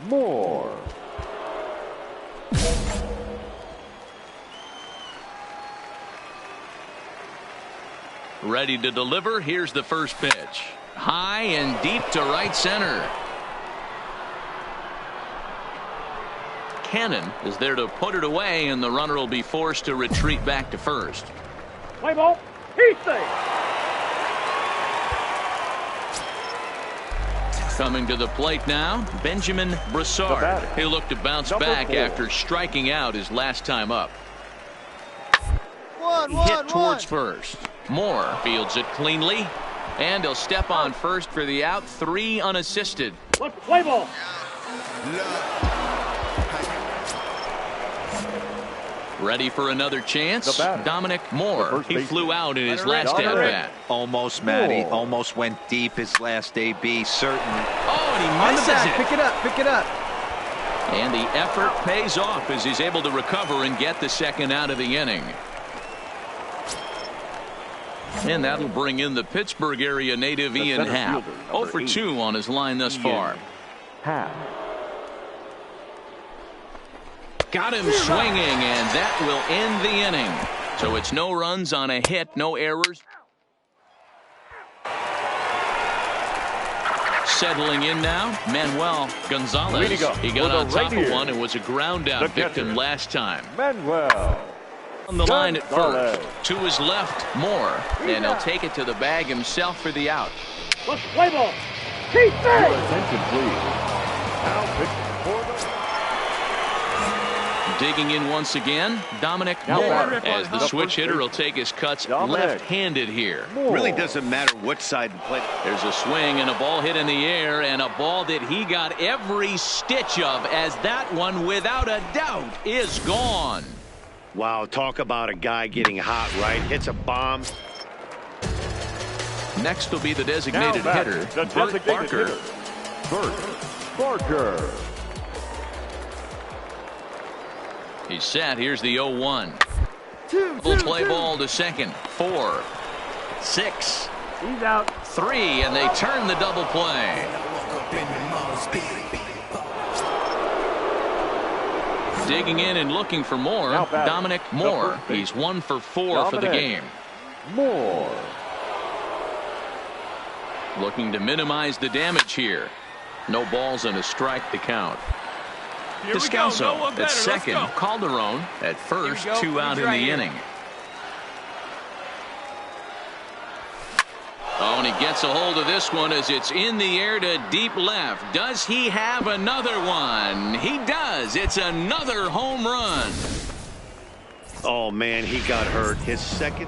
Moore. Ready to deliver. Here's the first pitch. High and deep to right center. Cannon is there to put it away, and the runner will be forced to retreat back to first. Play ball. He's safe. Coming to the plate now, Benjamin Broussard. He'll look to bounce back after striking out his last time up. Hit towards first. Moore fields it cleanly, and he'll step on first for the out. 3 unassisted. Let's play ball. Ready for another chance, Dominic Moore. He flew out in his last at-bat. Almost, Matty. Almost went deep his last AB, certainly. Oh, and he misses it. Pick it up, pick it up. And the effort pays off as he's able to recover and get the second out of the inning. And that'll bring in the Pittsburgh area native Ian Happ. 0 for 2 on his line thus far. Got him swinging, and that will end the inning. So it's no runs on a hit, no errors. Settling in now, Manuel Gonzalez. He got on top of one and was a ground out victim last time. Manuel on the line at first. To his left, Moore, and he'll take it to the bag himself for the out. Let's play ball. Keep safe. Attention, please. Now pitch for the... Digging in once again, Dominic Moore, as the switch hitter will take his cuts left-handed here. Really doesn't matter which side to play. There's a swing and a ball hit in the air, and a ball that he got every stitch of, as that one, without a doubt, is gone. Wow, talk about a guy getting hot, right? Hits a bomb. Next will be the designated hitter, Bert Barker. Bert Barker. He's set. Here's the 0-1. Double play ball to second. 4, 6. He's out. 3, and they turn the double play. Digging in and looking for more, Dominic Moore. He's 1 for 4 for the game. Moore. Looking to minimize the damage here. No balls and a strike to count. Descalso at second, Calderon at first, 2 out in the inning. Oh, and he gets a hold of this one as it's in the air to deep left. Does he have another one? He does. It's another home run. Oh, man, he got hurt. His second.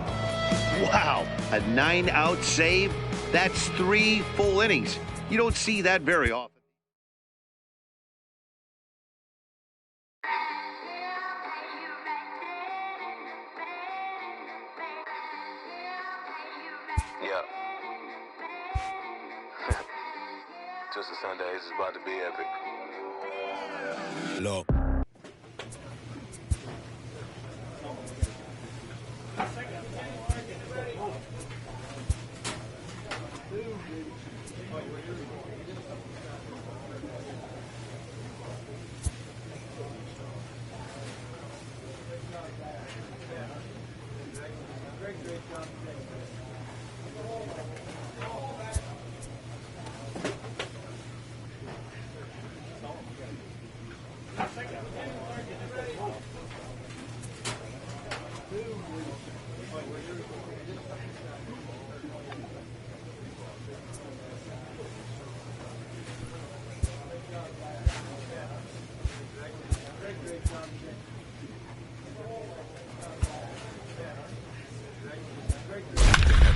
Wow, a 9-out save. That's 3 full innings. You don't see that very often. Yeah. Twisted Sundays is about to be epic. Look.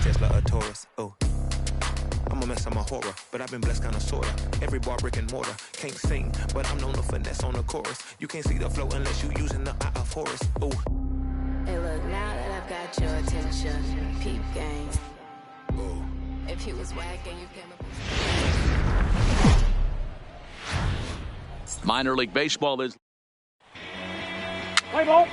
Tesla, a Taurus. Oh, I'm a mess, I'm a horror, but I've been blessed kinda sorta. Every bar brick and mortar. Can't sing, but I'm known to finesse on the chorus. You can't see the flow unless you using the eye of Horus. Oh. Hey, look, now that I've got your attention, peep game. Oh. If you was whack and you came up. Minor League Baseball is. Play ball.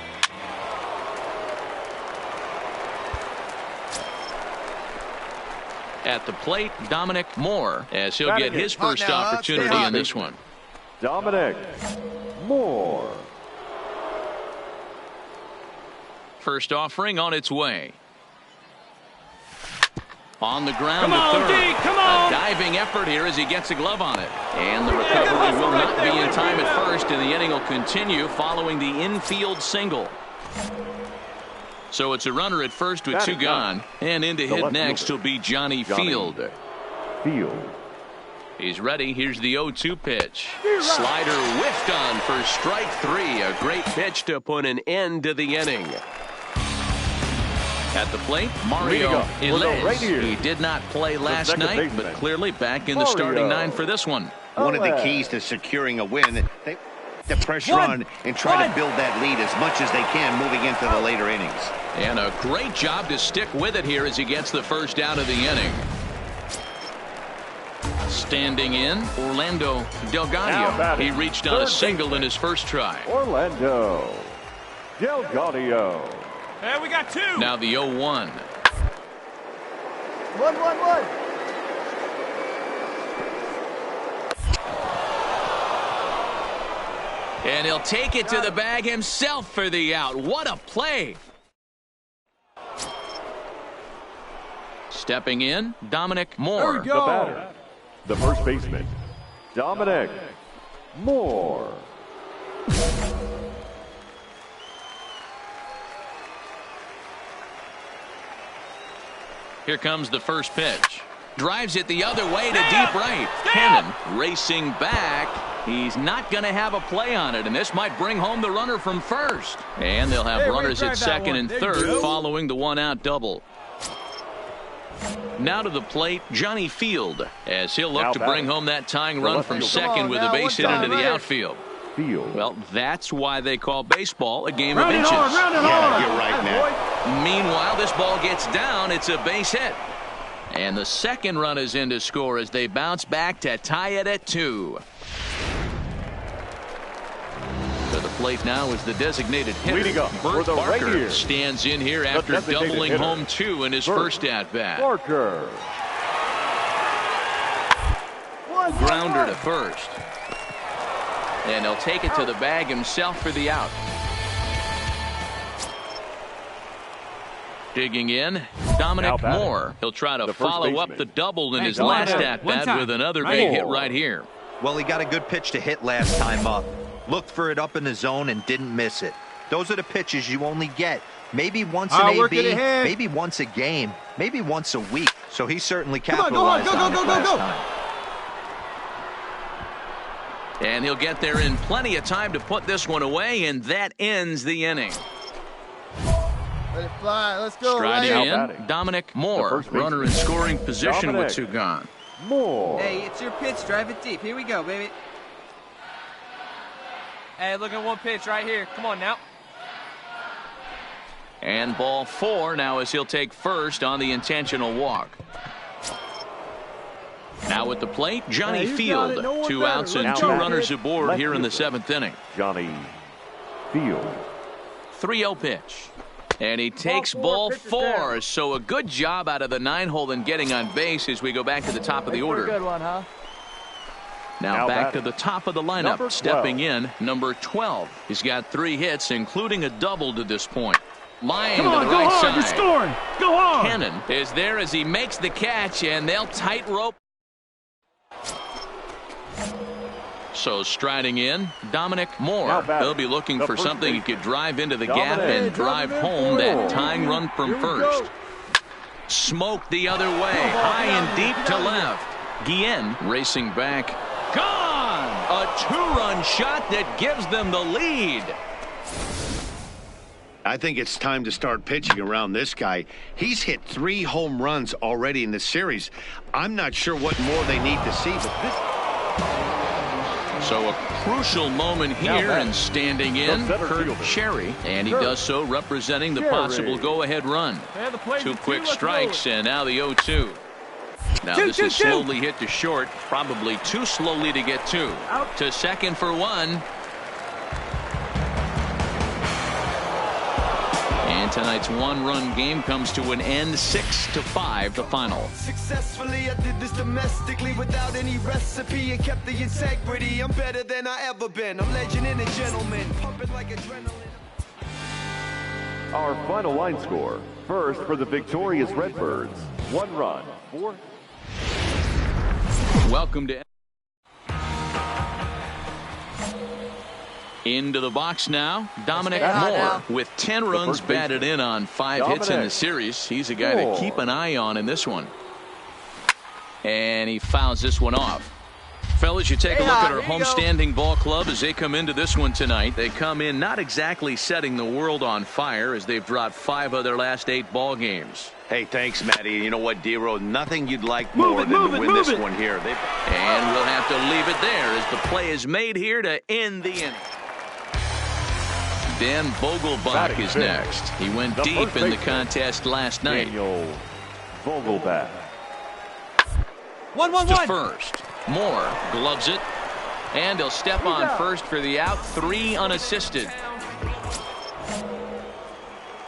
At the plate, Dominic Moore, as he'll get his first opportunity in this one. Dominic Moore. First offering on its way. On the ground Come on, to third. D, come on. A diving effort here as he gets a glove on it. And the recovery will not be in time at first, and the inning will continue following the infield single. So it's a runner at first with two gone, and in to hit next will be Johnny Field. He's ready. Here's the 0-2 pitch. Slider whiffed on for strike three. A great pitch to put an end to the inning. At the plate, Mario Ilez. He did not play last night, but clearly back in the starting nine for this one. One of the keys to securing a win, they the pressure on and try to build that lead as much as they can moving into the later innings. And a great job to stick with it here as he gets the first out of the inning. Standing in, Orlando Delgado. He reached on a single in his first try. Orlando Delgado. Hey, we got two. Now the 0-1. 1-1-1. And he'll take it to the bag himself for the out. What a play. Stepping in, Dominic Moore. The batter, the first baseman, Dominic Moore. Here comes the first pitch. Drives it the other way to deep right. Cannon racing back. He's not going to have a play on it, and this might bring home the runner from first. And they'll have runners at second and third following the one-out double. Now to the plate, Johnny Field, as he'll look to bring home that tying run from second with a base hit into the outfield. Well, that's why they call baseball a game of inches. Yeah, you're right, Matt. Meanwhile, this ball gets down. It's a base hit. And the second run is in to score as they bounce back to tie it at 2. To the plate now is the designated hitter. Bert Barker stands in here after doubling home 2 in his first at-bat. Barker. Grounder to first. And he'll take it to the bag himself for the out. Digging in, Dominic Moore. He'll try to follow up the double in his last at-bat with another big hit right here. Well, he got a good pitch to hit last time up. Looked for it up in the zone and didn't miss it. Those are the pitches you only get. Maybe once an AB, maybe once a game, maybe once a week. So he certainly capitalized on it last time. And he'll get there in plenty of time to put this one away, and that ends the inning. Let it fly. Let's go. Striding in, Dominic Moore, runner in scoring position with 2 gone. Moore. Hey, it's your pitch. Drive it deep. Here we go, baby. Hey, look at one pitch right here. Come on now. And ball 4 now as he'll take first on the intentional walk. Now at the plate, Johnny Field. 2 outs and 2 runners aboard here in the 7th inning. Johnny Field. 3-0 pitch. And he takes ball 4. So a good job out of the 9-hole in getting on base as we go back to the top of the order. Good one, huh? Now back to the top of the lineup. Stepping in, number 12. He's got 3 hits, including a double to this point. Lying to the right side. You're scoring. Go on. Cannon is there as he makes the catch, and they'll tightrope. So striding in, Dominic Moore. He'll be looking for something he could drive into the gap and drive home that tying run from first. Smoked the other way, high and deep to left. Guillen racing back. Gone! A two-run shot that gives them the lead. I think it's time to start pitching around this guy. He's hit 3 home runs already in the series. I'm not sure what more they need to see, but this... So a crucial moment here, and standing in, Kurt Cherry, and he does so representing the possible go-ahead run. 2 quick strikes, and now the 0-2. Now this is slowly hit to short, probably too slowly to get to. To second for 1. And tonight's 1-run game comes to an end, 6-5, the final. Successfully, I did this domestically without any recipe and kept the integrity. I'm better than I ever been. I'm legend and a gentleman, pumping like adrenaline. Our final line score. First for the victorious Redbirds. 1 run. 4. Welcome to into the box now, Dominic Moore with 10 runs batted in on 5 hits in the series. He's a guy to keep an eye on in this one. And he fouls this one off. Fellas, you take a look at our homestanding ball club as they come into this one tonight. They come in not exactly setting the world on fire as they've dropped 5 of their last 8 ball games. Hey, thanks, Matty. You know what, D-Row? Nothing you'd like more than to win this one here. And we'll have to leave it there as the play is made here to end the inning. Dan Vogelbach is next. He went deep in the contest last night. Daniel Vogelbach. 1-1-1 to first. Moore gloves it, and he'll step on first for the out. 3 unassisted.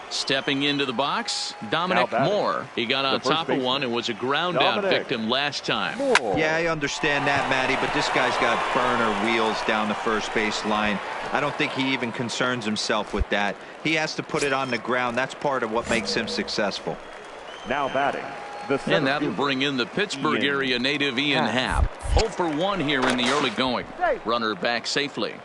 Stepping into the box, Dominic Moore. He got on top of one and was a ground out victim last time. Yeah, I understand that, Matty, but this guy's got burner wheels down the first base line. I don't think he even concerns himself with that. He has to put it on the ground. That's part of what makes him successful. Now batting. And that'll bring in the Pittsburgh area native Ian Happ. 0 for 1 here in the early going. Runner back safely.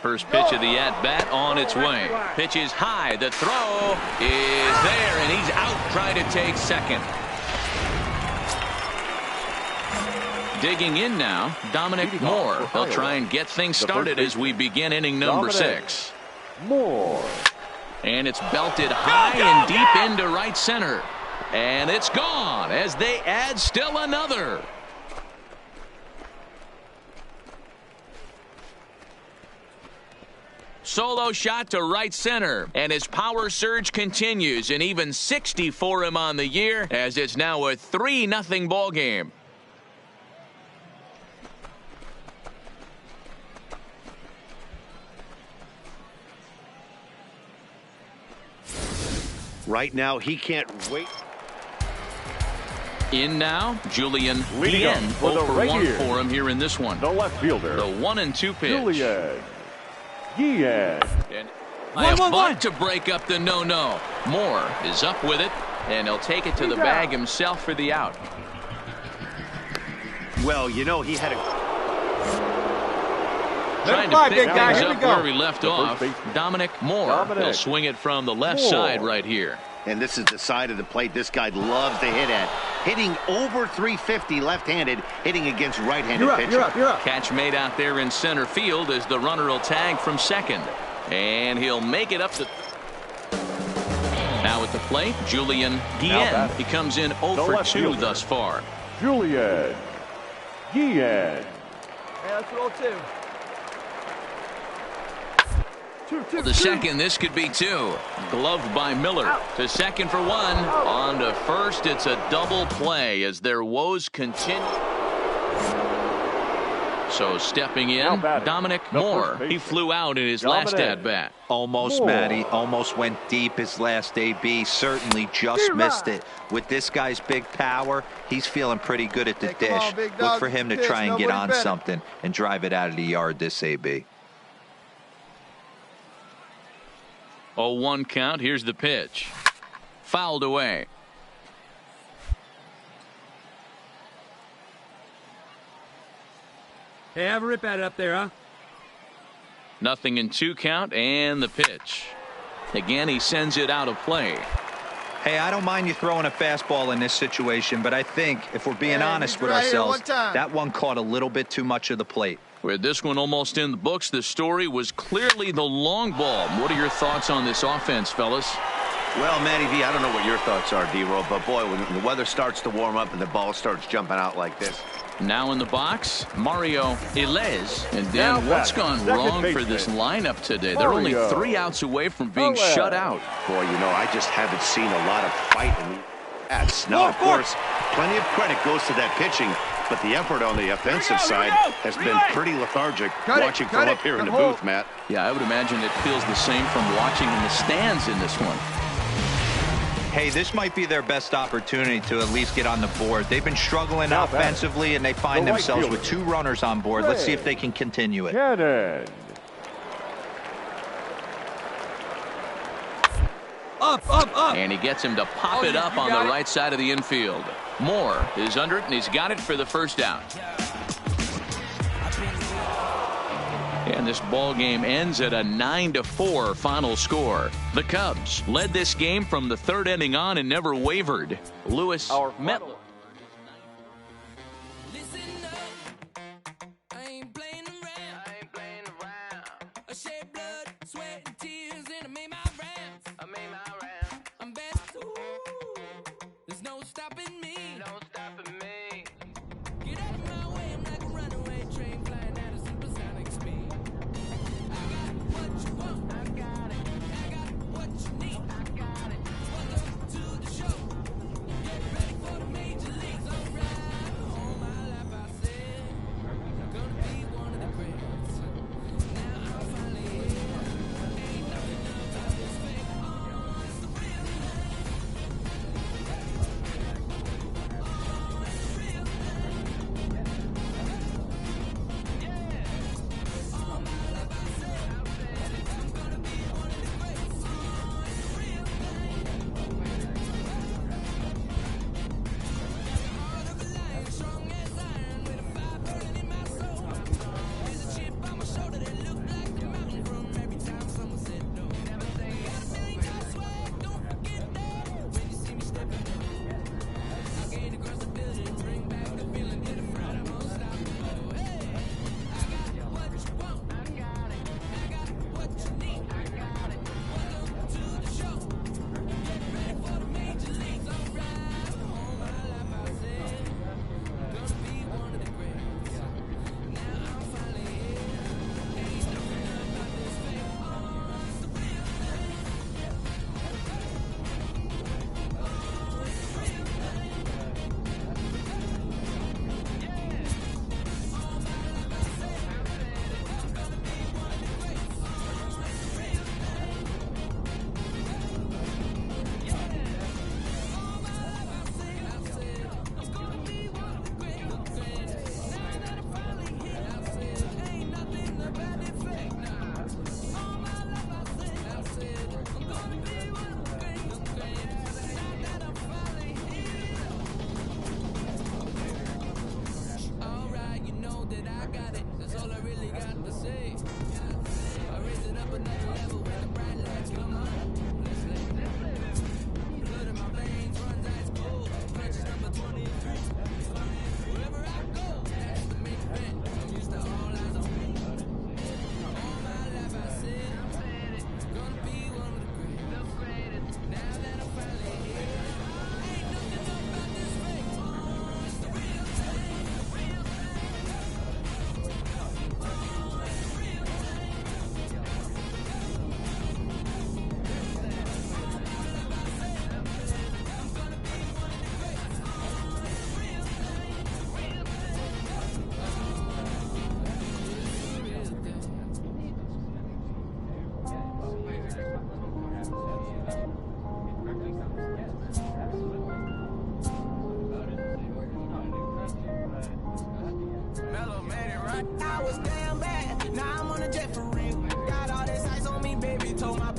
First pitch of the at-bat on its way. Pitch is high. The throw is there, and he's out trying to take second. Digging in now, Dominic Moore. He'll try and get things started as we begin inning number 6. Moore. And it's belted high and deep into right center. And it's gone as they add still another. Solo shot to right center, and his power surge continues, and even 60 for him on the year as it's now a 3-0 ball game. Right now, he can't wait. In now, Julian Guillen. 0 for 1 for him here in this one. The left fielder. The 1-2 pitch. Julian Guillen. And a bunt to break up the no-no. Moore is up with it, and he'll take it to the bag himself for the out. Well, you know, he had a... Trying to pick things up where we left off. Dominic Moore. He'll swing it from the left side right here. And this is the side of the plate this guy loves to hit at. Hitting over 350 left-handed, hitting against right-handed pitchers. Catch made out there in center field as the runner will tag from second. And he'll make it up to... Now at the plate, Julian Guillen. He comes in 0 for 2 thus far. Julian Guillen. Yeah, that's 0-2. The second, this could be 2. Gloved by Miller. To second for 1. On to first, it's a double play as their woes continue. So stepping in, Dominic Moore. He flew out in his last at-bat. Almost, Matty. Almost went deep his last AB. Certainly just missed it. With this guy's big power, he's feeling pretty good at the dish. Look for him to try and get on something and drive it out of the yard this AB. 0-1 count. Here's the pitch. Fouled away. Hey, have a rip at it up there, huh? 0-2 count and the pitch. Again, he sends it out of play. Hey, I don't mind you throwing a fastball in this situation, but I think if we're being honest with ourselves, that one caught a little bit too much of the plate. With this one almost in the books, the story was clearly the long ball. What are your thoughts on this offense, fellas? Well, Matty V, I don't know what your thoughts are, D-Roll, but boy, when the weather starts to warm up and the ball starts jumping out like this. Now in the box, Mario Ilez. And Dan, what's gone wrong for this lineup today? They're only 3 outs away from being shut out. Boy, you know, I just haven't seen a lot of fight in the bats. Now, of course, plenty of credit goes to that pitching, but the effort on the offensive side has been pretty lethargic watching from up here in the booth, Matt. Yeah, I would imagine it feels the same from watching in the stands in this one. Hey, this might be their best opportunity to at least get on the board. They've been struggling offensively, and they find themselves with 2 runners on board. Let's see if they can continue it. Up. And he gets him to pop it up on the right side of the infield. Moore is under it, and he's got it for the first out. And this ball game ends at a 9-4 final score. The Cubs led this game from the 3rd inning on and never wavered. Lewis Metler.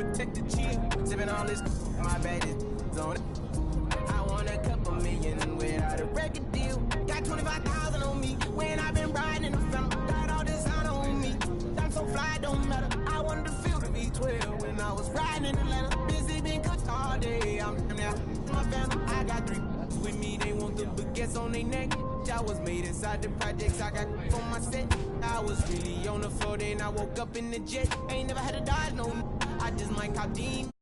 protect the chill. Sipping all this, my bad is on it. I want a couple million without a record deal. Got 25,000 on me when I've been riding in the family. Got all this honor on me. I'm so fly, don't matter. I wanted to feel the V12 when I was riding in Atlanta. Busy been cooked all day. I'm now my family. I got 3 with me. They want the baguettes on their neck. I was made inside the projects. I got on my set. I was really on the floor. Then I woke up in the jet. Ain't never had a dodge, no. I just might cop Dean.